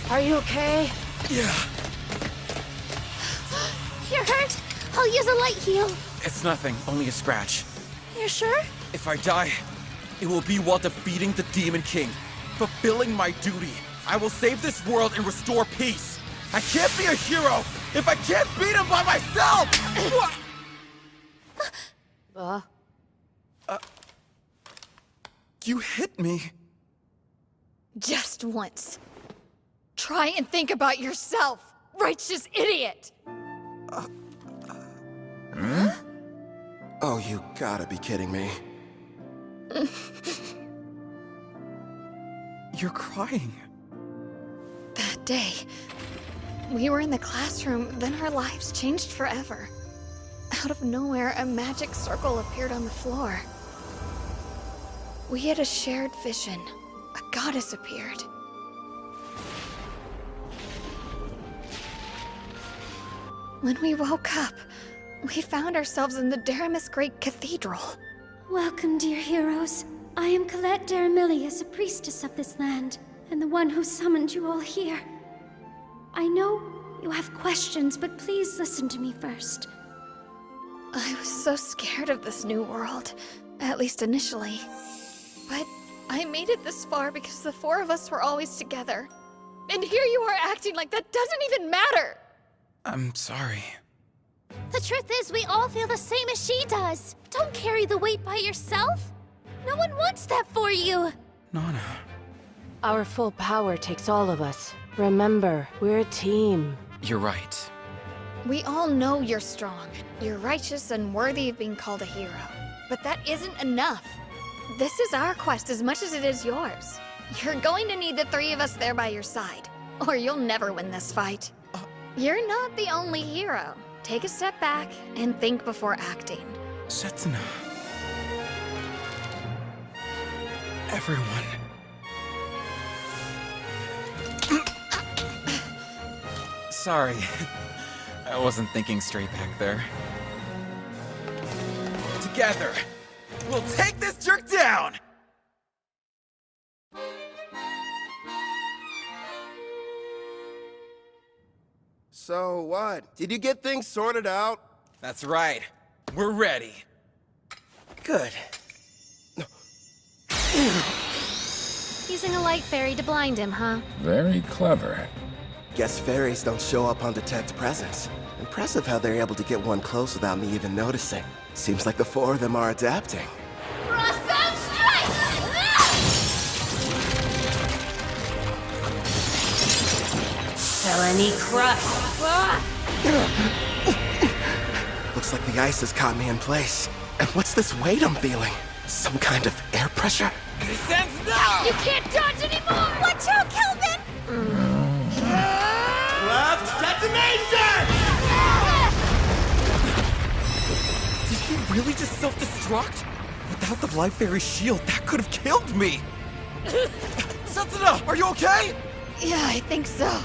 Are you okay? Yeah. You're hurt? I'll use a light heal. It's nothing, only a scratch. You're sure? If I die, it will be while defeating the Demon King, fulfilling my duty. I will save this world and restore peace. I can't be a hero if I can't beat him by myself! You hit me. Just once. Try and think about yourself, righteous idiot! Oh, you gotta be kidding me. You're crying. That day, we were in the classroom, then our lives changed forever. Out of nowhere, a magic circle appeared on the floor. We had a shared vision. A goddess appeared. When we woke up, we found ourselves in the Daramis Great Cathedral. Welcome, dear heroes. I am Colette Daramilius, a priestess of this land, and the one who summoned you all here. I know you have questions, but please listen to me first. I was so scared of this new world, at least initially. But I made it this far because the four of us were always together. And here you are acting like that doesn't even matter! I'm sorry. The truth is, we all feel the same as she does. Don't carry the weight by yourself. No one wants that for you. Nana. Our full power takes all of us. Remember, we're a team. You're right. We all know you're strong. You're righteous and worthy of being called a hero. But that isn't enough. This is our quest as much as it is yours. You're going to need the three of us there by your side, or you'll never win this fight. You're not the only hero. Take a step back and think before acting. Setsuna. Everyone. Sorry. I wasn't thinking straight back there. Together, we'll take this jerk down! So what? Did you get things sorted out? That's right. We're ready. Good. Using a light fairy to blind him, huh? Very clever. Guess fairies don't show up on detect presence. Impressive how they're able to get one close without me even noticing. Seems like the four of them are adapting. Crossbow strike! Felony crush. Looks like the ice has caught me in place. And what's this weight I'm feeling? Some kind of air pressure? Descends now! You can't dodge anymore! Watch out, Kelvin! Left detonation! Did he really just self-destruct? Without the Life Fairy shield, that could have killed me! Setsuna, are you okay? Yeah, I think so.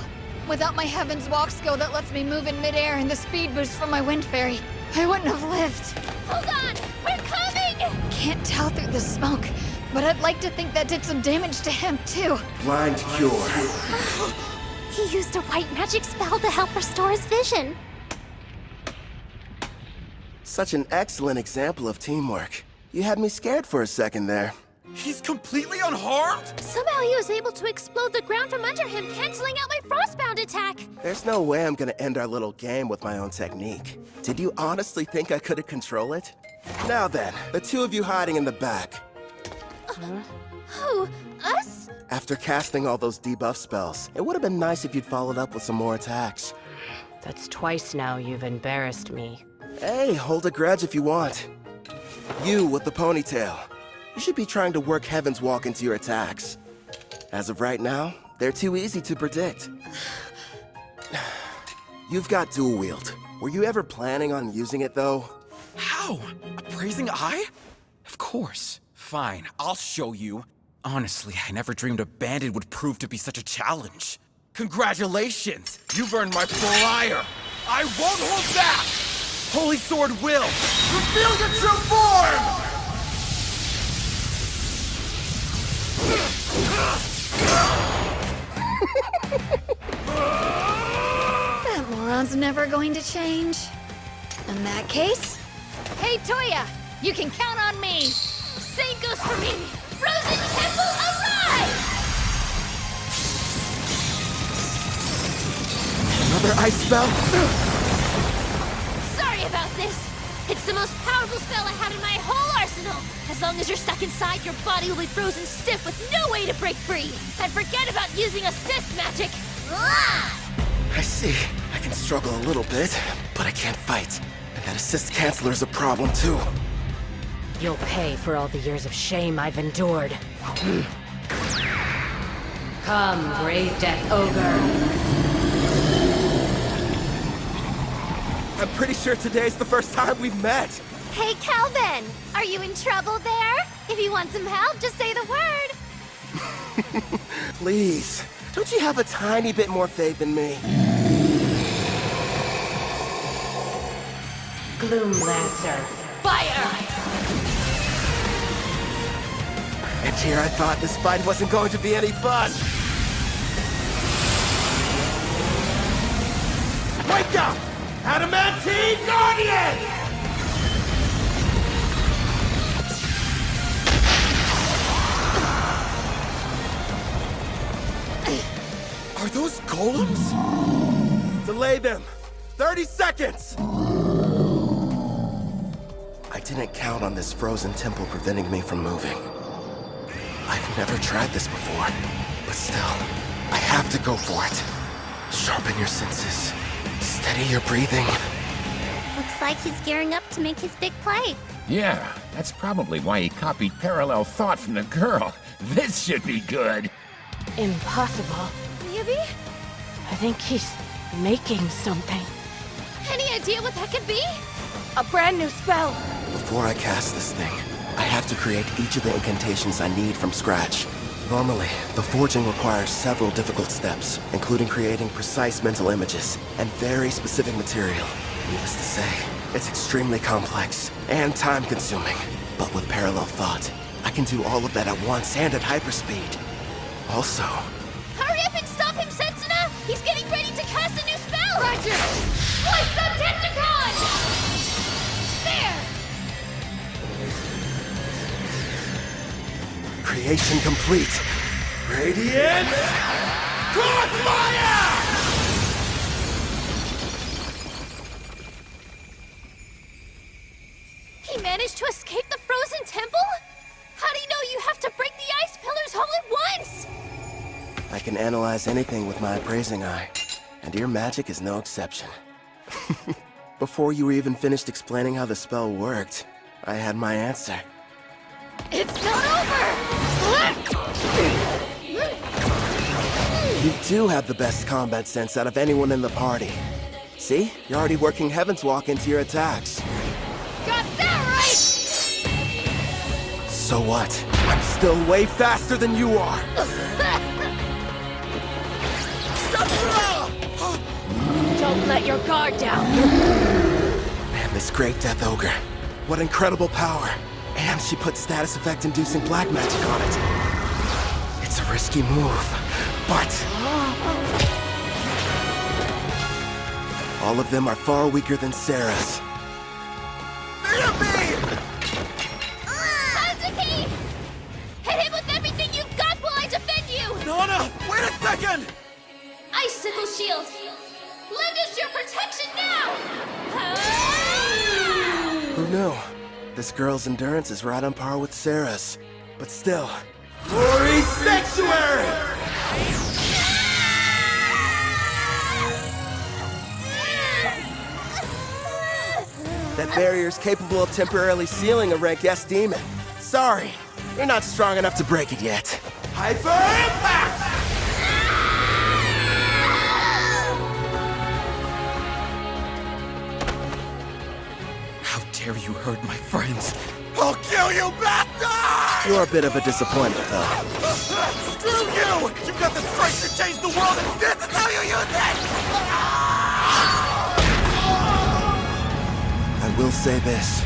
Without my Heaven's Walk skill that lets me move in midair and the speed boost from my Wind Fairy, I wouldn't have lived. Hold on! We're coming! Can't tell through the smoke, but I'd like to think that did some damage to him, too. Blind cure. He used a white magic spell to help restore his vision. Such an excellent example of teamwork. You had me scared for a second there. He's completely unharmed? Somehow he was able to explode the ground from under him, canceling out my frostbound attack. There's no way I'm gonna end our little game with my own technique. Did you honestly think I couldn't control it? Now then, the two of you hiding in the back. Who? Us? After casting all those debuff spells, it would have been nice if you'd followed up with some more attacks. That's twice now you've embarrassed me. Hey, hold a grudge if you want. You with the ponytail. You should be trying to work Heaven's Walk into your attacks. As of right now, they're too easy to predict. You've got dual wield. Were you ever planning on using it, though? How? Appraising eye? Of course. Fine, I'll show you. Honestly, I never dreamed a bandit would prove to be such a challenge. Congratulations! You've earned my prior! I won't hold back! Holy Sword will! Reveal your true form! That moron's never going to change. In that case... Hey, Toya! You can count on me! Same goes for me! Frozen Temple arrive! Another ice spell? Sorry about this. It's the most powerful spell I have in my whole arsenal. As long as you're stuck inside, your body will be frozen stiff with no way to break free. And forget about using assist magic. I see. I can struggle a little bit, but I can't fight. And that assist canceller is a problem, too. You'll pay for all the years of shame I've endured. Come, brave Death Ogre. I'm pretty sure today's the first time we've met. Hey, Kelvin! Are you in trouble there? If you want some help, just say the word. Please, don't you have a tiny bit more faith in me? Gloom Lancer. Fire! And here I thought this fight wasn't going to be any fun. Wake up! Adamantine Guardian! Are those golems? Delay them! 30 seconds! I didn't count on this frozen temple preventing me from moving. I've never tried this before, but still, I have to go for it. Sharpen your senses. Steady your breathing. Looks like he's gearing up to make his big play. Yeah, that's probably why he copied parallel thought from the girl. This should be good. Impossible. Maybe? I think he's making something. Any idea what that could be? A brand new spell. Before I cast this thing, I have to create each of the incantations I need from scratch. Normally, the forging requires several difficult steps, including creating precise mental images and very specific material. Needless to say, it's extremely complex and time-consuming. But with parallel thought, I can do all of that at once and at hyperspeed. Also... Hurry up and stop him, Setsuna! He's getting ready to cast a new spell! Roger! What's the Tentacon? There! Creation complete. Radiance! Crossfire! He managed to escape the frozen temple? How do you know you have to break the ice pillars all at once? I can analyze anything with my appraising eye, and your magic is no exception. Before you were even finished explaining how the spell worked, I had my answer. It's not over! You do have the best combat sense out of anyone in the party. See? You're already working Heaven's Walk into your attacks. Got that right! So what? I'm still way faster than you are! Don't let your guard down. Man, this great Death Ogre. What incredible power. And she put status effect inducing black magic on it. It's a risky move, but... all of them are far weaker than Sarah's. Hanzuki! Hit him with everything you've got while I defend you! Nana, wait a second! Icicle shield! Lend us your protection now! Who knew? This girl's endurance is right on par with Sarah's. But still... Glory Sanctuary! That barrier's capable of temporarily sealing a rank S demon. Sorry, you're not strong enough to break it yet. Hyper Impact! How dare you hurt my friends? I'll kill you, bastard! You're a bit of a disappointment, though. Screw you! You've got the strength to change the world, and this is how you use it! I will say this.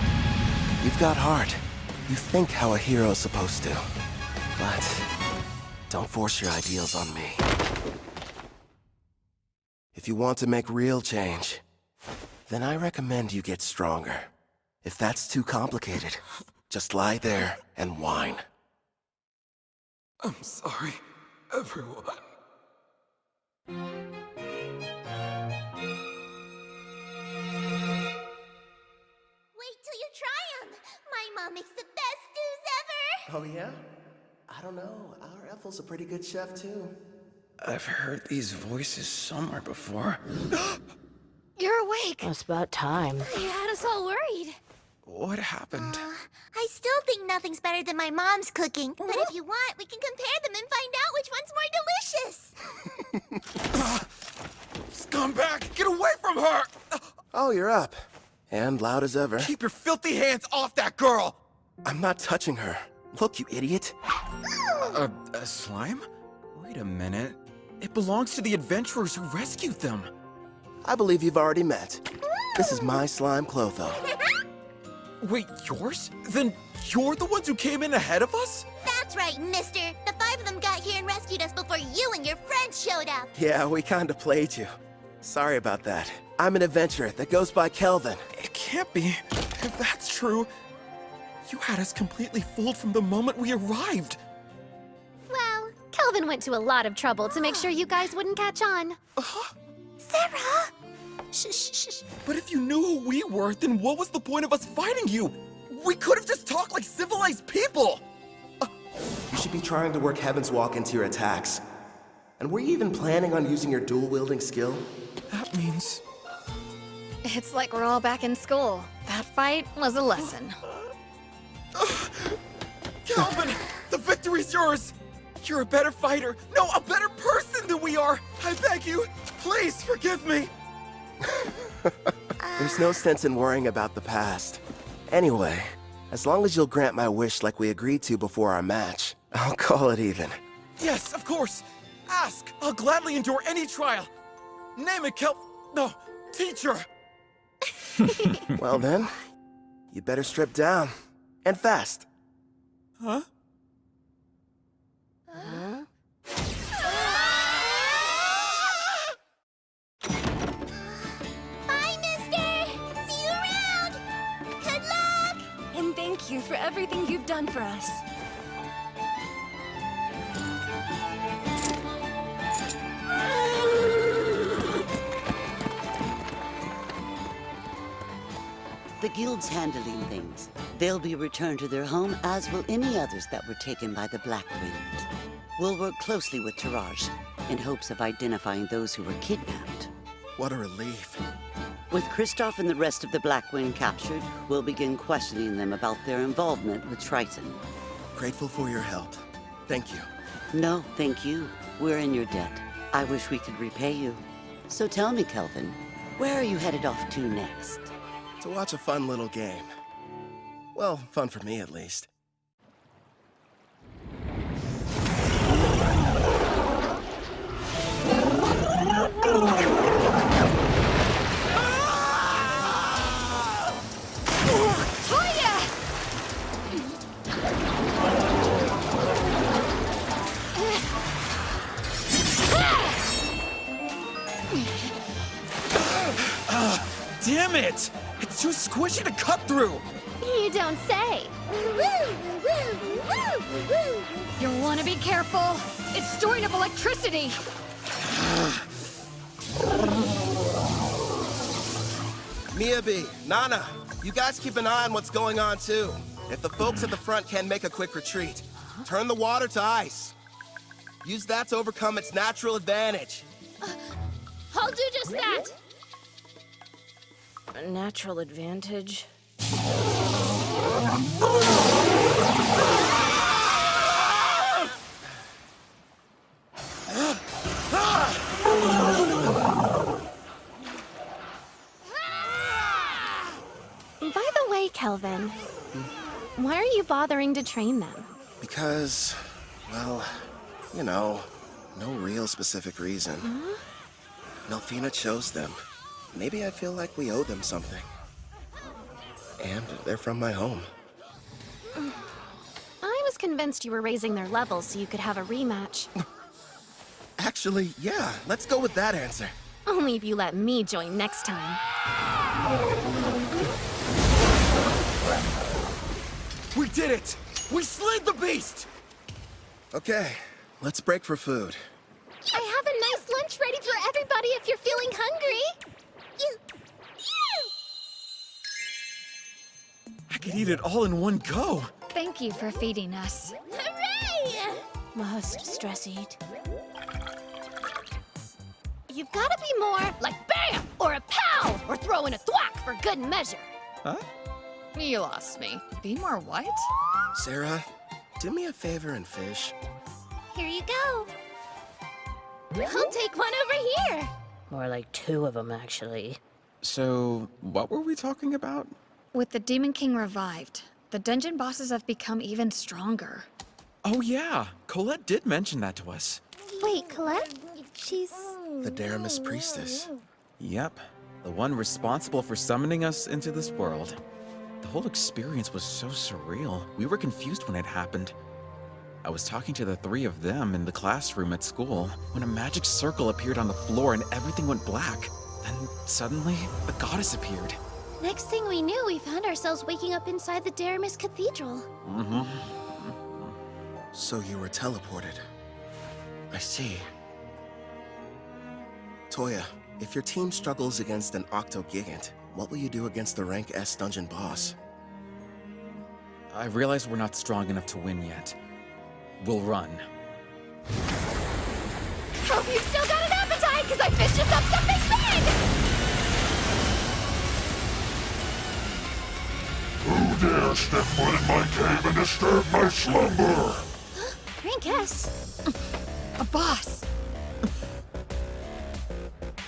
You've got heart. You think how a hero's supposed to. But don't force your ideals on me. If you want to make real change, then I recommend you get stronger. If that's too complicated, just lie there and whine. I'm sorry, everyone. Wait till you try them! My mom makes the best stews ever! Oh yeah? I don't know. Our Ethel's a pretty good chef too. I've heard these voices somewhere before. You're awake! It's about time. You had us all worried. What happened? I still think nothing's better than my mom's cooking. But if you want, we can compare them and find out which one's more delicious! Scumbag! Get away from her! Oh, you're up. And loud as ever. Keep your filthy hands off that girl! I'm not touching her. Look, you idiot. A slime? Wait a minute. It belongs to the adventurers who rescued them. I believe you've already met. This is my slime Clotho. Wait, yours? Then you're the ones who came in ahead of us? That's right, mister. The 5 of them got here and rescued us before you and your friends showed up. Yeah, we kinda played you. Sorry about that. I'm an adventurer that goes by Kelvin. It can't be. If that's true, you had us completely fooled from the moment we arrived. Well, Kelvin went to a lot of trouble to make sure you guys wouldn't catch on. Sarah! Shh. But if you knew who we were, then what was the point of us fighting you? We could have just talked like civilized people! You should be trying to work Heaven's Walk into your attacks. And were you even planning on using your dual-wielding skill? That means... It's like we're all back in school. That fight was a lesson. Kelvin, the victory's yours! You're a better fighter, no, a better person than we are! I beg you, please forgive me! There's no sense in worrying about the past. Anyway, as long as you'll grant my wish like we agreed to before our match, I'll call it even. Yes, of course! Ask! I'll gladly endure any trial! Name it, No, teacher! Well then, you better strip down. And fast. Huh? Bye, mister! See you around! Good luck! And thank you for everything you've done for us. The guild's handling things. They'll be returned to their home, as will any others that were taken by the Black Wind. We'll work closely with Taraj, in hopes of identifying those who were kidnapped. What a relief. With Kristoff and the rest of the Black Wind captured, we'll begin questioning them about their involvement with Triton. Grateful for your help. Thank you. No, thank you. We're in your debt. I wish we could repay you. So tell me, Kelvin, where are you headed off to next? To watch a fun little game. Well, fun for me at least. Damn it! It's too squishy to cut through! You don't say. You'll want to be careful. It's storing up electricity. Miyabi, Nana, you guys keep an eye on what's going on too. If the folks at the front can make a quick retreat, turn the water to ice. Use that to overcome its natural advantage. I'll do just that. A natural advantage? By the way, Kelvin, why are you bothering to train them? Because, well, you know, no real specific reason. Nelfina chose them. Maybe I feel like we owe them something. And they're from my home. I was convinced you were raising their levels so you could have a rematch. Actually, yeah, let's go with that answer. Only if you let me join next time. We did it! We slayed the beast! Okay, let's break for food. I have a nice lunch ready for everybody if you're feeling hungry. I could eat it all in one go. Thank you for feeding us. Hooray! Must stress eat. You've got to be more like BAM! Or a POW! Or throw in a thwack for good measure. Huh? You lost me. Be more what? Sarah, do me a favor and fish. Here you go. I'll take one over here. More like 2 of them, actually. So, what were we talking about? With the Demon King revived, the dungeon bosses have become even stronger. Oh yeah, Colette did mention that to us. Wait, Colette? She's... The Daramis priestess. Yep, the one responsible for summoning us into this world. The whole experience was so surreal. We were confused when it happened. I was talking to the 3 of them in the classroom at school when a magic circle appeared on the floor and everything went black. Then suddenly, the goddess appeared. Next thing we knew, we found ourselves waking up inside the Daramis Cathedral. So you were teleported. I see. Toya, if your team struggles against an Octo-Gigant, what will you do against the rank S dungeon boss? I realize we're not strong enough to win yet. We'll run. Hope you've still got an appetite, because I fished us up something big! dare step foot in my cave and disturb my slumber? Rank S. A boss.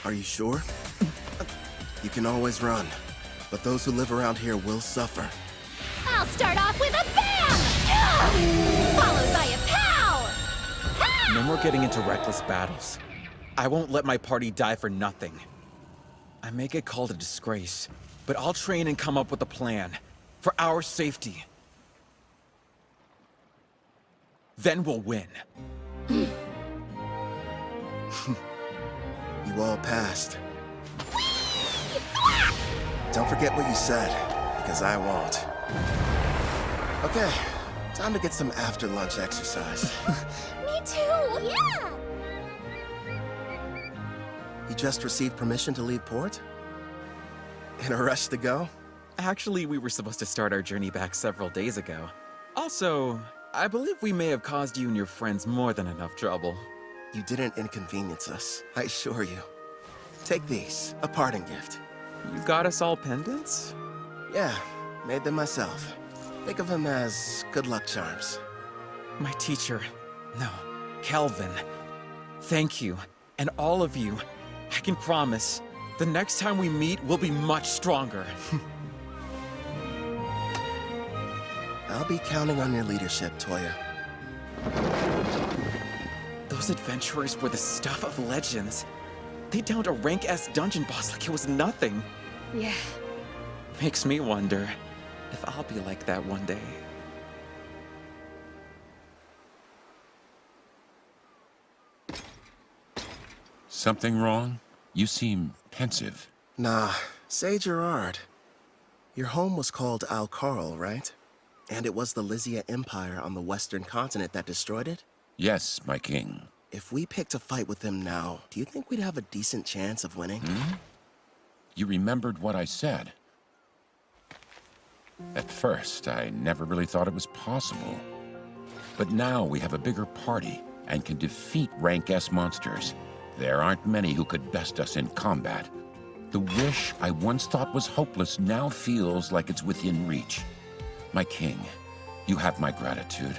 Are you sure? You can always run, but those who live around here will suffer. I'll start off with a BAM! Ugh! Followed by a POW! Pow! No more getting into reckless battles. I won't let my party die for nothing. I may get called a disgrace, but I'll train and come up with a plan. For our safety. Then we'll win. You all passed. Don't forget what you said, because I won't. Okay, time to get some after-lunch exercise. Me too! Yeah! You just received permission to leave port? In a rush to go? Actually, we were supposed to start our journey back several days ago. Also, I believe we may have caused you and your friends more than enough trouble. You didn't inconvenience us, I assure you. Take these, a parting gift. You got us all pendants? Yeah, made them myself. Think of them as good luck charms. My teacher, no, Kelvin. Thank you, and all of you. I can promise, the next time we meet, we'll be much stronger. I'll be counting on your leadership, Toya. Those adventurers were the stuff of legends. They downed a rank S dungeon boss like it was nothing. Yeah. Makes me wonder if I'll be like that one day. Something wrong? You seem pensive. Nah, say Gerard. Your home was called Al-Karl, right? And it was the Lysia Empire on the western continent that destroyed it? Yes, my king. If we picked a fight with them now, do you think we'd have a decent chance of winning? You remembered what I said. At first, I never really thought it was possible. But now we have a bigger party and can defeat rank S monsters. There aren't many who could best us in combat. The wish I once thought was hopeless now feels like it's within reach. My king, you have my gratitude.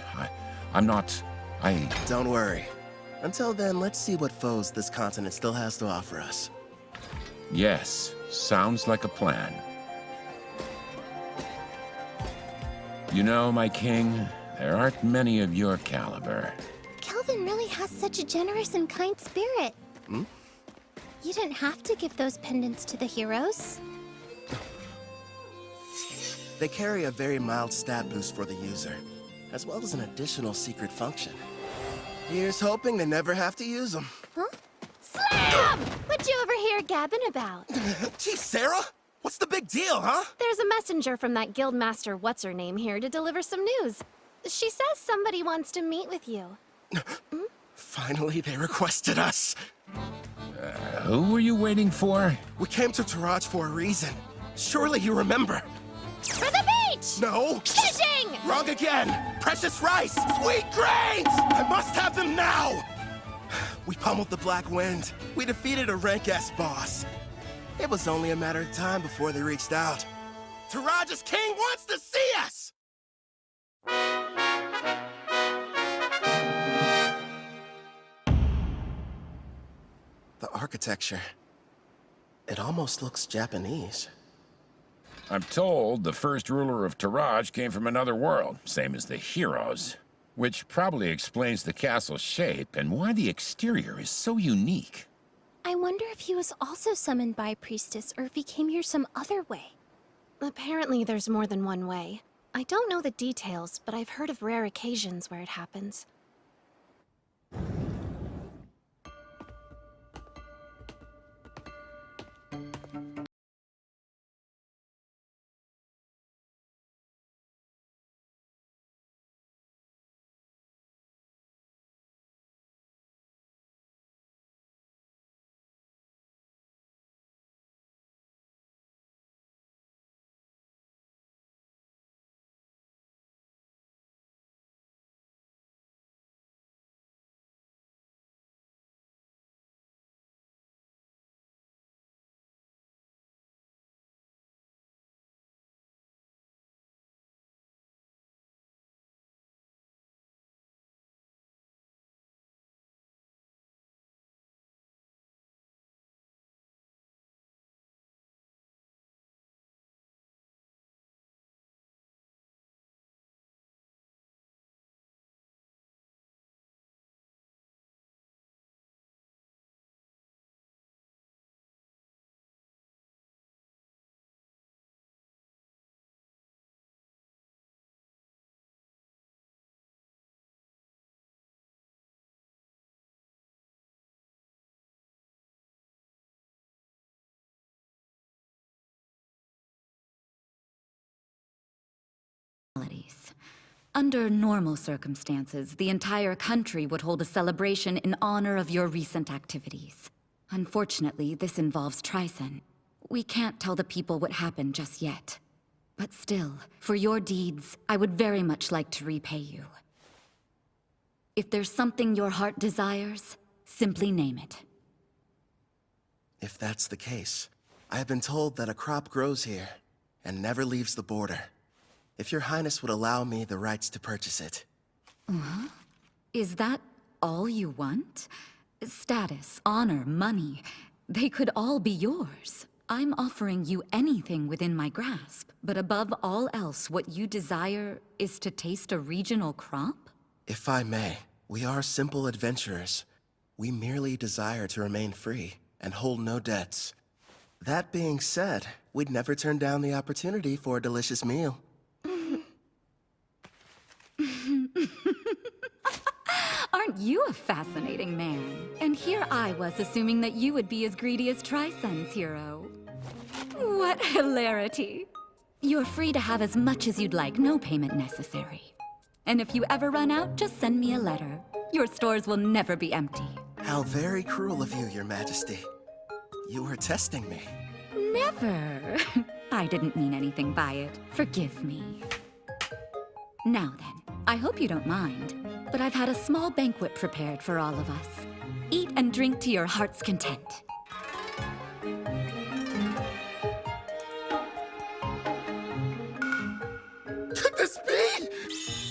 Don't worry. Until then, let's see what foes this continent still has to offer us. Yes, sounds like a plan. You know, my king, there aren't many of your caliber. Kelvin really has such a generous and kind spirit. You didn't have to give those pendants to the heroes. They carry a very mild stat boost for the user, as well as an additional secret function. Here's hoping they never have to use them. Huh? Slam! What you over here gabbing about? Gee, Sarah! What's the big deal, huh? There's a messenger from that guild master what's-her-name here to deliver some news. She says somebody wants to meet with you. Finally, they requested us. Who were you waiting for? We came to Taraj for a reason. Surely you remember. For the beach! No! Fishing! Wrong again! Precious rice! Sweet grains! I must have them now! We pummeled the Black Wind. We defeated a rank S boss. It was only a matter of time before they reached out. Taraj's king wants to see us! The architecture. It almost looks Japanese. I'm told the first ruler of Taraj came from another world, same as the heroes. Which probably explains the castle's shape and why the exterior is so unique. I wonder if he was also summoned by a priestess or if he came here some other way. Apparently there's more than one way. I don't know the details, but I've heard of rare occasions where it happens. Under normal circumstances, the entire country would hold a celebration in honor of your recent activities. Unfortunately, this involves Tryson. We can't tell the people what happened just yet. But still, for your deeds, I would very much like to repay you. If there's something your heart desires, simply name it. If that's the case, I have been told that a crop grows here and never leaves the border. If your highness would allow me the rights to purchase it. Is that all you want? Status, honor, money, they could all be yours. I'm offering you anything within my grasp, but above all else, what you desire is to taste a regional crop? If I may, we are simple adventurers. We merely desire to remain free and hold no debts. That being said, we'd never turn down the opportunity for a delicious meal. Aren't you a fascinating man? And here I was assuming that you would be as greedy as Tryson's hero. What hilarity. You're free to have as much as you'd like, no payment necessary. And if you ever run out, just send me a letter. Your stores will never be empty. How very cruel of you, Your Majesty. You were testing me. Never. I didn't mean anything by it. Forgive me. Now then, I hope you don't mind, but I've had a small banquet prepared for all of us. Eat and drink to your heart's content. Could this be?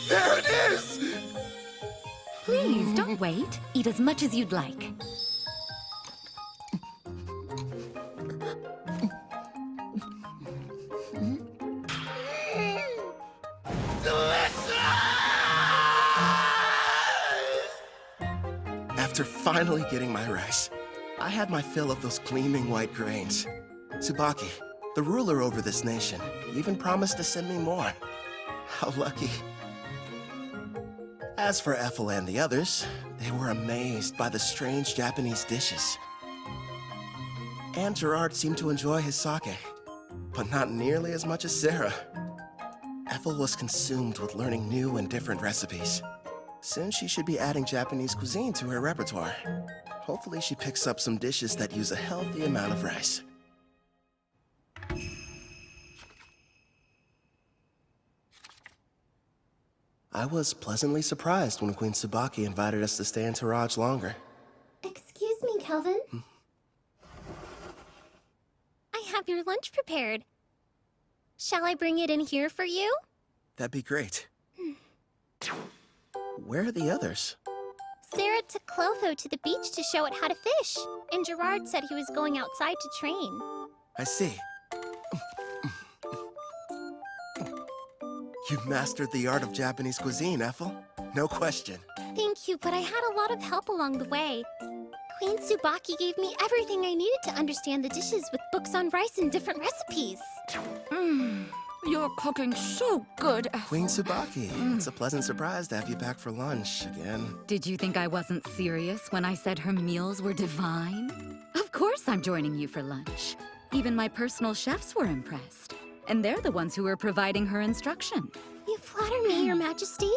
There it is! Please, don't wait. Eat as much as you'd like. After finally getting my rice, I had my fill of those gleaming white grains. Tsubaki, the ruler over this nation, even promised to send me more. How lucky. As for Ethel and the others, they were amazed by the strange Japanese dishes. And Gerard seemed to enjoy his sake, but not nearly as much as Sarah. Ethel was consumed with learning new and different recipes. Soon she should be adding Japanese cuisine to her repertoire. Hopefully she picks up some dishes that use a healthy amount of rice. I was pleasantly surprised when Queen Tsubaki invited us to stay in Taraj longer. Excuse me, Kelvin. I have your lunch prepared. Shall I bring it in here for you? That'd be great. Where are the others? Sarah took Clotho to the beach to show it how to fish, and Gerard said he was going outside to train. I see. You've mastered the art of Japanese cuisine, Ethel. No question. Thank you, but I had a lot of help along the way. Queen Tsubaki gave me everything I needed to understand the dishes with books on rice and different recipes. You're cooking so good, Ethel. Queen Tsubaki, it's a pleasant surprise to have you back for lunch again. Did you think I wasn't serious when I said her meals were divine? Of course I'm joining you for lunch. Even my personal chefs were impressed. And they're the ones who were providing her instruction. You flatter me, Your Majesty.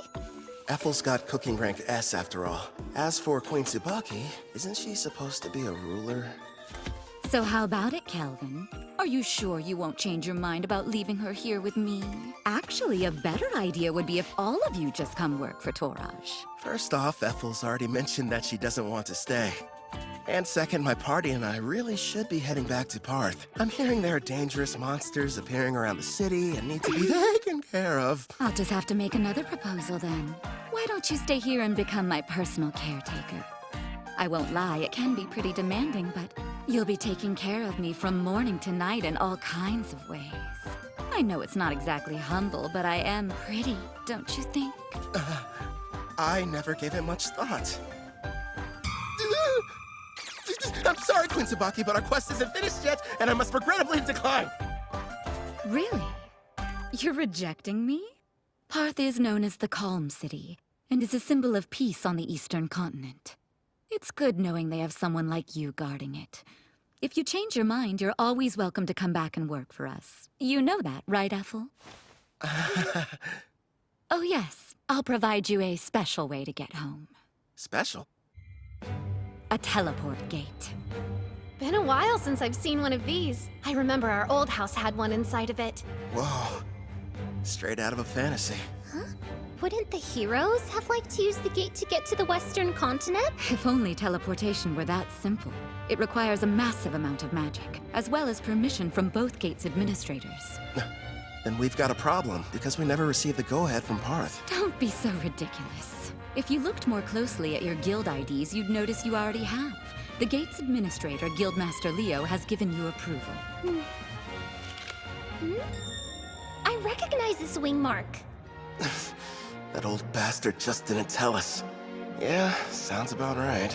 Ethel's got cooking rank S after all. As for Queen Tsubaki, isn't she supposed to be a ruler? So how about it, Kelvin? Are you sure you won't change your mind about leaving her here with me? Actually, a better idea would be if all of you just come work for Toraj. First off, Ethel's already mentioned that she doesn't want to stay. And second, my party and I really should be heading back to Parth. I'm hearing there are dangerous monsters appearing around the city and need to be taken care of. I'll just have to make another proposal then. Why don't you stay here and become my personal caretaker? I won't lie, it can be pretty demanding, but you'll be taking care of me from morning to night in all kinds of ways. I know it's not exactly humble, but I am pretty, don't you think? I never gave it much thought. I'm sorry, Queen Tsubaki, but our quest isn't finished yet, and I must regrettably decline. Really? You're rejecting me? Parth is known as the Calm City, and is a symbol of peace on the Eastern continent. It's good knowing they have someone like you guarding it. If you change your mind, you're always welcome to come back and work for us. You know that, right, Ethel? Oh yes, I'll provide you a special way to get home. Special? A teleport gate. Been a while since I've seen one of these. I remember our old house had one inside of it. Whoa. Straight out of a fantasy. Wouldn't the heroes have liked to use the gate to get to the western continent? If only teleportation were that simple. It requires a massive amount of magic, as well as permission from both gate's administrators. Then we've got a problem, because we never received the go-ahead from Parth. Don't be so ridiculous. If you looked more closely at your guild IDs, you'd notice you already have. The gate's administrator, Guildmaster Leo, has given you approval. I recognize this wing mark. That old bastard just didn't tell us. Yeah, sounds about right.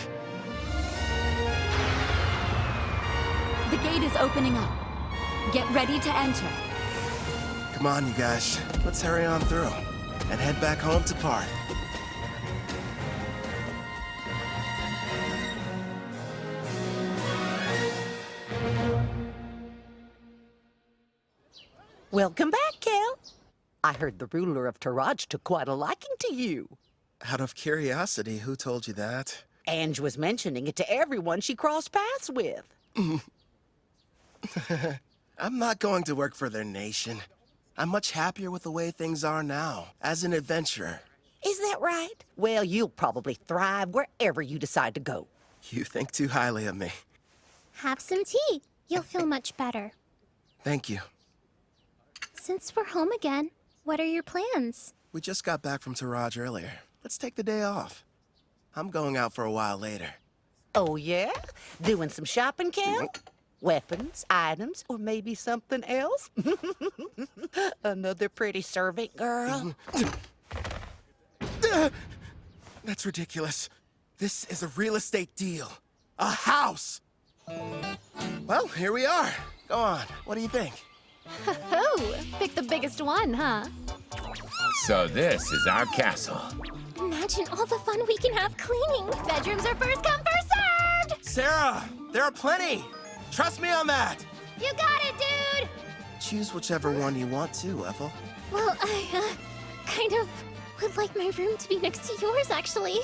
The gate is opening up. Get ready to enter. Come on, you guys. Let's hurry on through and head back home to Parth. Welcome back, Kel. I heard the ruler of Taraj took quite a liking to you. Out of curiosity, who told you that? Ange was mentioning it to everyone she crossed paths with. I'm not going to work for their nation. I'm much happier with the way things are now, as an adventurer. Is that right? Well, you'll probably thrive wherever you decide to go. You think too highly of me. Have some tea. You'll feel much better. Thank you. Since we're home again, what are your plans? We just got back from Taraj earlier. Let's take the day off. I'm going out for a while later. Oh, yeah? Doing some shopping, Kel? Weapons, items, or maybe something else? Another pretty servant girl? That's ridiculous. This is a real estate deal. A house! Well, here we are. Go on. What do you think? Oh, pick the biggest one, huh? So this is our castle. Imagine all the fun we can have cleaning. Bedrooms are first come, first served! Sarah, there are plenty. Trust me on that. You got it, dude! Choose whichever one you want to, Ethel. Well, I, kind of would like my room to be next to yours, actually.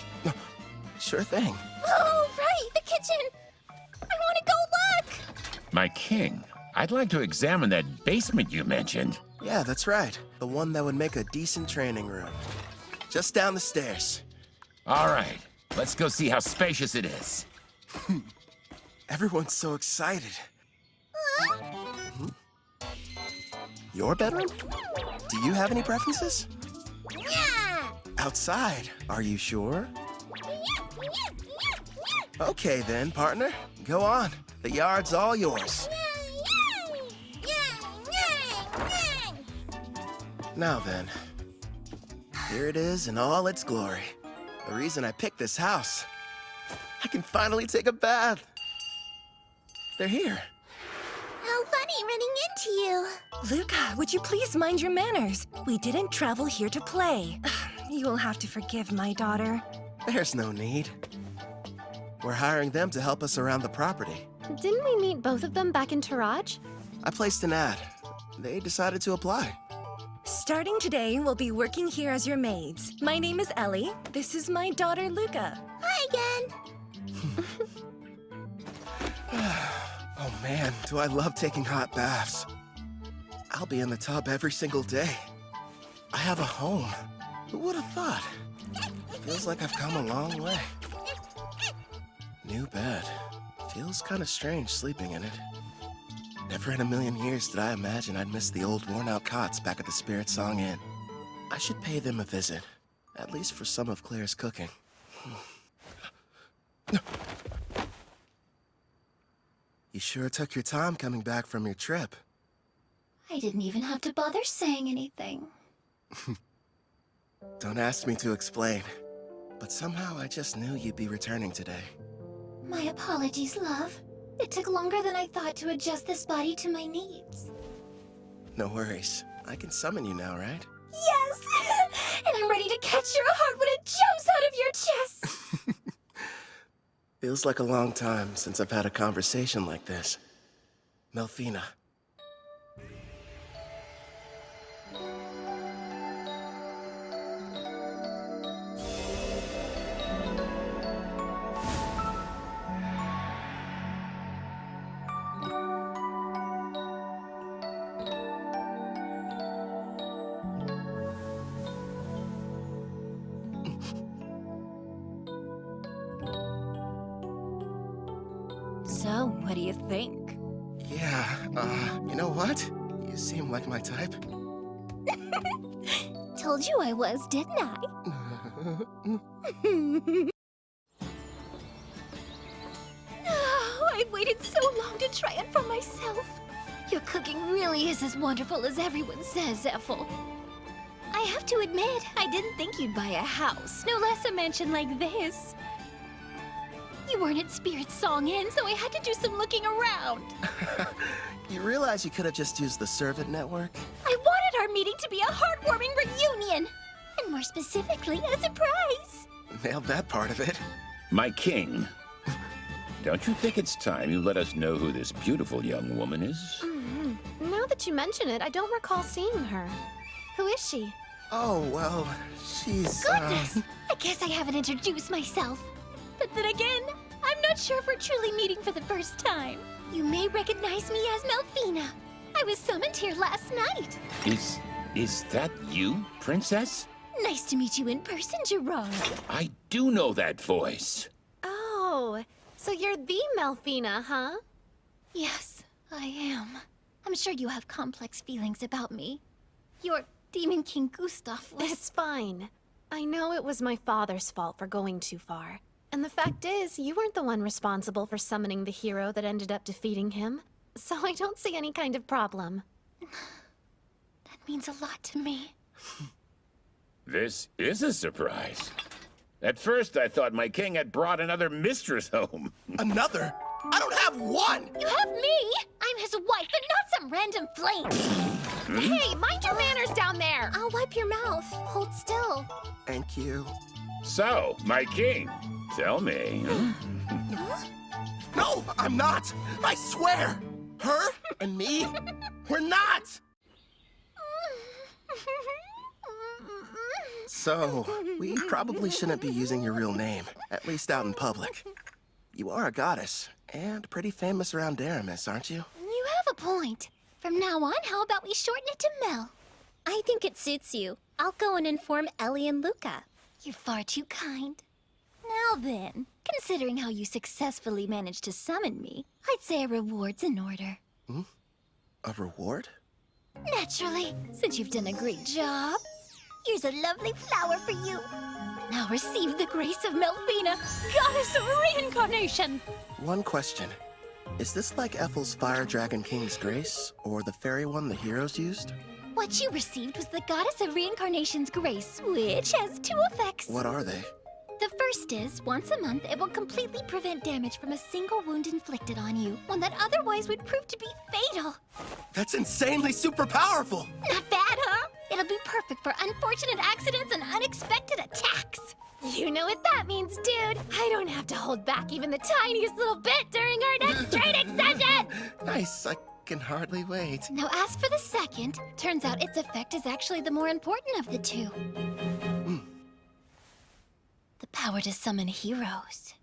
Sure thing. Oh, right, the kitchen! I want to go look! My king, I'd like to examine that basement you mentioned. Yeah, that's right. The one that would make a decent training room. Just down the stairs. All right, let's go see how spacious it is. Everyone's so excited. Your bedroom? Do you have any preferences? Yeah! Outside, are you sure? Okay then, partner. Go on. The yard's all yours. Now then, here it is in all its glory. The reason I picked this house. I can finally take a bath. They're here. How funny running into you. Luca, would you please mind your manners? We didn't travel here to play. You will have to forgive my daughter. There's no need. We're hiring them to help us around the property. Didn't we meet both of them back in Taraj? I placed an ad. They decided to apply. Starting today, we'll be working here as your maids. My name is Ellie. This is my daughter, Luca. Hi again. Oh man, do I love taking hot baths. I'll be in the tub every single day. I have a home. Who would have thought? Feels like I've come a long way. New bed. Feels kind of strange sleeping in it. Never in a million years did I imagine I'd miss the old worn-out cots back at the Spirit Song Inn. I should pay them a visit, at least for some of Claire's cooking. You sure took your time coming back from your trip. I didn't even have to bother saying anything. Don't ask me to explain, but somehow I just knew you'd be returning today. My apologies, love. It took longer than I thought to adjust this body to my needs. No worries. I can summon you now, right? Yes! And I'm ready to catch your heart when it jumps out of your chest! Feels like a long time since I've had a conversation like this. Melfina. So, what do you think? Yeah, you know what? You seem like my type. Told you I was, didn't I? Oh, I've waited so long to try it for myself. Your cooking really is as wonderful as everyone says, Ethel. I have to admit, I didn't think you'd buy a house, no less a mansion like this. You weren't at Spirit's Song Inn, so I had to do some looking around. You realize you could have just used the servant network? I wanted our meeting to be a heartwarming reunion, and more specifically, a surprise. Nailed that part of it. My king, don't you think it's time you let us know who this beautiful young woman is? Now that you mention it, I don't recall seeing her. Who is she? Oh, well, she's, Goodness! I guess I haven't introduced myself. But then again, I'm not sure if we're truly meeting for the first time. You may recognize me as Melfina. I was summoned here last night. Is that you, princess? Nice to meet you in person, Gerard. I do know that voice. Oh, so you're the Melfina, huh? Yes, I am. I'm sure you have complex feelings about me. Your Demon King Gustav was... It's fine. I know it was my father's fault for going too far. And the fact is, you weren't the one responsible for summoning the hero that ended up defeating him. So I don't see any kind of problem. That means a lot to me. This is a surprise. At first, I thought my king had brought another mistress home. Another? I don't have one! You have me! I'm his wife and not some random flame! Hey, mind your manners down there! I'll wipe your mouth. Hold still. Thank you. So, my king, tell me. No, I'm not! I swear! Her and me, we're not! So, we probably shouldn't be using your real name, at least out in public. You are a goddess, and pretty famous around Daramis, aren't you? You have a point. From now on, how about we shorten it to Mel? I think it suits you. I'll go and inform Ellie and Luca. You're far too kind. Now then, considering how you successfully managed to summon me, I'd say a reward's in order. A reward? Naturally, since you've done a great job. Here's a lovely flower for you. Now receive the grace of Melfina, goddess of reincarnation. One question. Is this like Ethel's Fire Dragon King's grace, or the fairy one the heroes used? What you received was the goddess of reincarnation's grace, which has two effects. What are they? The first is, once a month, it will completely prevent damage from a single wound inflicted on you, one that otherwise would prove to be fatal. That's insanely super powerful! Not bad, huh? It'll be perfect for unfortunate accidents and unexpected attacks. You know what that means, dude. I don't have to hold back even the tiniest little bit during our next training session! Nice, I can hardly wait. Now as for the second, turns out its effect is actually the more important of the two. The power to summon heroes.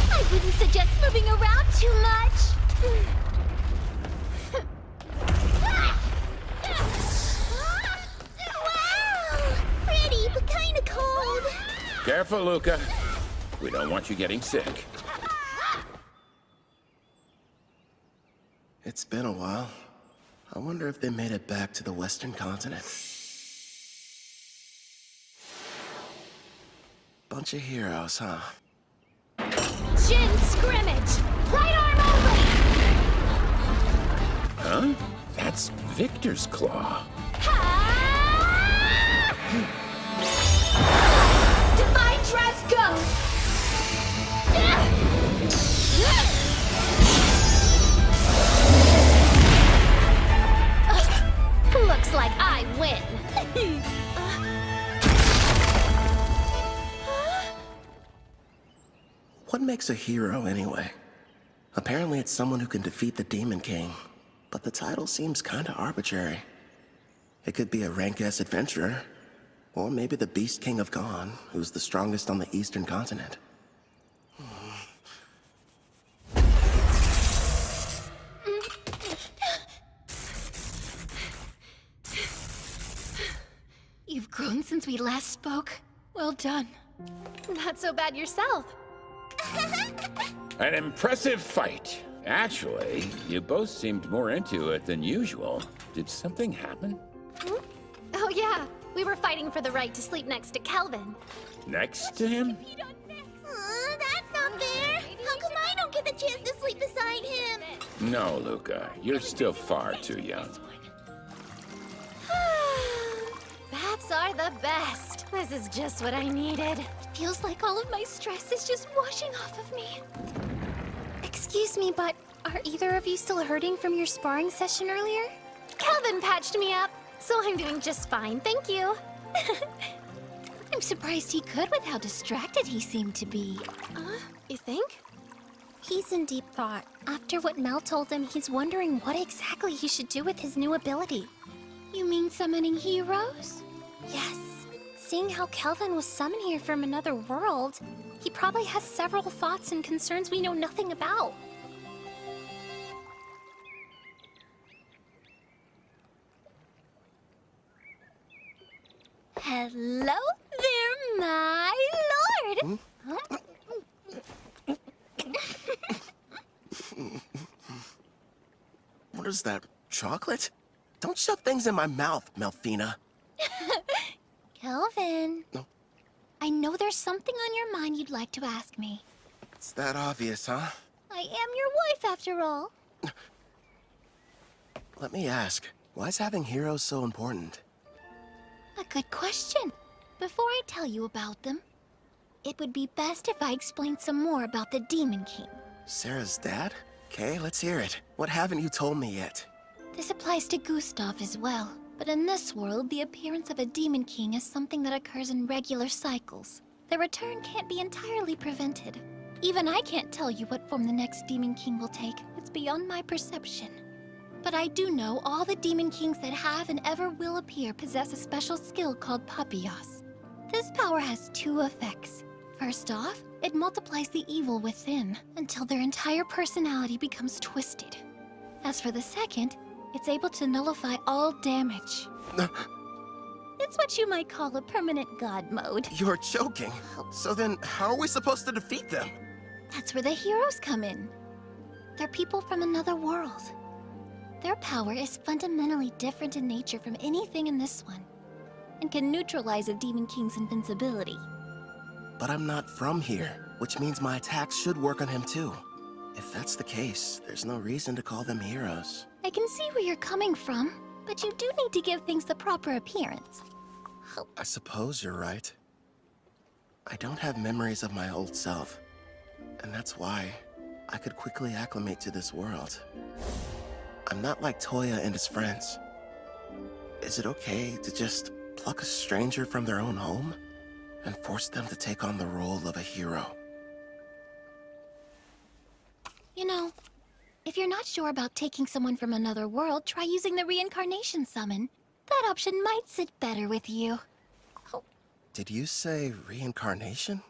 I wouldn't suggest moving around too much. Wow! Pretty, but kinda cold. Careful, Luca. We don't want you getting sick. It's been a while. I wonder if they made it back to the Western continent. Bunch of heroes, huh? Jin scrimmage! Right arm open! Huh? That's Victor's claw. Divine dress go! Looks like I win. What makes a hero, anyway? Apparently it's someone who can defeat the Demon King, but the title seems kinda arbitrary. It could be a rank S adventurer, Or maybe the Beast King of Gone, who's the strongest on the eastern continent. You've grown since we last spoke. Well done. Not so bad yourself. An impressive fight. Actually, you both seemed more into it than usual. Did something happen? Oh yeah, we were fighting for the right to sleep next to Kelvin. Next to him? That's not fair! How come I don't get the chance to sleep beside him? No, Luca. You're still far too young. Baths are the best. This is just what I needed. It feels like all of my stress is just washing off of me. Excuse me, but are either of you still hurting from your sparring session earlier? Kelvin patched me up, so I'm doing just fine, thank you. I'm surprised he could with how distracted he seemed to be. You think? He's in deep thought. After what Mel told him, he's wondering what exactly he should do with his new ability. You mean summoning heroes? Yes. Seeing how Kelvin was summoned here from another world, he probably has several thoughts and concerns we know nothing about. Hello there, my lord! What is that, chocolate? Don't shove things in my mouth, Melfina. Kelvin. No. I know there's something on your mind you'd like to ask me. It's that obvious, huh? I am your wife, after all. Let me ask, why is having heroes so important? A good question. Before I tell you about them, it would be best if I explained some more about the Demon King. Sarah's dad? Okay, let's hear it. What haven't you told me yet? This applies to Gustav as well. But in this world, the appearance of a Demon King is something that occurs in regular cycles. The return can't be entirely prevented. Even I can't tell you what form the next Demon King will take. It's beyond my perception. But I do know all the Demon Kings that have and ever will appear possess a special skill called Papillas. This power has two effects. First off, it multiplies the evil within until their entire personality becomes twisted. As for the second, it's able to nullify all damage. It's what you might call a permanent god mode. You're joking. So then, how are we supposed to defeat them? That's where the heroes come in. They're people from another world. Their power is fundamentally different in nature from anything in this one, and can neutralize a Demon King's invincibility. But I'm not from here, which means my attacks should work on him too. If that's the case, there's no reason to call them heroes. I can see where you're coming from, but you do need to give things the proper appearance. I suppose you're right. I don't have memories of my old self, and that's why I could quickly acclimate to this world. I'm not like Toya and his friends. Is it okay to just pluck a stranger from their own home and force them to take on the role of a hero? You know, if you're not sure about taking someone from another world, try using the reincarnation summon. That option might sit better with you. Did you say reincarnation?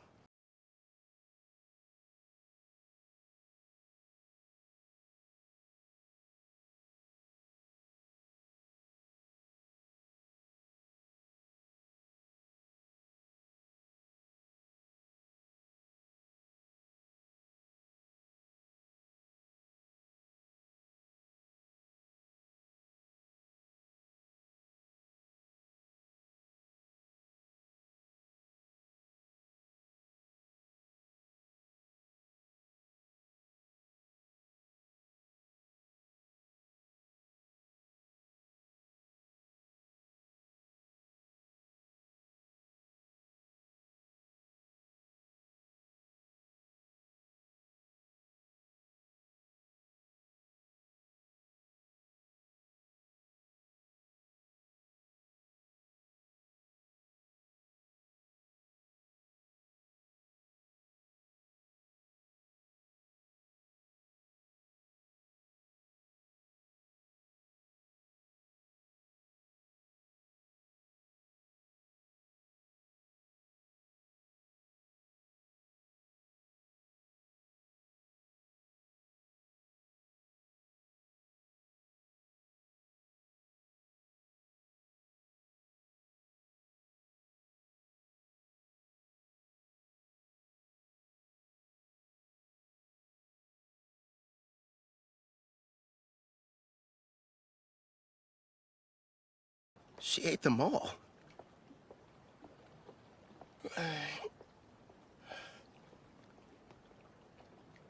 She ate them all.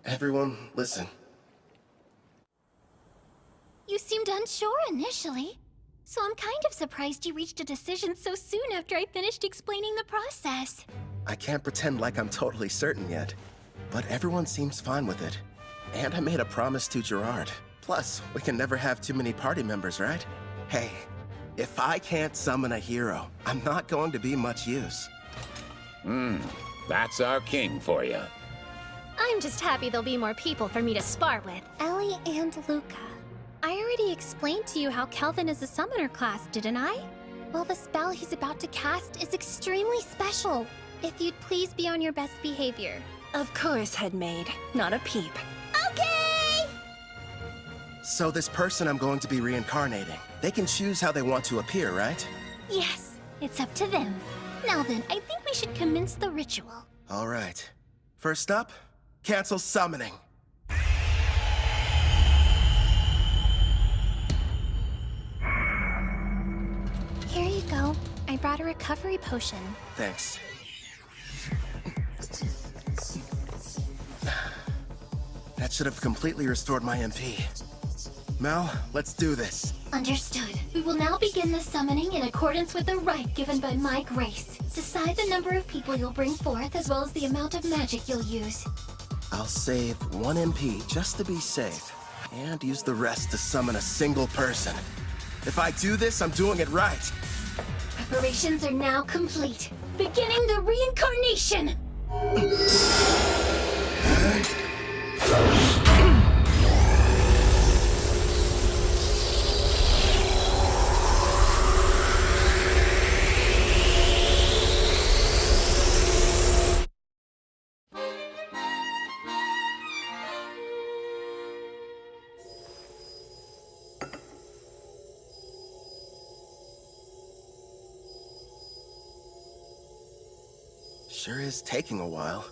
Everyone, listen. You seemed unsure initially, so I'm kind of surprised you reached a decision so soon after I finished explaining the process. I can't pretend like I'm totally certain yet, but everyone seems fine with it. And I made a promise to Gerard. Plus, we can never have too many party members, right? Hey, if I can't summon a hero, I'm not going to be much use. That's our king for you. I'm just happy there'll be more people for me to spar with. Ellie and Luca. I already explained to you how Kelvin is a summoner class, didn't I? Well, the spell he's about to cast is extremely special. If you'd please be on your best behavior. Of course, Headmaid. Not a peep. Okay! So this person I'm going to be reincarnating, they can choose how they want to appear, right? Yes, it's up to them. Now then, I think we should commence the ritual. All right. First up, cancel summoning. Here you go. I brought a recovery potion. Thanks. That should have completely restored my MP. Mel, let's do this. Understood. We will now begin the summoning in accordance with the rite given by my grace. Decide the number of people you'll bring forth, as well as the amount of magic you'll use. I'll save 1 MP just to be safe, and use the rest to summon a single person. If I do this, I'm doing it right. Preparations are now complete. Beginning the reincarnation! Sure is taking a while.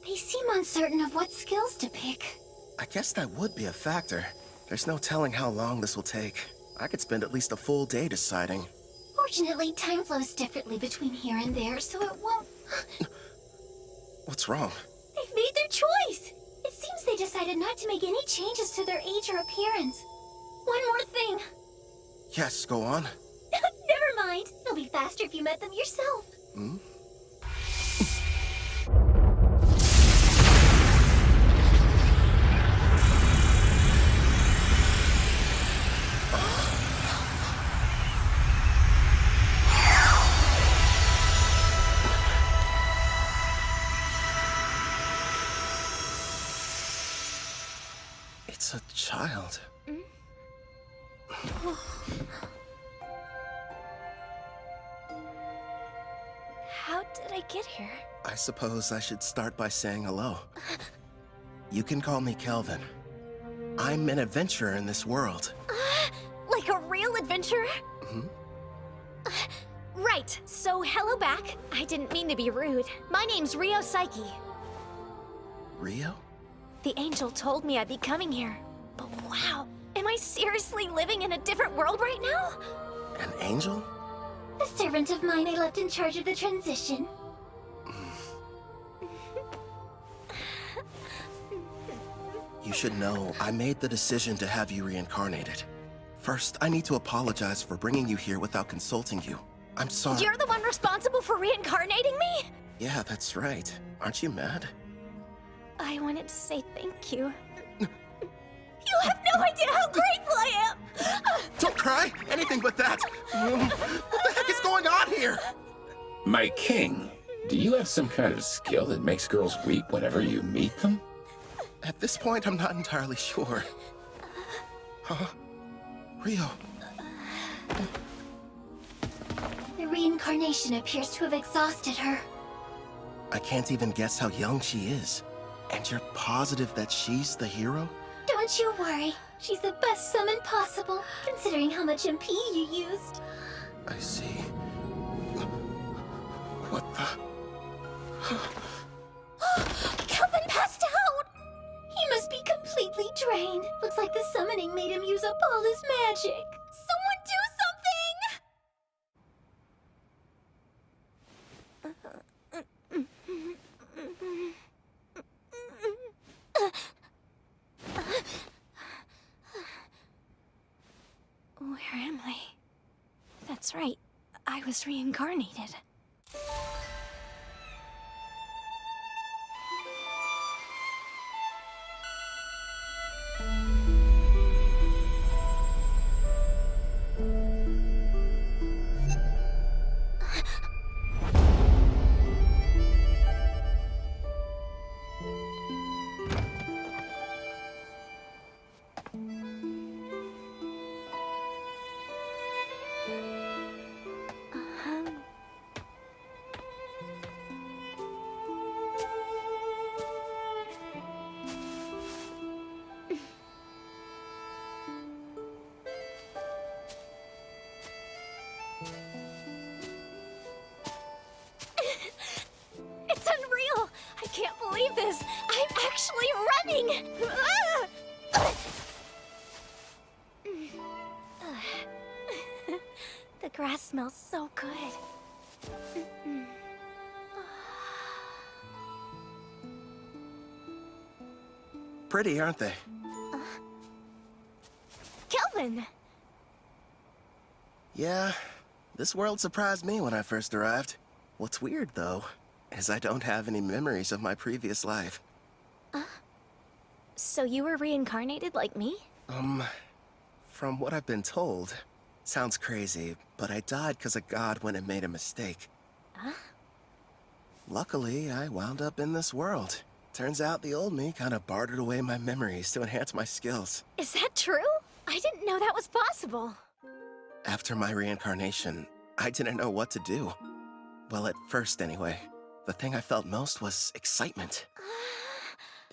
They seem uncertain of what skills to pick. I guess that would be a factor. There's no telling how long this will take. I could spend at least a full day deciding. Fortunately, time flows differently between here and there, so it won't... What's wrong? They've made their choice! It seems they decided not to make any changes to their age or appearance. One more thing. Yes, go on. Never mind. It'll be faster if you met them yourself. Hmm? It's a child. How did I get here? I suppose I should start by saying hello. You can call me Kelvin. I'm an adventurer in this world. Like a real adventurer? Hmm? Right, so hello back. I didn't mean to be rude. My name's Rio Psyche. Rio? The angel told me I'd be coming here. But wow, am I seriously living in a different world right now? An angel? A servant of mine I left in charge of the transition. You should know, I made the decision to have you reincarnated. First, I need to apologize for bringing you here without consulting you. I'm sorry. You're the one responsible for reincarnating me? Yeah, that's right. Aren't you mad? I wanted to say thank you. You have no idea how grateful I am! Don't cry! Anything but that! What the heck is going on here? My king, do you have some kind of skill that makes girls weep whenever you meet them? At this point, I'm not entirely sure. Huh? Rio. The reincarnation appears to have exhausted her. I can't even guess how young she is. And you're positive that she's the hero? Don't you worry. She's the best summon possible, considering how much MP you used. I see. What the? Kelvin passed out! He must be completely drained. Looks like the summoning made him use up all his magic. Someone do something! That's right. I was reincarnated. It's unreal! I can't believe this! I'm actually running! The grass smells so good. Pretty, aren't they? Kelvin! Yeah, this world surprised me when I first arrived. What's weird, though, is I don't have any memories of my previous life. So you were reincarnated like me? From what I've been told, sounds crazy, but I died because a god went and made a mistake. Luckily, I wound up in this world. Turns out the old me kind of bartered away my memories to enhance my skills. Is that true? I didn't know that was possible. After my reincarnation, I didn't know what to do. Well, at first anyway. The thing I felt most was excitement.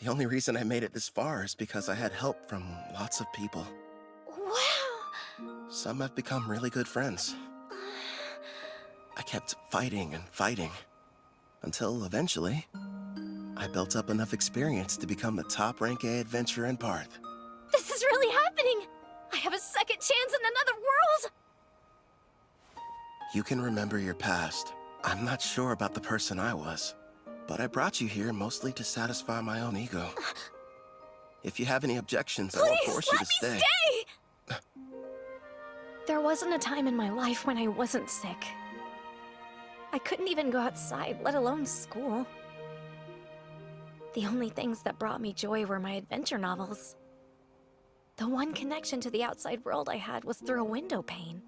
The only reason I made it this far is because I had help from lots of people. Wow! Some have become really good friends. I kept fighting and fighting, until eventually, I built up enough experience to become the top rank A adventurer in Parth. This is really happening! I have a second chance in another world! You can remember your past. I'm not sure about the person I was, but I brought you here mostly to satisfy my own ego. If you have any objections, I won't force you to stay. There wasn't a time in my life when I wasn't sick. I couldn't even go outside, let alone school. The only things that brought me joy were my adventure novels. The one connection to the outside world I had was through a window pane.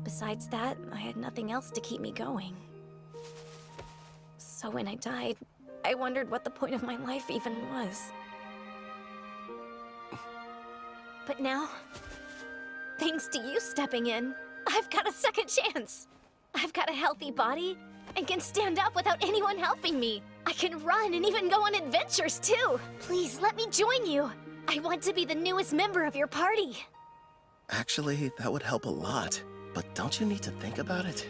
Besides that, I had nothing else to keep me going. So when I died, I wondered what the point of my life even was. But now, thanks to you stepping in, I've got a second chance. I've got a healthy body and can stand up without anyone helping me. I can run and even go on adventures too. Please let me join you. I want to be the newest member of your party. Actually, that would help a lot. But don't you need to think about it?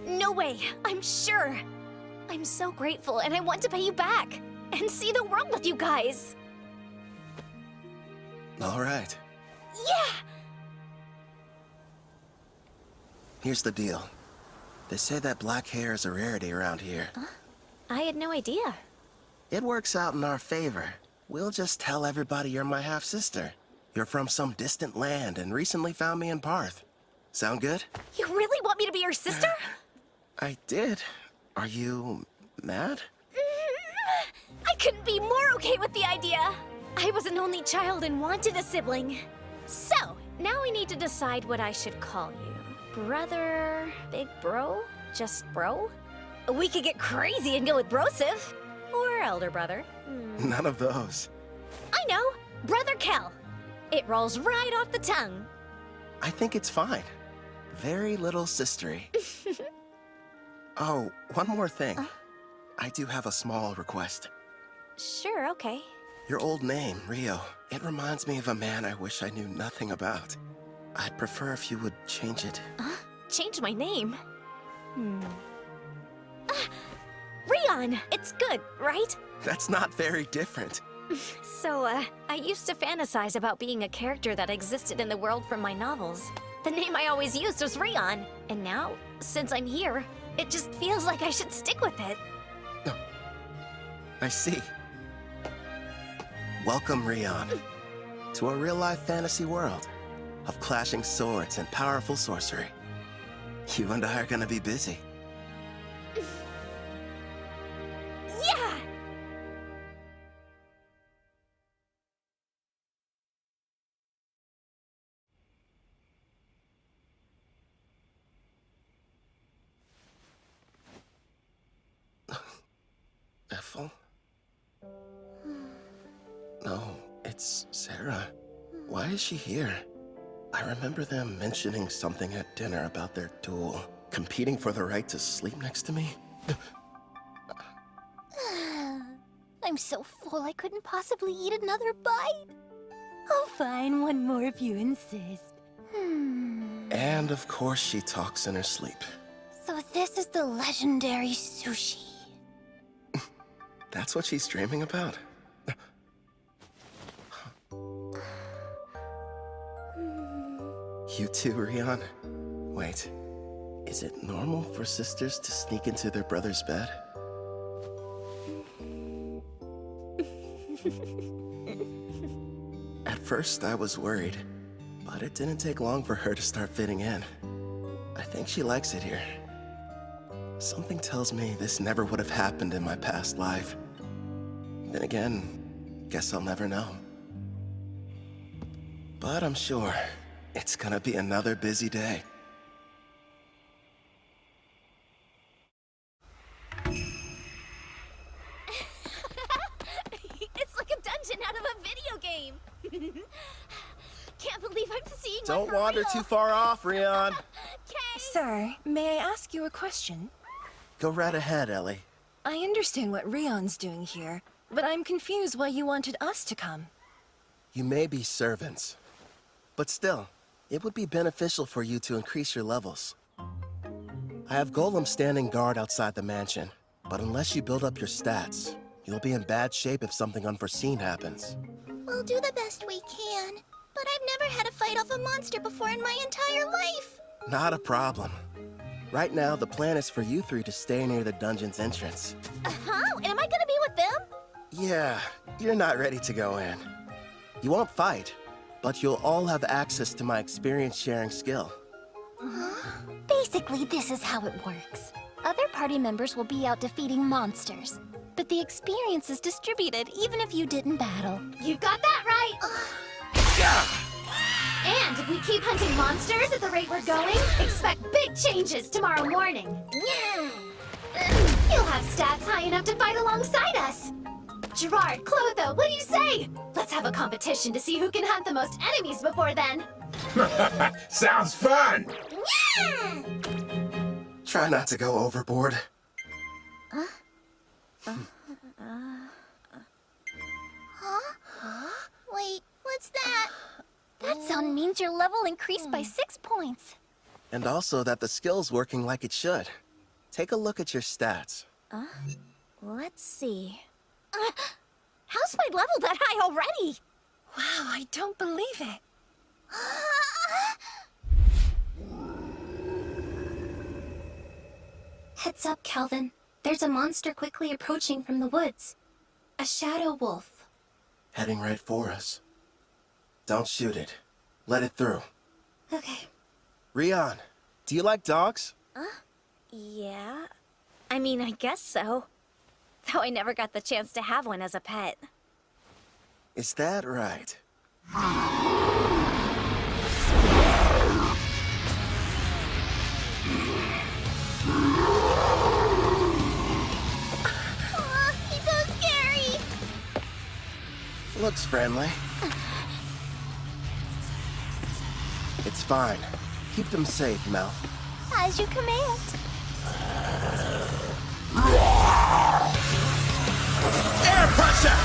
No way, I'm sure. I'm so grateful and I want to pay you back and see the world with you guys. All right. Yeah! Here's the deal. They say that black hair is a rarity around here. I had no idea. It works out in our favor. We'll just tell everybody you're my half-sister. You're from some distant land and recently found me in Parth. Sound good? You really want me to be your sister? I did. Are you mad? I couldn't be more okay with the idea. I was an only child and wanted a sibling. So, now we need to decide what I should call you. Brother, big bro, just bro? We could get crazy and go with brosive. Or elder brother. None of those. I know, Brother Kel. It rolls right off the tongue. I think it's fine. Very little sistery. Oh, one more thing. I do have a small request. Sure, okay. Your old name, Rio, it reminds me of a man I wish I knew nothing about. I'd prefer if you would change it. Change my name? Rion! It's good, right? That's not very different. So, I used to fantasize about being a character that existed in the world from my novels. The name I always used was Rion, and now, since I'm here, it just feels like I should stick with it. I see. Welcome, Rion, to a real-life fantasy world of clashing swords and powerful sorcery. You and I are gonna be busy. Yeah! Ethel? No, it's Sarah. Why is she here? I remember them mentioning something at dinner about their duel. Competing for the right to sleep next to me? I'm so full I couldn't possibly eat another bite. Oh, fine, one more if you insist. And of course she talks in her sleep. So this is the legendary sushi. That's what she's dreaming about? You too, Rion? Wait, is it normal for sisters to sneak into their brother's bed? At first, I was worried, but it didn't take long for her to start fitting in. I think she likes it here. Something tells me this never would have happened in my past life. Then again, guess I'll never know. But I'm sure it's gonna be another busy day. It's like a dungeon out of a video game. Can't believe I'm seeing one Don't for wander real. too far off, Rion. Sir, may I ask you a question? Go right ahead, Ellie. I understand what Rion's doing here, but I'm confused why you wanted us to come. You may be servants, but still, it would be beneficial for you to increase your levels. I have golems standing guard outside the mansion, but unless you build up your stats, you'll be in bad shape if something unforeseen happens. We'll do the best we can, but I've never had to fight off a monster before in my entire life. Not a problem. Right now, the plan is for you three to stay near the dungeon's entrance. Huh? Am I gonna be with them? Yeah, you're not ready to go in. You won't fight, but you'll all have access to my experience-sharing skill. Basically, this is how it works. Other party members will be out defeating monsters, but the experience is distributed even if you didn't battle. You got that right! And if we keep hunting monsters at the rate we're going, expect big changes tomorrow morning. You'll have stats high enough to fight alongside us. Gerard, Clotho, what do you say? Let's have a competition to see who can hunt the most enemies before then. Sounds fun! Try not to go overboard. Wait, what's that? That sound means your level increased by 6 points. And also that the skill's working like it should. Take a look at your stats. Let's see. How's my level that high already? Wow, I don't believe it. Heads up, Kelvin. There's a monster quickly approaching from the woods. A shadow wolf. Heading right for us. Don't shoot it. Let it through. Okay. Rion, do you like dogs? Yeah. I mean, I guess so. Though I never got the chance to have one as a pet. Is that right? He's so scary! Looks friendly. It's fine. Keep them safe, Mel. As you command. Air pressure!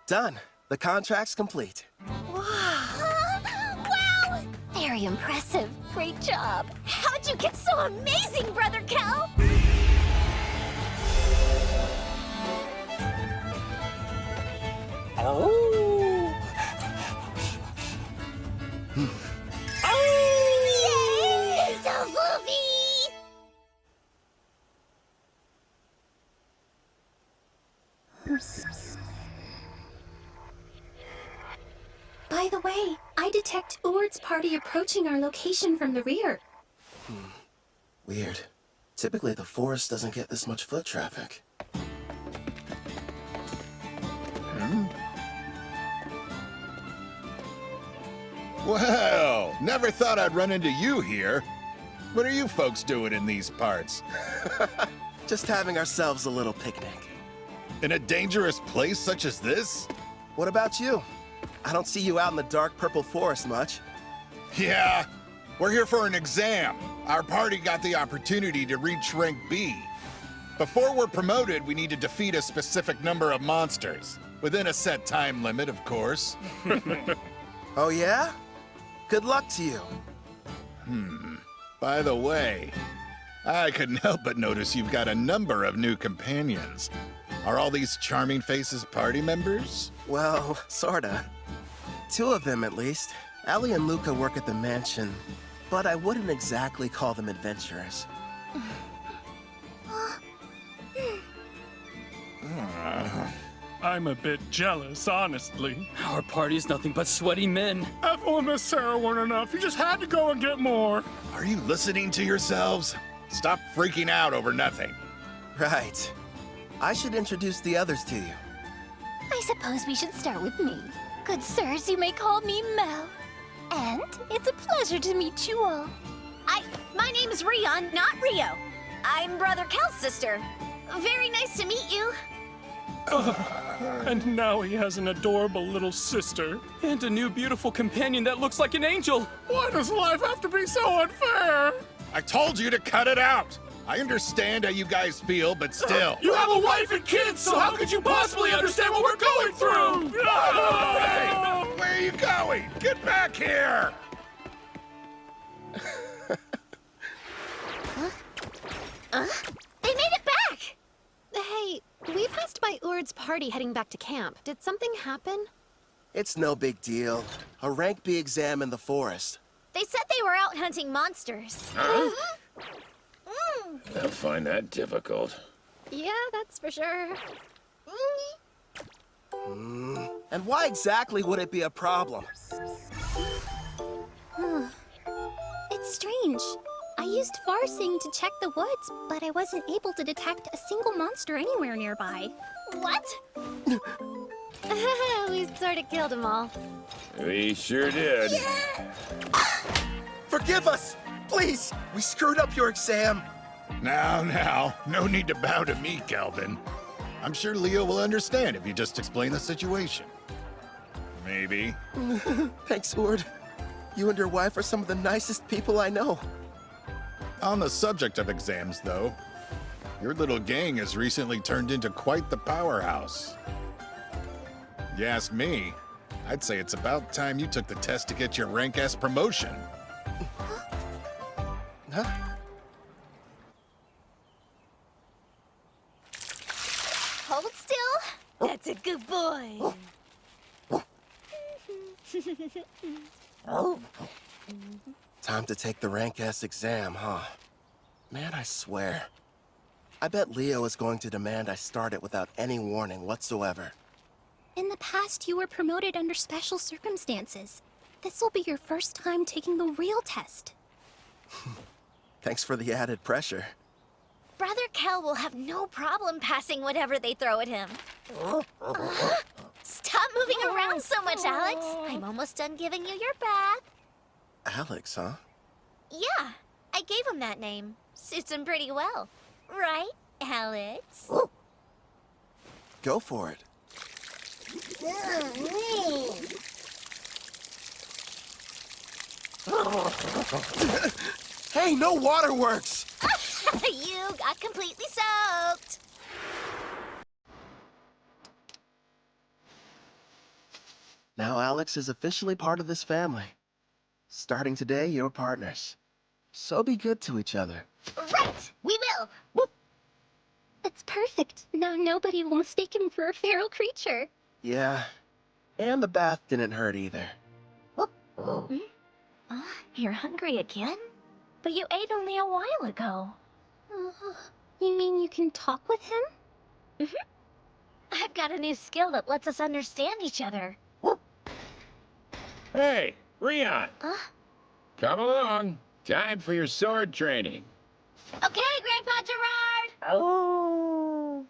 Done. The contract's complete. Wow! Very impressive. Great job. How'd you get so amazing, Brother Kel? Oh! By the way, I detect Urd's party approaching our location from the rear. Weird. Typically, the forest doesn't get this much foot traffic. Well, never thought I'd run into you here. What are you folks doing in these parts? Just having ourselves a little picnic. In a dangerous place such as this? What about you? I don't see you out in the dark purple forest much. Yeah, we're here for an exam. Our party got the opportunity to reach rank B. Before we're promoted, we need to defeat a specific number of monsters. Within a set time limit, of course. Oh yeah? Good luck to you. By the way, I couldn't help but notice you've got a number of new companions. Are all these charming faces party members? Well, sorta. 2 of them, at least. Ellie and Luca work at the mansion, but I wouldn't exactly call them adventurers. I'm a bit jealous, honestly. Our party's nothing but sweaty men. Ethel and Miss Sarah weren't enough. You just had to go and get more. Are you listening to yourselves? Stop freaking out over nothing. Right. I should introduce the others to you. I suppose we should start with me. Good sirs, you may call me Mel. And it's a pleasure to meet you all. My name is Rion, not Rio. I'm Brother Kel's sister. Very nice to meet you. And now he has an adorable little sister. And a new beautiful companion that looks like an angel. Why does life have to be so unfair? I told you to cut it out. I understand how you guys feel, but still. You have a wife and kids, so how could you possibly understand what we're going through? Hey, where are you going? Get back here! They made it back! Hey, we passed by Urd's party heading back to camp. Did something happen? It's no big deal. A rank B exam in the forest. They said they were out hunting monsters. I'll find that difficult. Yeah, that's for sure. And why exactly would it be a problem? It's strange. I used Farsing to check the woods, but I wasn't able to detect a single monster anywhere nearby. What? We sort of killed them all. We sure did. Forgive us! Please! We screwed up your exam! Now, no need to bow to me, Kelvin. I'm sure Leo will understand if you just explain the situation. Maybe. Thanks, Urd. You and your wife are some of the nicest people I know. On the subject of exams, though, your little gang has recently turned into quite the powerhouse. You ask me, I'd say it's about time you took the test to get your rank S promotion. Huh? Hold still. That's a good boy. Time to take the rank S exam, huh? Man, I swear. I bet Leo is going to demand I start it without any warning whatsoever. In the past, you were promoted under special circumstances. This will be your first time taking the real test. Thanks for the added pressure. Brother Kel will have no problem passing whatever they throw at him. Stop moving around so much, Alex. I'm almost done giving you your bath. Alex, huh? Yeah, I gave him that name. Suits him pretty well. Right, Alex? Go for it. Hey, no waterworks! You got completely soaked. Now Alex is officially part of this family. Starting today, you're partners. So be good to each other. Right, we will. It's perfect. Now nobody will mistake him for a feral creature. Yeah, and the bath didn't hurt either. You're hungry again? But you ate only a while ago. You mean you can talk with him? I've got a new skill that lets us understand each other. Hey, Rion! Huh? Come along. Time for your sword training. Okay, Grandpa Gerard! Oh!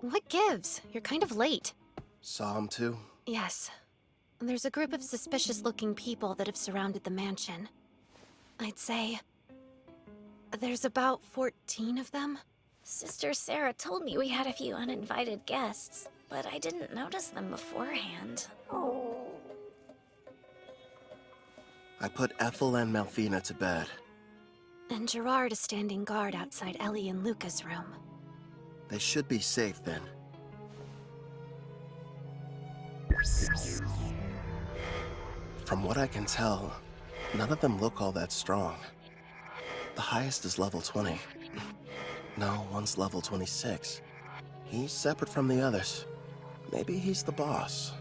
What gives? You're kind of late. Saw him too? Yes. There's a group of suspicious-looking people that have surrounded the mansion. I'd say... there's about 14 of them. Sister Sarah told me we had a few uninvited guests, but I didn't notice them beforehand. Oh. I put Ethel and Melfina to bed. And Gerard is standing guard outside Ellie and Luca's room. They should be safe then. From what I can tell, none of them look all that strong. The highest is level 20. No, one's level 26. He's separate from the others. Maybe he's the boss.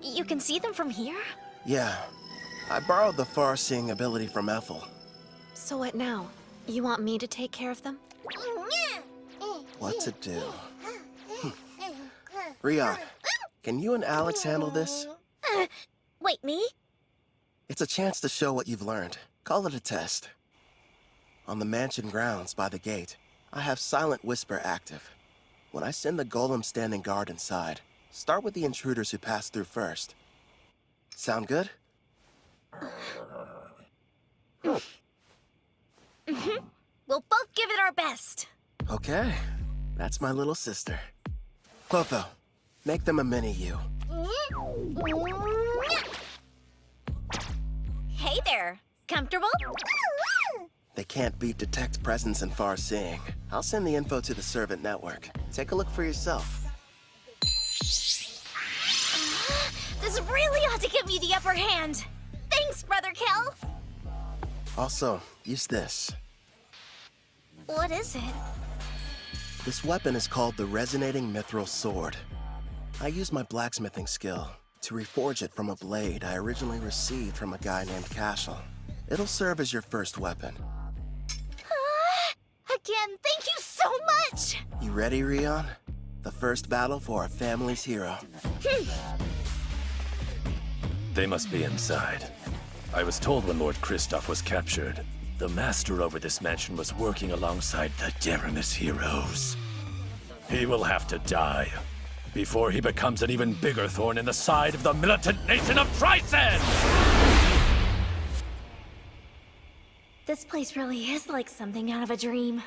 You can see them from here? Yeah. I borrowed the far-seeing ability from Ethel. So what now? You want me to take care of them? What to do? Rion, can you and Alex handle this? Wait, me? It's a chance to show what you've learned. Call it a test. On the mansion grounds by the gate, I have Silent Whisper active. When I send the golem standing guard inside, start with the intruders who pass through first. Sound good? Mm-hmm. We'll both give it our best. Okay. That's my little sister. Clotho, make them a mini-you. Hey there. Comfortable? They can't beat detect presence and far-seeing. I'll send the info to the servant network. Take a look for yourself. This really ought to give me the upper hand. Thanks, Brother Kel. Also, use this. What is it? This weapon is called the Resonating Mithril Sword. I use my blacksmithing skill to reforge it from a blade I originally received from a guy named Cashel. It'll serve as your first weapon. Again, thank you so much! You ready, Rion? The first battle for our family's hero. They must be inside. I was told when Lord Kristoff was captured, the master over this mansion was working alongside the Deramis heroes. He will have to die before he becomes an even bigger thorn in the side of the militant nation of Tryson! This place really is like something out of a dream.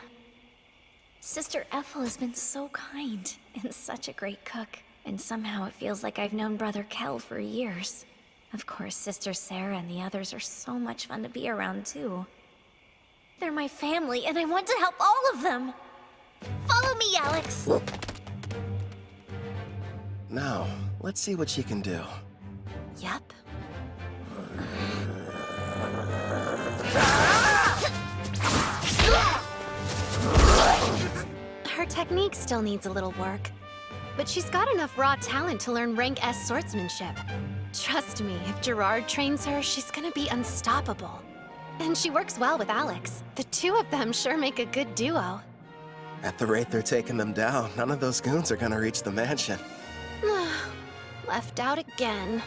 Sister Ethel has been so kind and such a great cook. And somehow it feels like I've known Brother Kel for years. Of course, Sister Sarah and the others are so much fun to be around, too. They're my family, and I want to help all of them! Follow me, Alex! Now, let's see what she can do. Yep. Her technique still needs a little work, but she's got enough raw talent to learn rank S swordsmanship. Trust me, if Gerard trains her, she's gonna be unstoppable. And she works well with Alex. The two of them sure make a good duo. At the rate they're taking them down, none of those goons are gonna reach the mansion. Left out again.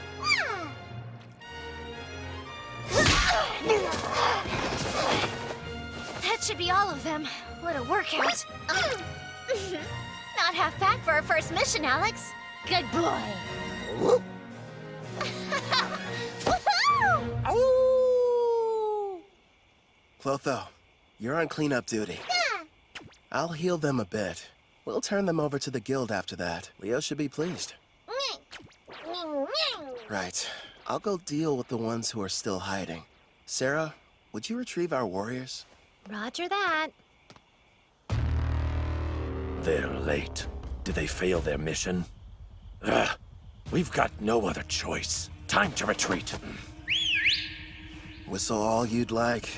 That should be all of them. What a workout. Not half bad for our first mission, Alex. Good boy. Clotho, you're on cleanup duty. I'll heal them a bit. We'll turn them over to the guild after that. Leo should be pleased. Right. I'll go deal with the ones who are still hiding. Sarah, would you retrieve our warriors? Roger that. They're late. Did they fail their mission? Ugh. We've got no other choice. Time to retreat. Whistle all you'd like.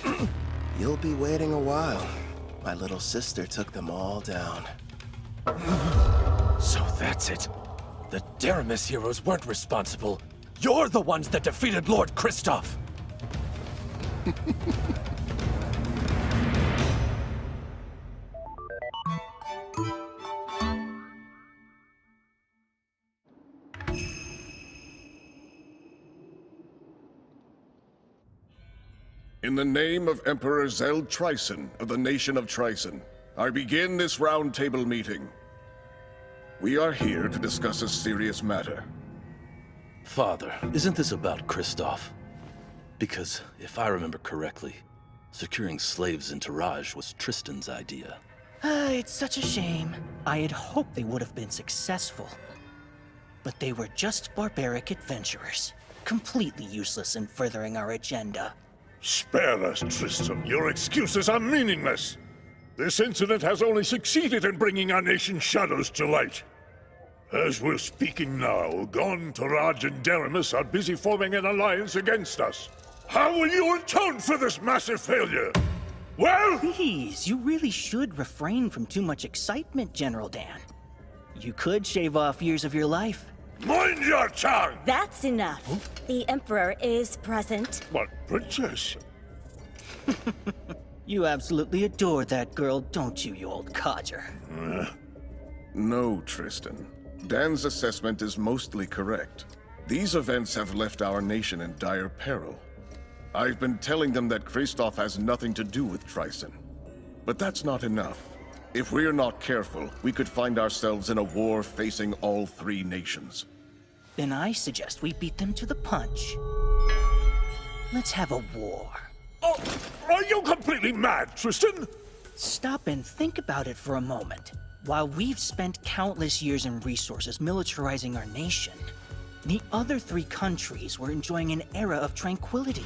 You'll be waiting a while. My little sister took them all down. So that's it. The Deramis heroes weren't responsible. You're the ones that defeated Lord Kristoff! In the name of Emperor Zell Tryson of the nation of Tryson, I begin this roundtable meeting. We are here to discuss a serious matter. Father, isn't this about Kristoff? Because, if I remember correctly, securing slaves in Taraj was Tristan's idea. It's such a shame. I had hoped they would have been successful. But they were just barbaric adventurers, completely useless in furthering our agenda. Spare us, Tristan. Your excuses are meaningless. This incident has only succeeded in bringing our nation's shadows to light. As we're speaking now, Gon, Taraj, and Deramis are busy forming an alliance against us. How will you atone for this massive failure? Well? Please, you really should refrain from too much excitement, General Dan. You could shave off years of your life. Mind your tongue! That's enough. The Emperor is present. But, Princess... You absolutely adore that girl, don't you, you old codger? No, Tristan. Dan's assessment is mostly correct. These events have left our nation in dire peril. I've been telling them that Kristoff has nothing to do with Tryson. But that's not enough. If we're not careful, we could find ourselves in a war facing all three nations. Then I suggest we beat them to the punch. Let's have a war. Oh, are you completely mad, Tristan? Stop and think about it for a moment. While we've spent countless years and resources militarizing our nation, the other three countries were enjoying an era of tranquility.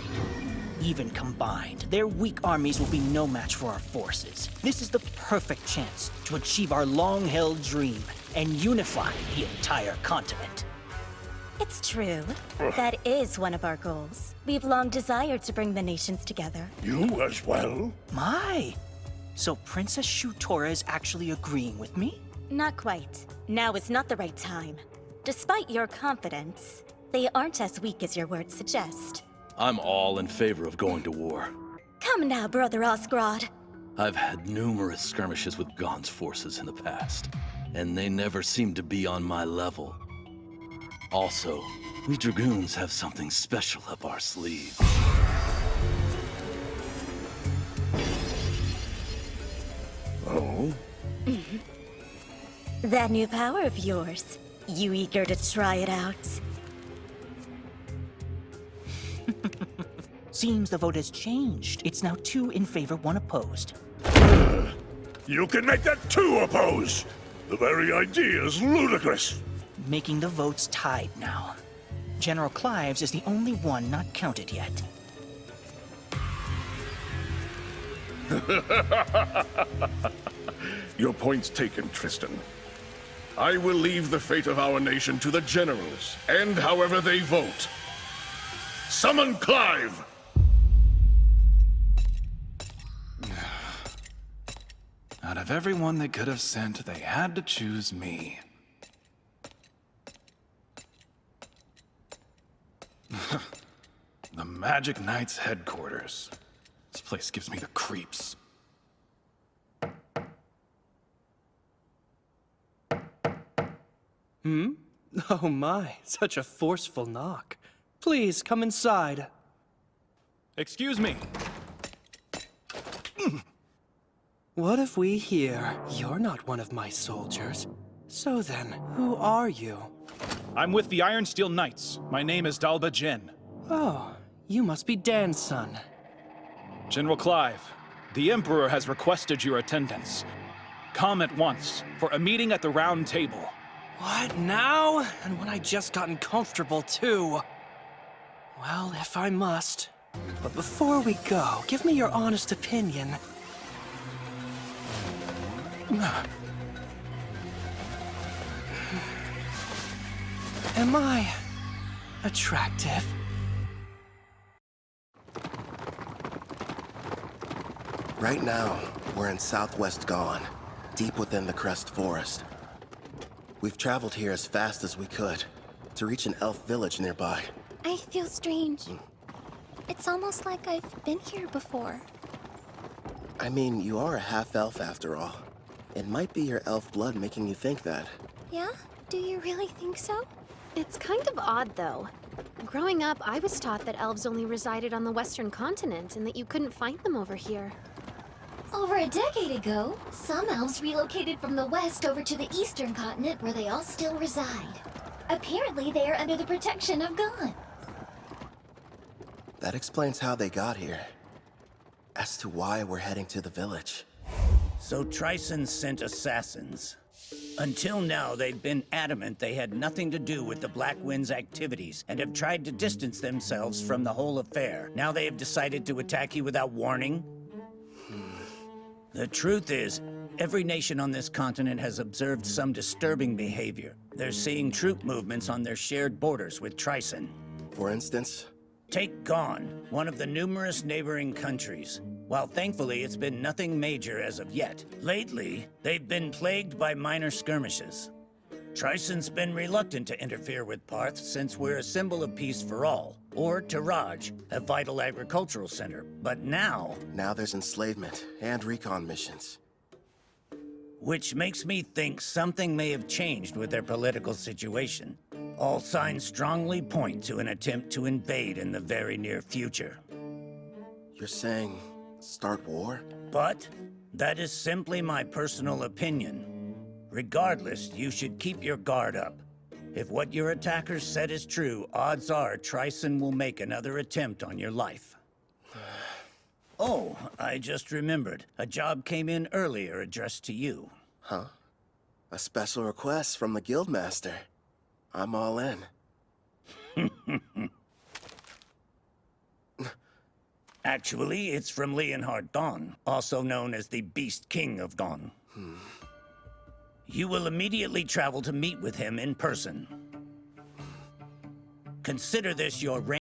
Even combined, their weak armies will be no match for our forces. This is the perfect chance to achieve our long-held dream and unify the entire continent. It's true. That is one of our goals. We've long desired to bring the nations together. You as well? My! So Princess Shutora is actually agreeing with me? Not quite. Now is not the right time. Despite your confidence, they aren't as weak as your words suggest. I'm all in favor of going to war. Come now, Brother Osgrod. I've had numerous skirmishes with Gon's forces in the past, and they never seem to be on my level. Also, we Dragoons have something special up our sleeve. Oh? That new power of yours. You eager to try it out? Seems the vote has changed. It's now 2 in favor, 1 opposed. You can make that 2 opposed! The very idea is ludicrous! Making the votes tied now. General Clives is the only one not counted yet. Your point's taken, Tristan. I will leave the fate of our nation to the generals, and however they vote. Summon Clive! Out of everyone they could have sent, they had to choose me. The Magic Knight's headquarters. This place gives me the creeps. Oh my, such a forceful knock. Please, come inside. Excuse me. What if we hear you're not one of my soldiers? So then, who are you? I'm with the Iron Steel Knights. My name is Dalba Jin. Oh, you must be Dan's son. General Clive, the Emperor has requested your attendance. Come at once for a meeting at the Round Table. What, now? And when I just gotten comfortable, too. Well, if I must. But before we go, give me your honest opinion. Am I attractive? Right now, we're in southwest Gone, deep within the Crest Forest. We've traveled here as fast as we could, to reach an elf village nearby. I feel strange. It's almost like I've been here before. I mean, you are a half-elf after all. It might be your elf blood making you think that. Yeah? Do you really think so? It's kind of odd, though. Growing up, I was taught that elves only resided on the western continent and that you couldn't find them over here. Over a decade ago, some elves relocated from the west over to the eastern continent where they all still reside. Apparently, they are under the protection of Gone. That explains how they got here. As to why we're heading to the village. So Tryson sent assassins. Until now, they've been adamant they had nothing to do with the Black Wind's activities and have tried to distance themselves from the whole affair. Now they have decided to attack you without warning? The truth is, every nation on this continent has observed some disturbing behavior. They're seeing troop movements on their shared borders with Tryson. For instance? Take Gone, one of the numerous neighboring countries. While thankfully it's been nothing major as of yet, lately they've been plagued by minor skirmishes. Tryson's been reluctant to interfere with Parth since we're a symbol of peace for all, or Taraj, a vital agricultural center. But now... Now there's enslavement and recon missions. Which makes me think something may have changed with their political situation. All signs strongly point to an attempt to invade in the very near future. You're saying... start war? But that is simply my personal opinion. Regardless, you should keep your guard up. If what your attackers said is true, odds are Tryson will make another attempt on your life. Oh, I just remembered. A job came in earlier addressed to you. Huh? A special request from the Guildmaster. I'm all in. Actually, it's from Leonhard Dawn, also known as the Beast King of Dawn. You will immediately travel to meet with him in person. Consider this your rank.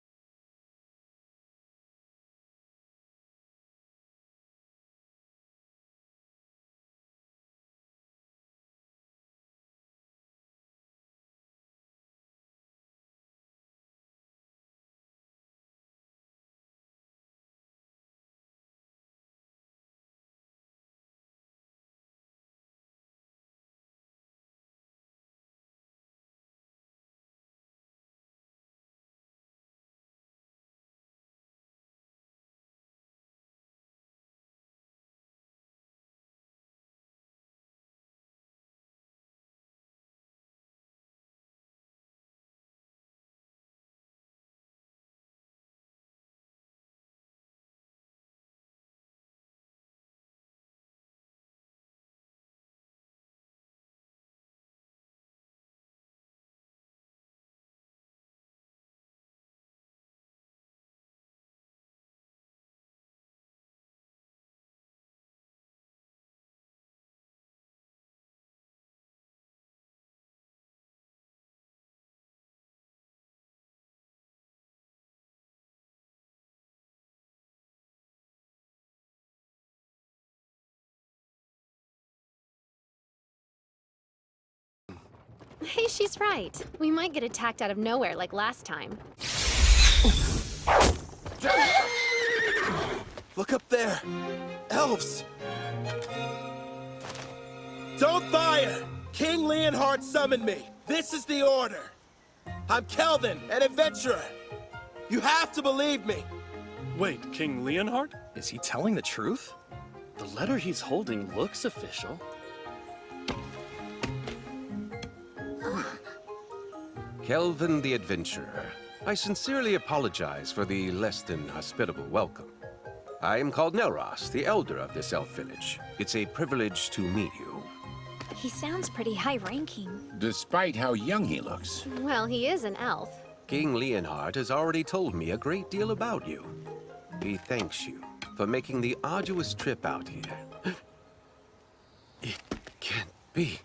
Hey, she's right. We might get attacked out of nowhere like last time. Look up there! Elves! Don't fire! King Leonhard summoned me! This is the order! I'm Kelvin, an adventurer! You have to believe me! Wait, King Leonhard? Is he telling the truth? The letter he's holding looks official. Kelvin the Adventurer. I sincerely apologize for the less than hospitable welcome. I am called Nelros, the elder of this elf village. It's a privilege to meet you. He sounds pretty high-ranking. Despite how young he looks. Well, he is an elf. King Leonhard has already told me a great deal about you. He thanks you for making the arduous trip out here. It can't be.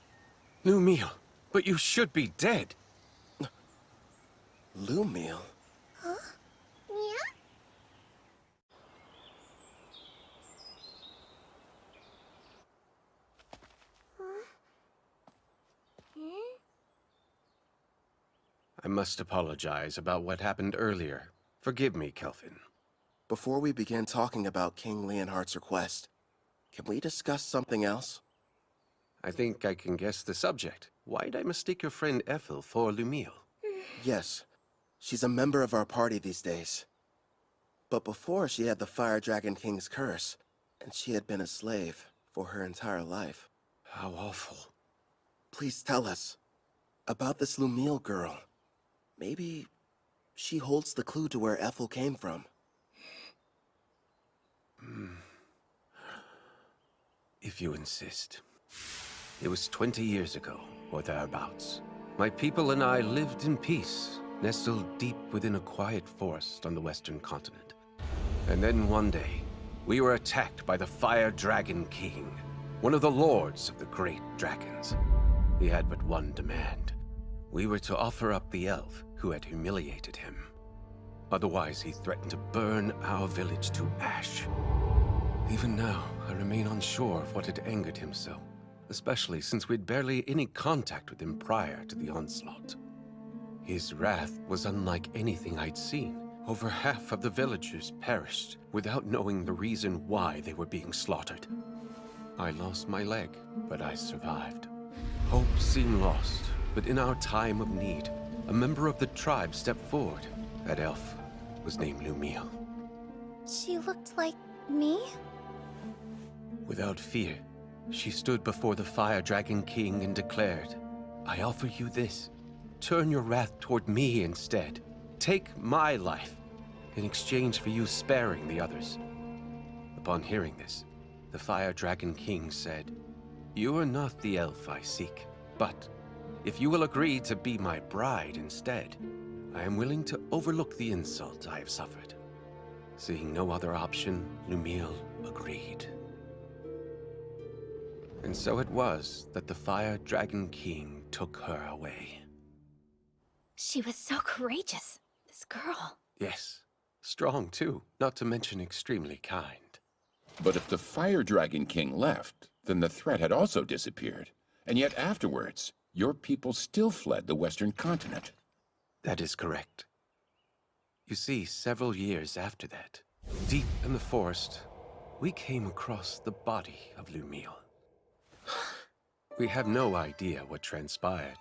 Lumiel, but you should be dead. Lumiel? Huh? Yeah? I must apologize about what happened earlier. Forgive me, Kelvin. Before we begin talking about King Leonhard's request, can we discuss something else? I think I can guess the subject. Why'd I mistake your friend Ethel for Lumiel? Yes. She's a member of our party these days. But before, she had the Fire Dragon King's curse, and she had been a slave for her entire life. How awful. Please tell us about this Lumiel girl. Maybe she holds the clue to where Ethel came from. If you insist. It was 20 years ago, or thereabouts. My people and I lived in peace, nestled deep within a quiet forest on the western continent. And then one day, we were attacked by the Fire Dragon King, one of the lords of the great dragons. He had but one demand. We were to offer up the elf who had humiliated him. Otherwise, he threatened to burn our village to ash. Even now, I remain unsure of what had angered him so, especially since we'd barely any contact with him prior to the onslaught. His wrath was unlike anything I'd seen. Over half of the villagers perished without knowing the reason why they were being slaughtered. I lost my leg, but I survived. Hope seemed lost, but in our time of need, a member of the tribe stepped forward. That elf was named Lumiel. She looked like me? Without fear, she stood before the Fire Dragon King and declared, I offer you this. Turn your wrath toward me instead. Take my life in exchange for you sparing the others. Upon hearing this, the Fire Dragon King said, You are not the elf I seek, but if you will agree to be my bride instead, I am willing to overlook the insult I have suffered. Seeing no other option, Lumiel agreed. And so it was that the Fire Dragon King took her away. She was so courageous, this girl. Yes, strong too, not to mention extremely kind. But if the Fire Dragon King left, then the threat had also disappeared. And yet afterwards, your people still fled the western continent. That is correct. You see, several years after that, deep in the forest, we came across the body of Lumiel. We have no idea what transpired.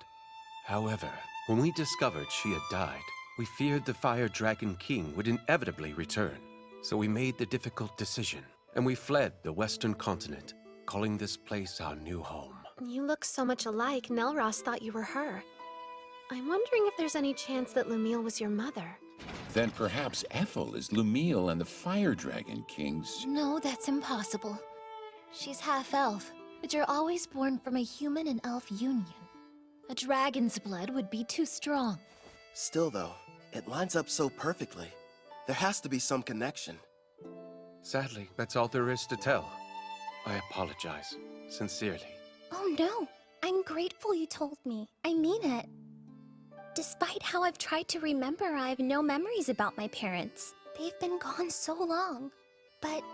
However, when we discovered she had died, we feared the Fire Dragon King would inevitably return. So we made the difficult decision, and we fled the western continent, calling this place our new home. You look so much alike, Nelros thought you were her. I'm wondering if there's any chance that Lumiel was your mother. Then perhaps Ethel is Lumiel and the Fire Dragon King's... No, that's impossible. She's half-elf, but you're always born from a human and elf union. A dragon's blood would be too strong. Still though, it lines up so perfectly. There has to be some connection. Sadly, that's all there is to tell. I apologize, sincerely. Oh no, I'm grateful you told me. I mean it. Despite how I've tried to remember, I have no memories about my parents. They've been gone so long. But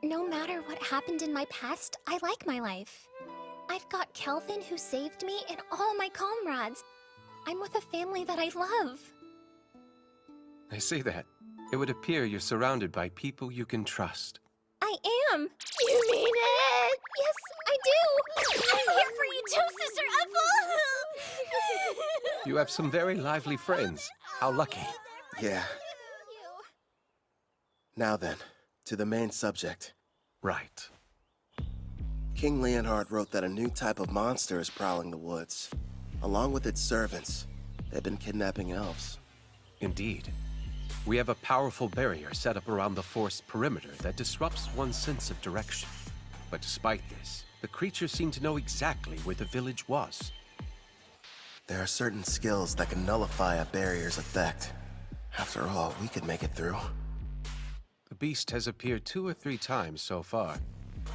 no matter what happened in my past, I like my life. I've got Kelvin who saved me and all my comrades. I'm with a family that I love. I see that. It would appear you're surrounded by people you can trust. I am! You mean it? Yes, I do! I'm here for you too, Sister Ethel! You have some very lively friends. How lucky. Yeah. Now then, to the main subject. Right. King Leonhard wrote that a new type of monster is prowling the woods. Along with its servants, they've been kidnapping elves. Indeed. We have a powerful barrier set up around the forest perimeter that disrupts one's sense of direction. But despite this, the creatures seem to know exactly where the village was. There are certain skills that can nullify a barrier's effect. After all, we could make it through. The beast has appeared 2 or 3 times so far.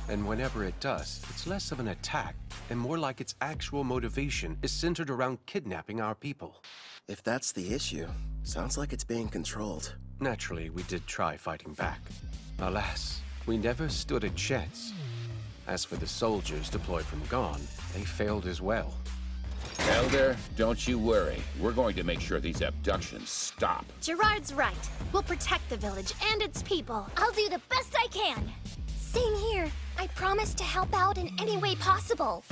And whenever it does, it's less of an attack, and more like its actual motivation is centered around kidnapping our people. If that's the issue, sounds like it's being controlled. Naturally, we did try fighting back. Alas, we never stood a chance. As for the soldiers deployed from Gone, they failed as well. Elder, don't you worry. We're going to make sure these abductions stop. Gerard's right. We'll protect the village and its people. I'll do the best I can. Same here. I promise to help out in any way possible.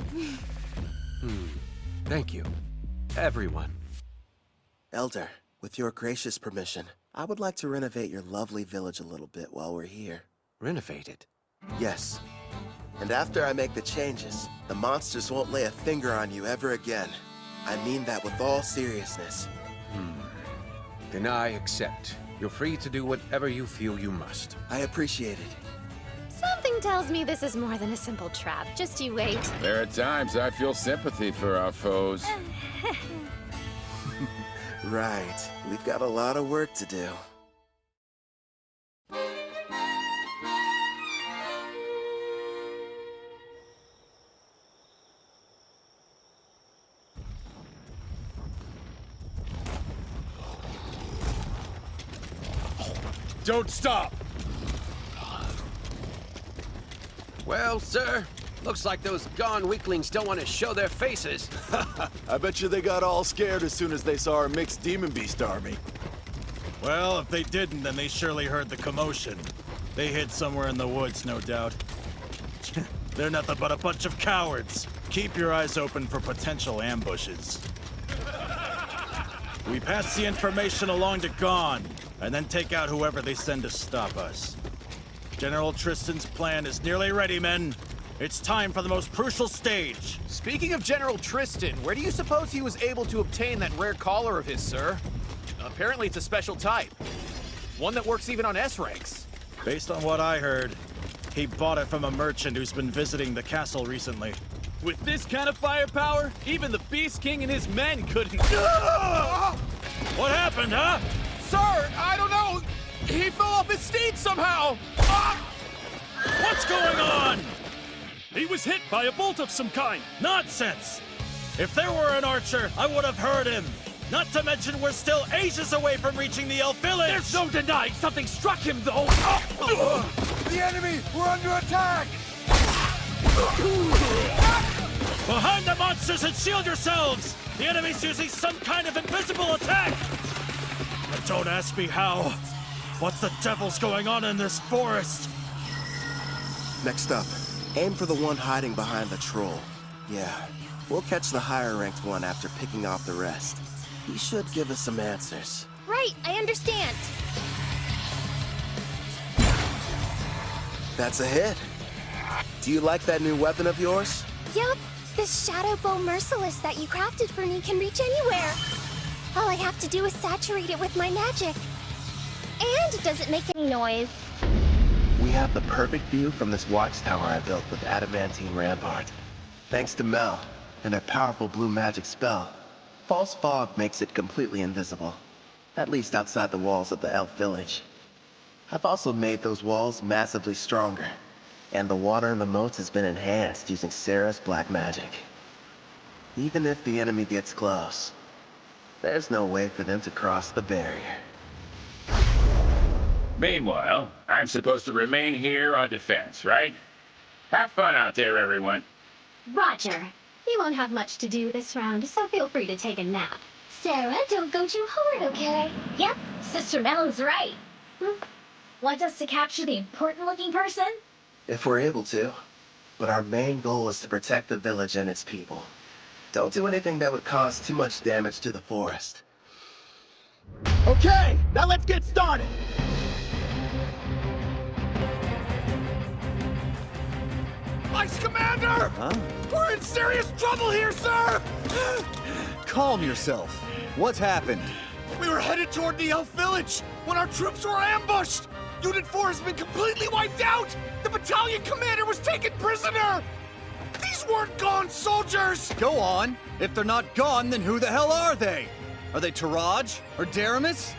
Thank you, everyone. Elder, with your gracious permission, I would like to renovate your lovely village a little bit while we're here. Renovate it? Yes. And after I make the changes, the monsters won't lay a finger on you ever again. I mean that with all seriousness. Then I accept. You're free to do whatever you feel you must. I appreciate it. Something tells me this is more than a simple trap. Just you wait. There are times I feel sympathy for our foes. Right. We've got a lot of work to do. Don't stop! Well, sir, looks like those Gone weaklings don't want to show their faces. I bet you they got all scared as soon as they saw our mixed demon beast army. Well, if they didn't, then they surely heard the commotion. They hid somewhere in the woods, no doubt. They're nothing but a bunch of cowards. Keep your eyes open for potential ambushes. We pass the information along to Gone, and then take out whoever they send to stop us. General Tristan's plan is nearly ready, men. It's time for the most crucial stage. Speaking of General Tristan, where do you suppose he was able to obtain that rare collar of his, sir? Apparently it's a special type. One that works even on S-ranks. Based on what I heard, he bought it from a merchant who's been visiting the castle recently. With this kind of firepower, even the Beast King and his men couldn't... What happened, huh? Sir, I don't know. He fell off his steed somehow. What's going on? He was hit by a bolt of some kind. Nonsense! If there were an archer, I would have heard him. Not to mention we're still ages away from reaching the elf village! There's no denying something struck him, though! The enemy! We're under attack! Behind the monsters and shield yourselves! The enemy's using some kind of invisible attack! But don't ask me how. What the devil's going on in this forest? Next up, aim for the one hiding behind the troll. Yeah, we'll catch the higher-ranked one after picking off the rest. He should give us some answers. Right, I understand. That's a hit. Do you like that new weapon of yours? Yup, this shadow bow merciless that you crafted for me can reach anywhere. All I have to do is saturate it with my magic. And it doesn't make any noise. We have the perfect view from this watchtower I built with adamantine rampart. Thanks to Mel and her powerful blue magic spell, false fog makes it completely invisible, at least outside the walls of the elf village. I've also made those walls massively stronger, and the water in the moats has been enhanced using Sarah's black magic. Even if the enemy gets close, there's no way for them to cross the barrier. Meanwhile, I'm supposed to remain here on defense, right? Have fun out there, everyone. Roger. You won't have much to do this round, so feel free to take a nap. Sarah, don't go too hard, okay? Yep, Sister Mel is right. Want us to capture the important-looking person? If we're able to. But our main goal is to protect the village and its people. Don't do anything that would cause too much damage to the forest. Okay, now let's get started! Vice Commander! Huh? We're in serious trouble here, sir! Calm yourself. What's happened? We were headed toward the Elf Village when our troops were ambushed! Unit 4 has been completely wiped out! The battalion commander was taken prisoner! These weren't gone soldiers! Go on. If they're not gone, then who the hell are they? Are they Taraj or Daramus?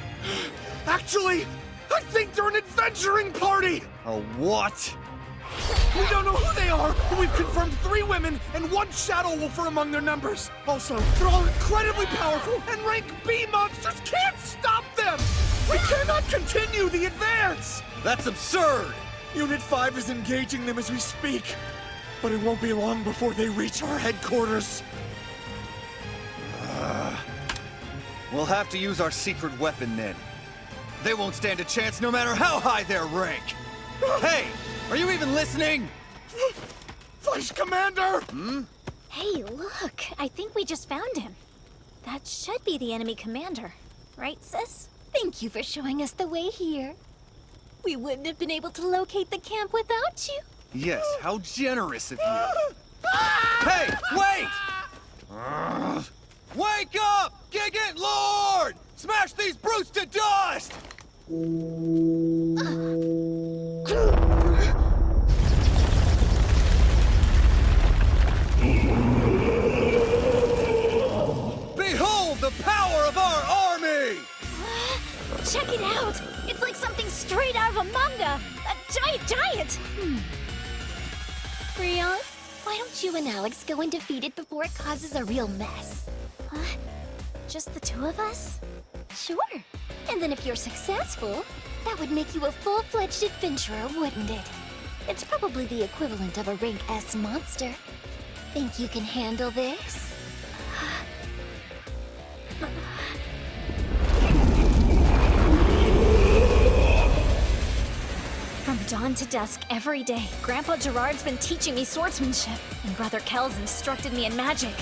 Actually, I think they're an adventuring party! A what? We don't know who they are, but we've confirmed 3 women and 1 shadow wolf are among their numbers. Also, they're all incredibly powerful, and rank B monsters can't stop them! We cannot continue the advance! That's absurd! Unit 5 is engaging them as we speak, but it won't be long before they reach our headquarters. We'll have to use our secret weapon then. They won't stand a chance no matter how high their rank. Hey, are you even listening? Vice Commander! Hey, look. I think we just found him. That should be the enemy commander. Right, sis? Thank you for showing us the way here. We wouldn't have been able to locate the camp without you. Yes, how generous of you. Hey, wait! Wake up! Gigant Lord! Smash these brutes to dust! Behold the power of our army! Check it out! It's like something straight out of a manga! A giant! Rion, why don't you and Alex go and defeat it before it causes a real mess? Just the 2 of us? Sure. And then if you're successful, that would make you a full-fledged adventurer, wouldn't it? It's probably the equivalent of a rank S monster. Think you can handle this? From dawn to dusk every day, Grandpa Gerard's been teaching me swordsmanship, and Brother Kel's instructed me in magic.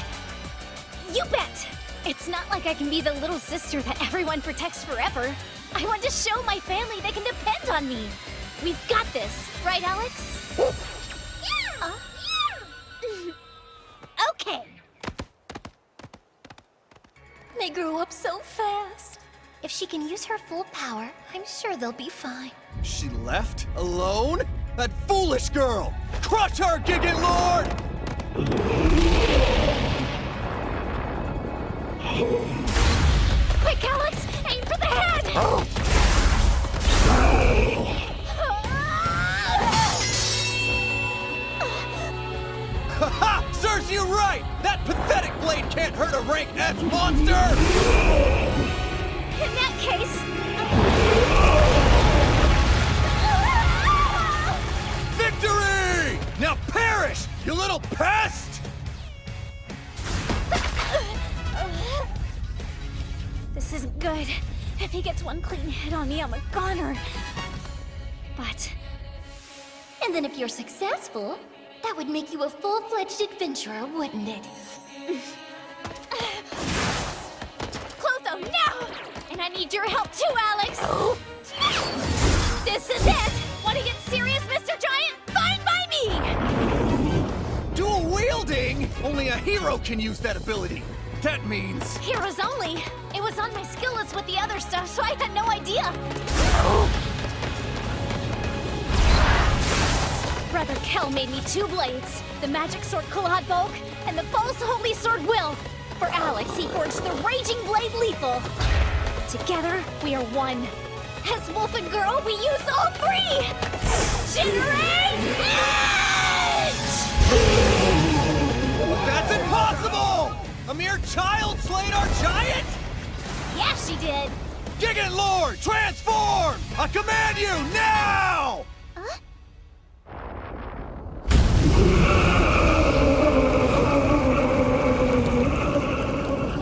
You bet! It's not like I can be the little sister that everyone protects forever. I want to show my family they can depend on me. We've got this, right, Alex? Okay. They grow up so fast. If she can use her full power, I'm sure they'll be fine. She left? Alone? That foolish girl! Crush her, Gigant Lord! Quick, Alex! Aim for the head! Ha-ha! Serves you right! That pathetic blade can't hurt a rank S monster! In that case... Victory! Now perish, you little pest! This isn't good. If he gets one clean hit on me, I'm a goner. But... And then if you're successful, that would make you a full-fledged adventurer, wouldn't it? Clotho, now! And I need your help too, Alex! This is it! Want to get serious, Mr. Giant? Fine by me! Dual wielding? Only a hero can use that ability. That means... Heroes only. It was on my skill list with the other stuff, so I had no idea. Brother Kel made me 2 blades. The magic sword Kolodvog and the false holy sword Will. For Alex, he forged the raging blade Lethal. Together, we are one. As Wolf and Girl, we use all 3! Generate Edge! That's impossible! A mere child slayed our giant? Yeah, she did. Gigant Lord, transform! I command you, now!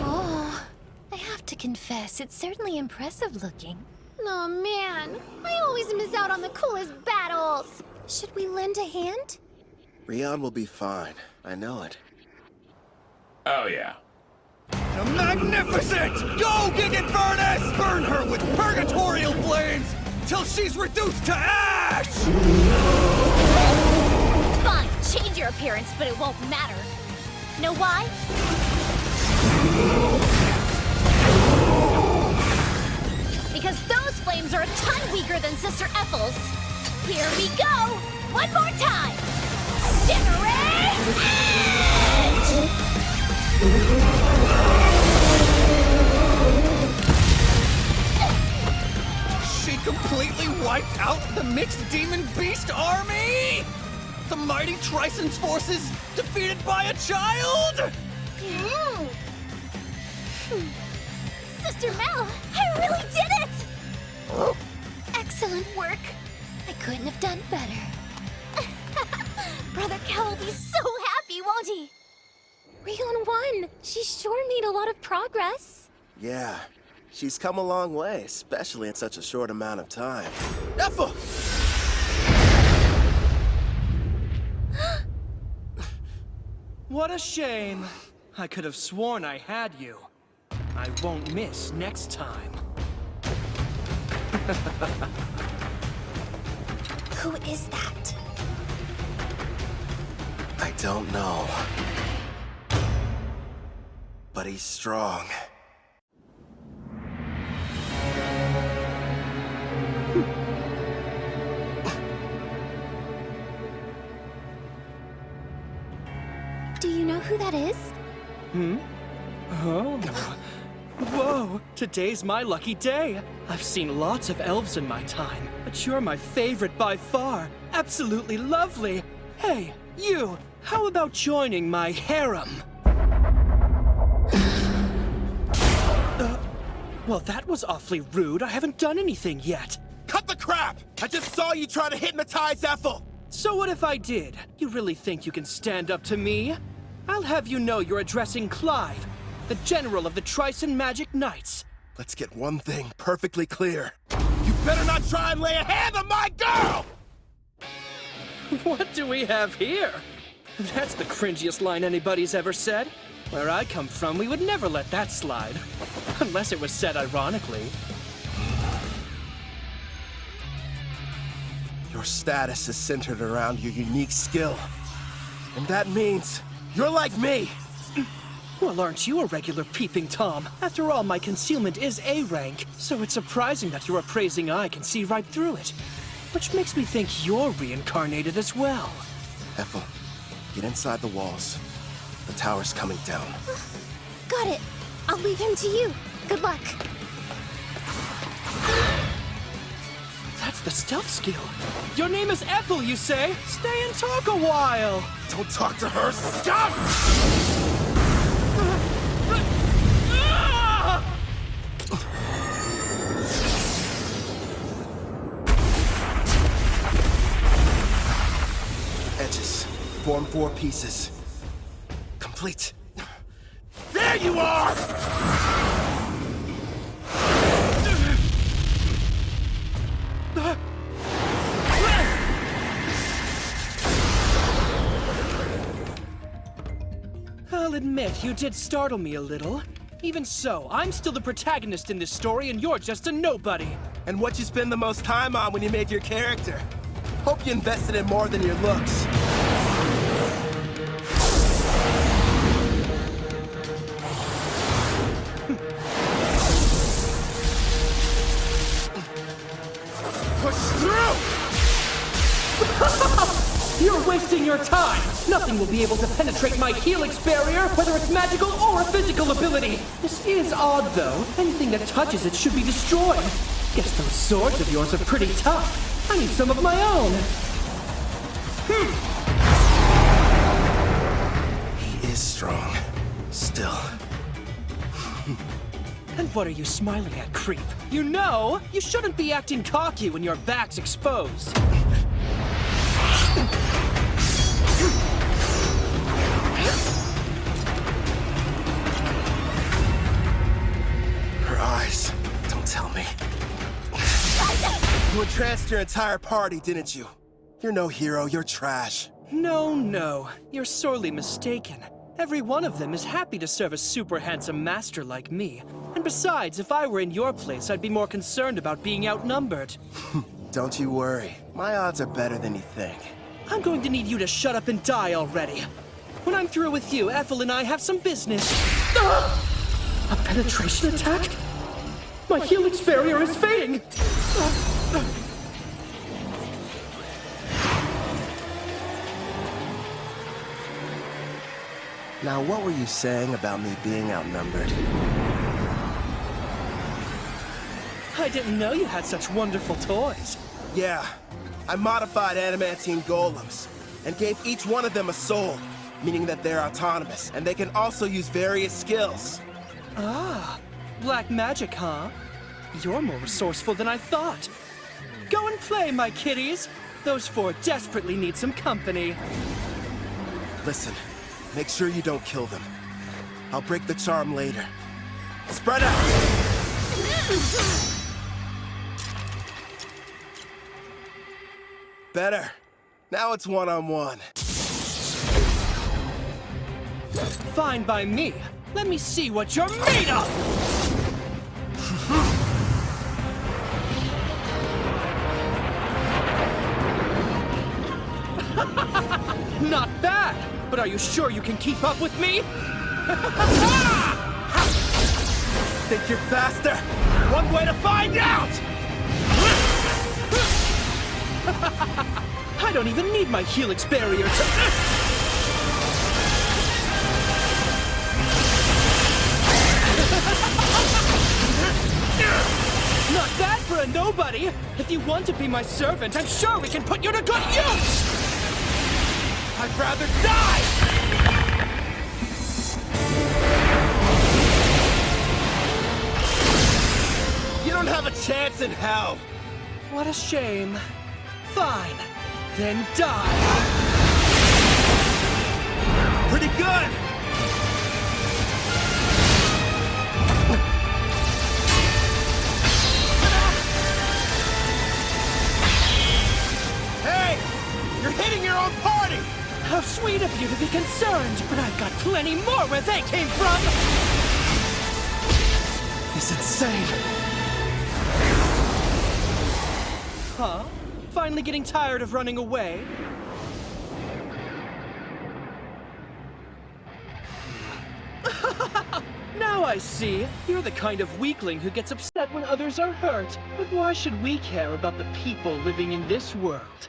Oh, I have to confess, it's certainly impressive looking. Oh man, I always miss out on the coolest battles. Should we lend a hand? Rion will be fine. I know it. Oh, yeah. Magnificent! Go, Gigant Furnace! Burn her with purgatorial flames till she's reduced to ash! Fine, change your appearance, but it won't matter. Know why? Because those flames are a ton weaker than Sister Ethel's. Here we go! One more time! Exhilarating! She completely wiped out the mixed demon beast army! The mighty Trison's forces defeated by a child! Sister Mel, I really did it! Excellent work. I couldn't have done better. Brother Kel will be so happy, won't he? Rion won. She sure made a lot of progress. Yeah, she's come a long way, especially in such a short amount of time. Ethel! What a shame. I could have sworn I had you. I won't miss next time. Who is that? I don't know. But he's strong. Do you know who that is? Oh. Whoa, today's my lucky day. I've seen lots of elves in my time, but you're my favorite by far. Absolutely lovely. Hey, you, how about joining my harem? Well, that was awfully rude. I haven't done anything yet. Cut the crap! I just saw you try to hypnotize Ethel! So what if I did? You really think you can stand up to me? I'll have you know you're addressing Clive, the general of the Trison Magic Knights. Let's get one thing perfectly clear. You better not try and lay a hand on my girl! What do we have here? That's the cringiest line anybody's ever said. Where I come from, we would never let that slide. Unless it was said ironically. Your status is centered around your unique skill. And that means you're like me! Well, aren't you a regular peeping Tom? After all, my concealment is A rank, so it's surprising that your appraising eye can see right through it. Which makes me think you're reincarnated as well. Ethel, get inside the walls. The tower's coming down. Got it. I'll leave him to you. Good luck. That's the stealth skill. Your name is Ethel, you say? Stay and talk a while. Don't talk to her. Stop! Edges. Form 4 pieces. Complete. There you are! I'll admit, you did startle me a little. Even so, I'm still the protagonist in this story and you're just a nobody. And what you spend the most time on when you made your character? Hope you invested in more than your looks. Push through! You're wasting your time! Nothing will be able to penetrate my helix barrier, whether it's magical or a physical ability! This is odd, though. Anything that touches it should be destroyed. Guess those swords of yours are pretty tough. I need some of my own. He is strong. Still. And what are you smiling at, creep? You know, you shouldn't be acting cocky when your back's exposed. Her eyes. Don't tell me. You entranced your entire party, didn't you? You're no hero, you're trash. No. You're sorely mistaken. Every one of them is happy to serve a super handsome master like me. And besides, if I were in your place, I'd be more concerned about being outnumbered. Don't you worry. My odds are better than you think. I'm going to need you to shut up and die already. When I'm through with you, Ethel and I have some business. A penetration attack? My helix barrier is fading! Now, what were you saying about me being outnumbered? I didn't know you had such wonderful toys. Yeah, I modified adamantine golems and gave each one of them a soul, meaning that they're autonomous, and they can also use various skills. Ah, black magic, huh? You're more resourceful than I thought. Go and play, my kitties. Those four desperately need some company. Listen, make sure you don't kill them. I'll break the charm later. Spread out! Better. Now it's one-on-one. Fine by me. Let me see what you're made of! Not bad, but are you sure you can keep up with me? Think you're faster? One way to find out! I don't even need my helix barrier to... Not bad for a nobody! If you want to be my servant, I'm sure we can put you to good use! I'd rather die! You don't have a chance in hell! What a shame. Fine. Then die. Pretty good! Hey! You're hitting your own party! How sweet of you to be concerned, but I've got plenty more where they came from! He's insane! Huh? Finally getting tired of running away? Now I see. You're the kind of weakling who gets upset when others are hurt. But why should we care about the people living in this world?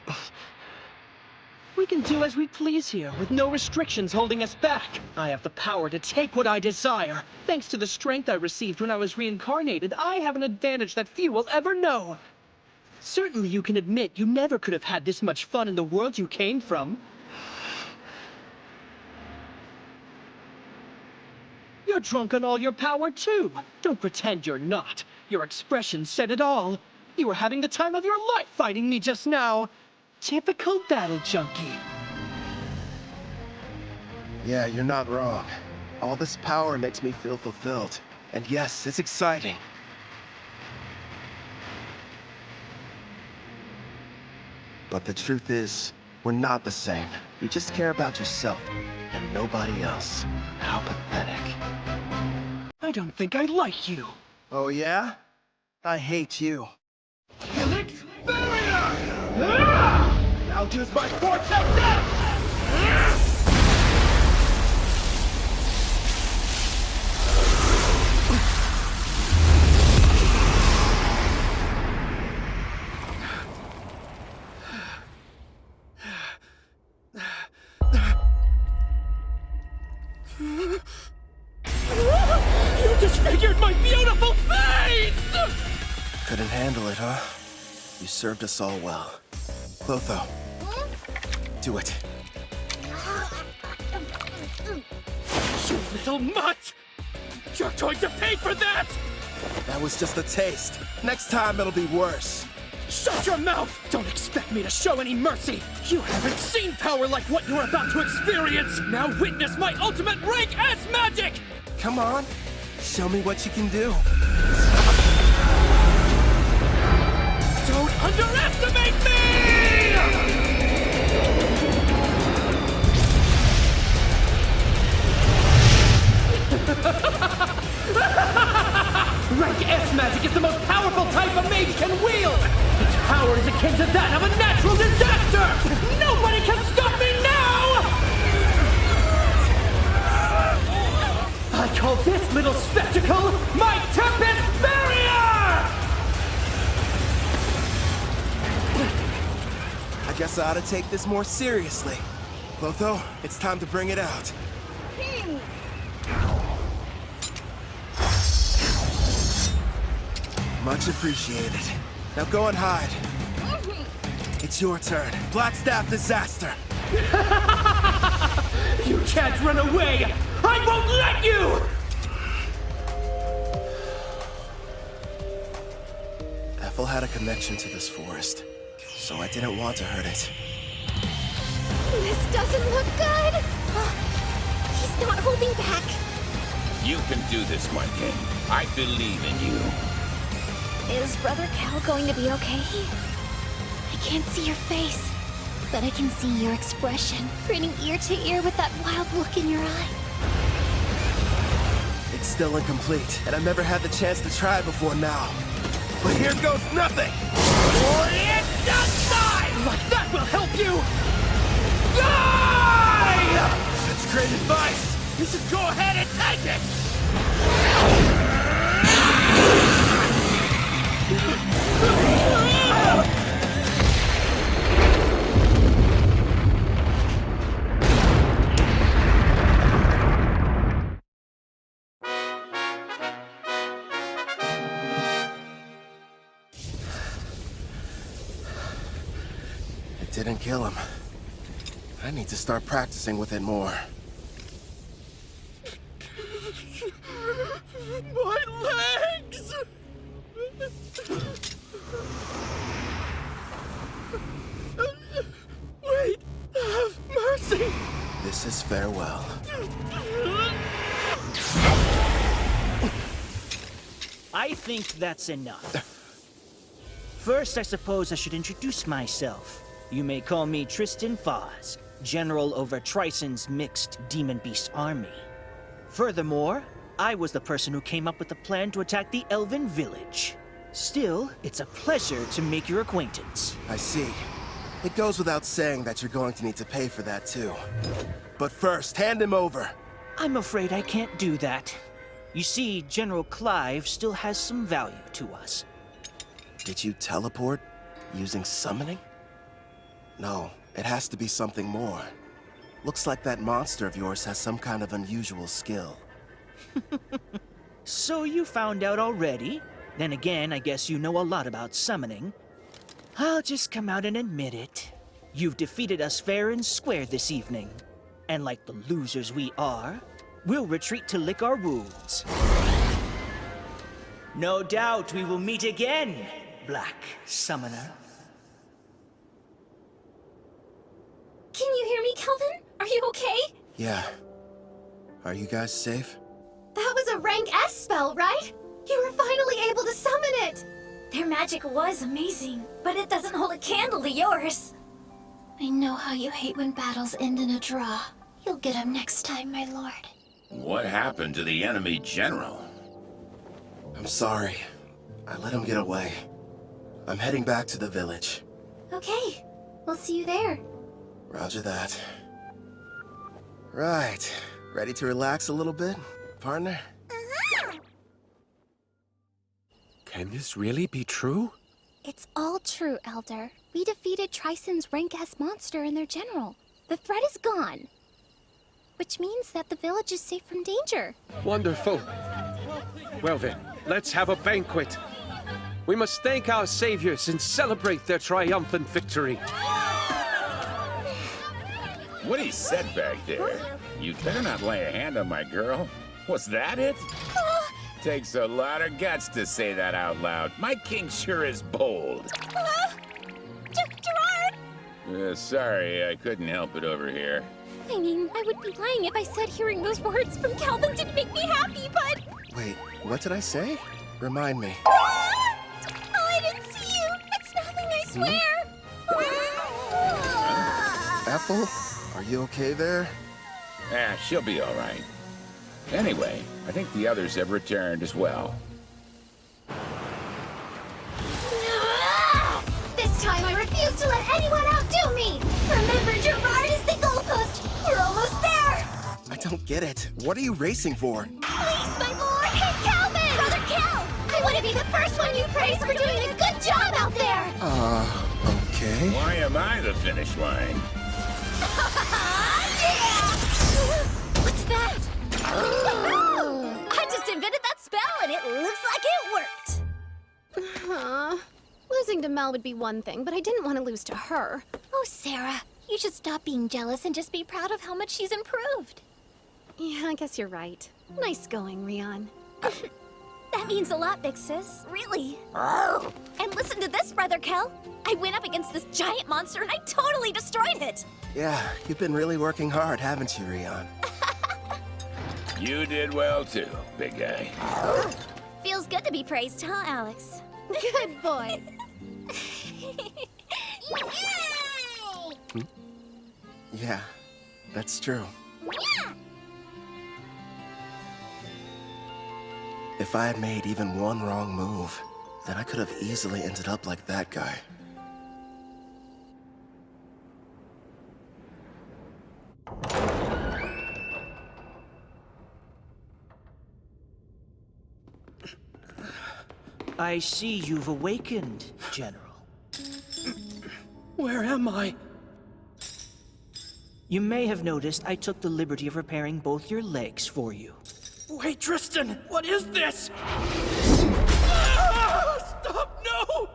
We can do as we please here, with no restrictions holding us back. I have the power to take what I desire. Thanks to the strength I received when I was reincarnated, I have an advantage that few will ever know. Certainly you can admit you never could have had this much fun in the world you came from. You're drunk on all your power, too. Don't pretend you're not. Your expression said it all. You were having the time of your life fighting me just now. Typical battle junkie. Yeah, you're not wrong. All this power makes me feel fulfilled. And yes, it's exciting. But the truth is, we're not the same. You just care about yourself, and nobody else. How pathetic. I don't think I like you. Oh yeah? I hate you. Helix barrier! I'll use my vortex now! You disfigured my beautiful face! Couldn't handle it, huh? You served us all well. Clotho, do it. You little mutt! You're going to pay for that! That was just a taste. Next time it'll be worse. Shut your mouth! Don't expect me to show any mercy! You haven't seen power like what you're about to experience! Now witness my ultimate rank as magic! Come on, show me what you can do. Don't underestimate me! Rank S magic is the most powerful type a mage can wield! Its power is akin to that of a natural disaster! Nobody can call this little spectacle my Tempest Barrier! I guess I ought to take this more seriously. Clotho, it's time to bring it out. Much appreciated. Now go and hide. It's your turn. Black Staff Disaster. You can't run away! I won't let you! Ethel had a connection to this forest, so I didn't want to hurt it. This doesn't look good! He's not holding back. You can do this, my king. I believe in you. Is Brother Cal going to be okay? I can't see your face, but I can see your expression, grinning ear to ear with that wild look in your eye. It's still incomplete, and I've never had the chance to try before now. But here goes nothing! It does die! Like that will help you! Die! That's great advice! You should go ahead and take it! It didn't kill him. I need to start practicing with it more. My legs! Wait, have mercy! This is farewell. I think that's enough. First, I suppose I should introduce myself. You may call me Tristan Foz, General over Trison's mixed Demon Beast army. Furthermore, I was the person who came up with the plan to attack the Elven village. Still, it's a pleasure to make your acquaintance. I see. It goes without saying that you're going to need to pay for that too. But first, hand him over. I'm afraid I can't do that. You see, General Clive still has some value to us. Did you teleport using summoning? No, it has to be something more. Looks like that monster of yours has some kind of unusual skill. So you found out already? Then again, I guess you know a lot about summoning. I'll just come out and admit it. You've defeated us fair and square this evening. And like the losers we are, we'll retreat to lick our wounds. No doubt we will meet again, Black Summoner. Can you hear me, Kelvin? Are you okay? Yeah. Are you guys safe? That was a rank S spell, right? You were finally able to summon it! Their magic was amazing, but it doesn't hold a candle to yours. I know how you hate when battles end in a draw. You'll get him next time, my lord. What happened to the enemy general? I'm sorry. I let him get away. I'm heading back to the village. Okay, we'll see you there. Roger that. Right. Ready to relax a little bit, partner? Can this really be true? It's all true, Elder. We defeated Trison's rank S monster and their general. The threat is gone. Which means that the village is safe from danger. Wonderful. Well then, let's have a banquet. We must thank our saviors and celebrate their triumphant victory. What he said back there? You better not lay a hand on my girl. Was that it? Takes a lot of guts to say that out loud. My king sure is bold. Gerard! Sorry, I couldn't help it over here. I mean, I would be lying if I said hearing those words from Kelvin didn't make me happy, but... Wait, what did I say? Remind me. Oh, I didn't see you! It's nothing, I swear! Ethel, are you okay there? She'll be all right. Anyway, I think the others have returned as well. This time I refuse to let anyone outdo me! Remember, Gerard is the goalpost! We're almost there! I don't get it. What are you racing for? Please, my lord! Hey, Kelvin! Brother Kel! I want to be the first one you praise for doing a good job out there! Okay. Why am I the finish line? What's that? I just invented that spell and it looks like it worked. Losing to Mel would be one thing, but I didn't want to lose to her. Oh, Sarah, you should stop being jealous and just be proud of how much she's improved. Yeah, I guess you're right. Nice going, Rion. That means a lot, big sis. Really. And listen to this, Brother Kel. I went up against this giant monster and I totally destroyed it. Yeah, you've been really working hard, haven't you, Rion? You did well too, big guy. Feels good to be praised, huh, Alex? Good boy. Yeah, that's true. If I had made even one wrong move, then I could have easily ended up like that guy. I see you've awakened, General. Where am I? You may have noticed I took the liberty of repairing both your legs for you. Wait, Tristan, what is this? Ah, stop, no!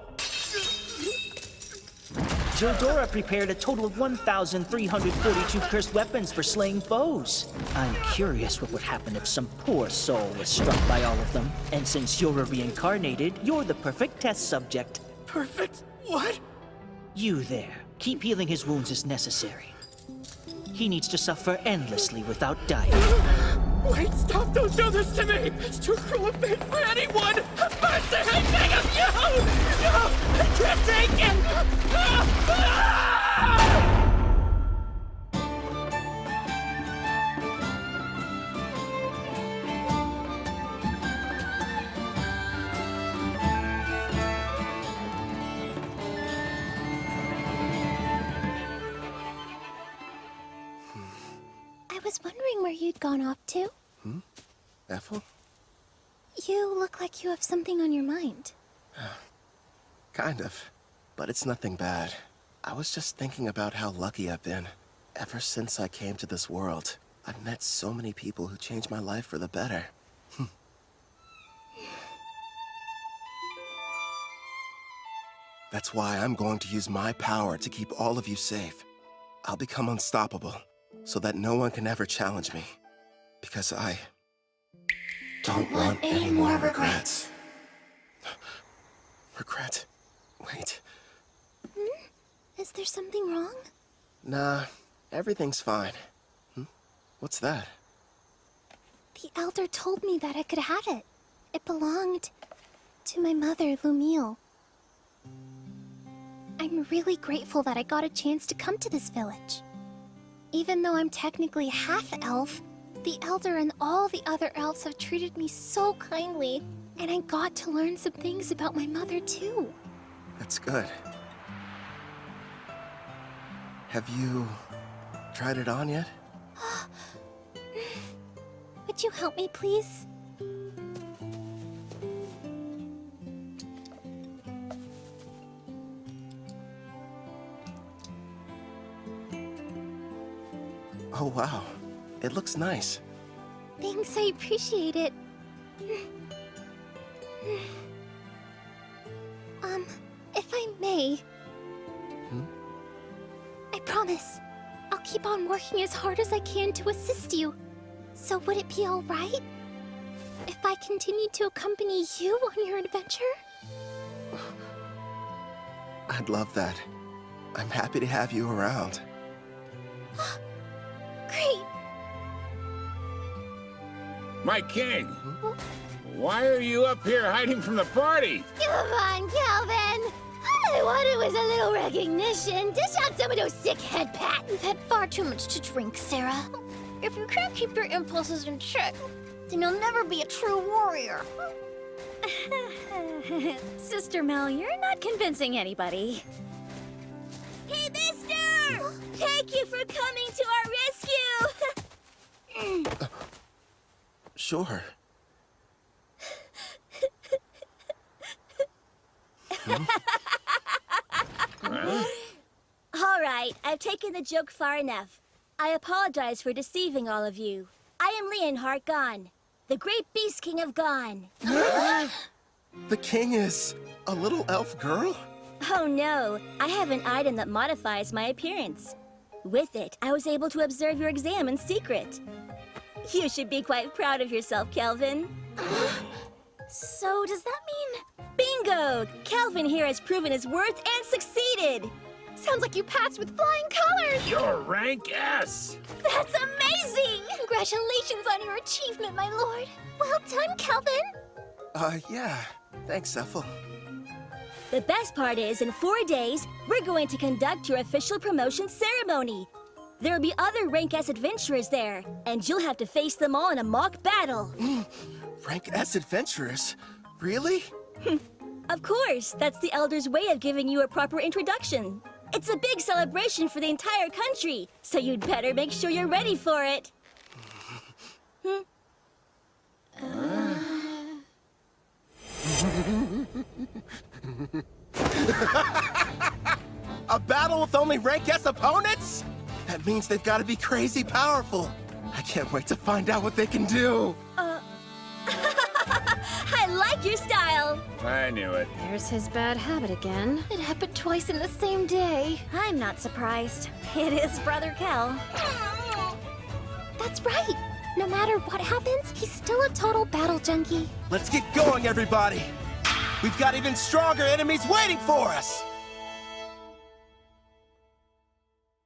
Tildora prepared a total of 1,342 cursed weapons for slaying foes. I'm curious what would happen if some poor soul was struck by all of them. And since you're a reincarnated, you're the perfect test subject. Perfect? What? You there. Keep healing his wounds as necessary. He needs to suffer endlessly without dying. Wait, stop! Don't do this to me! It's too cruel a fate for anyone! Mercy, I beg of you! No! I can't take it! I was wondering where you'd gone off to. Ethel? You look like you have something on your mind. Kind of. But it's nothing bad. I was just thinking about how lucky I've been. Ever since I came to this world, I've met so many people who changed my life for the better. That's why I'm going to use my power to keep all of you safe. I'll become unstoppable, so that no one can ever challenge me. Because I don't want any more regrets. Regret? Wait. Is there something wrong? Nah, everything's fine. What's that? The Elder told me that I could have it. It belonged to my mother, Lumille. I'm really grateful that I got a chance to come to this village. Even though I'm technically half-elf, the Elder and all the other elves have treated me so kindly, and I got to learn some things about my mother, too. That's good. Have you tried it on yet? Would you help me, please? Oh, wow. It looks nice. Thanks, I appreciate it. If I may... I promise, I'll keep on working as hard as I can to assist you. So would it be alright if I continued to accompany you on your adventure? I'd love that. I'm happy to have you around. Great! My king! Why are you up here hiding from the party? Come on, Kelvin! All I wanted was a little recognition. Dish out some of those sick head pats. You've had far too much to drink, Sarah. If you can't keep your impulses in check, then you'll never be a true warrior. Sister Mel, you're not convincing anybody. Hey, mister! Thank you for coming to our rescue! Sure. All right, I've taken the joke far enough. I apologize for deceiving all of you. I am Leonhardt Gon, the great beast king of Gon. The king is a little elf girl? Oh no, I have an item that modifies my appearance. With it, I was able to observe your exam in secret. You should be quite proud of yourself, Kelvin. So does that mean... Bingo! Kelvin here has proven his worth and succeeded! Sounds like you passed with flying colors! You're rank S! That's amazing! Congratulations on your achievement, my lord. Well done, Kelvin. Yeah. Thanks, Ethel. The best part is, in 4 days, we're going to conduct your official promotion ceremony. There will be other Rank S adventurers there, and you'll have to face them all in a mock battle. Rank S adventurers? Really? Of course, that's the Elder's way of giving you a proper introduction. It's a big celebration for the entire country, so you'd better make sure you're ready for it. A battle with only Rank S opponents? That means they've got to be crazy powerful. I can't wait to find out what they can do. I like your style. I knew it. There's his bad habit again. It happened twice in the same day. I'm not surprised. It is Brother Kel. That's right. No matter what happens, he's still a total battle junkie. Let's get going, everybody. We've got even stronger enemies waiting for us.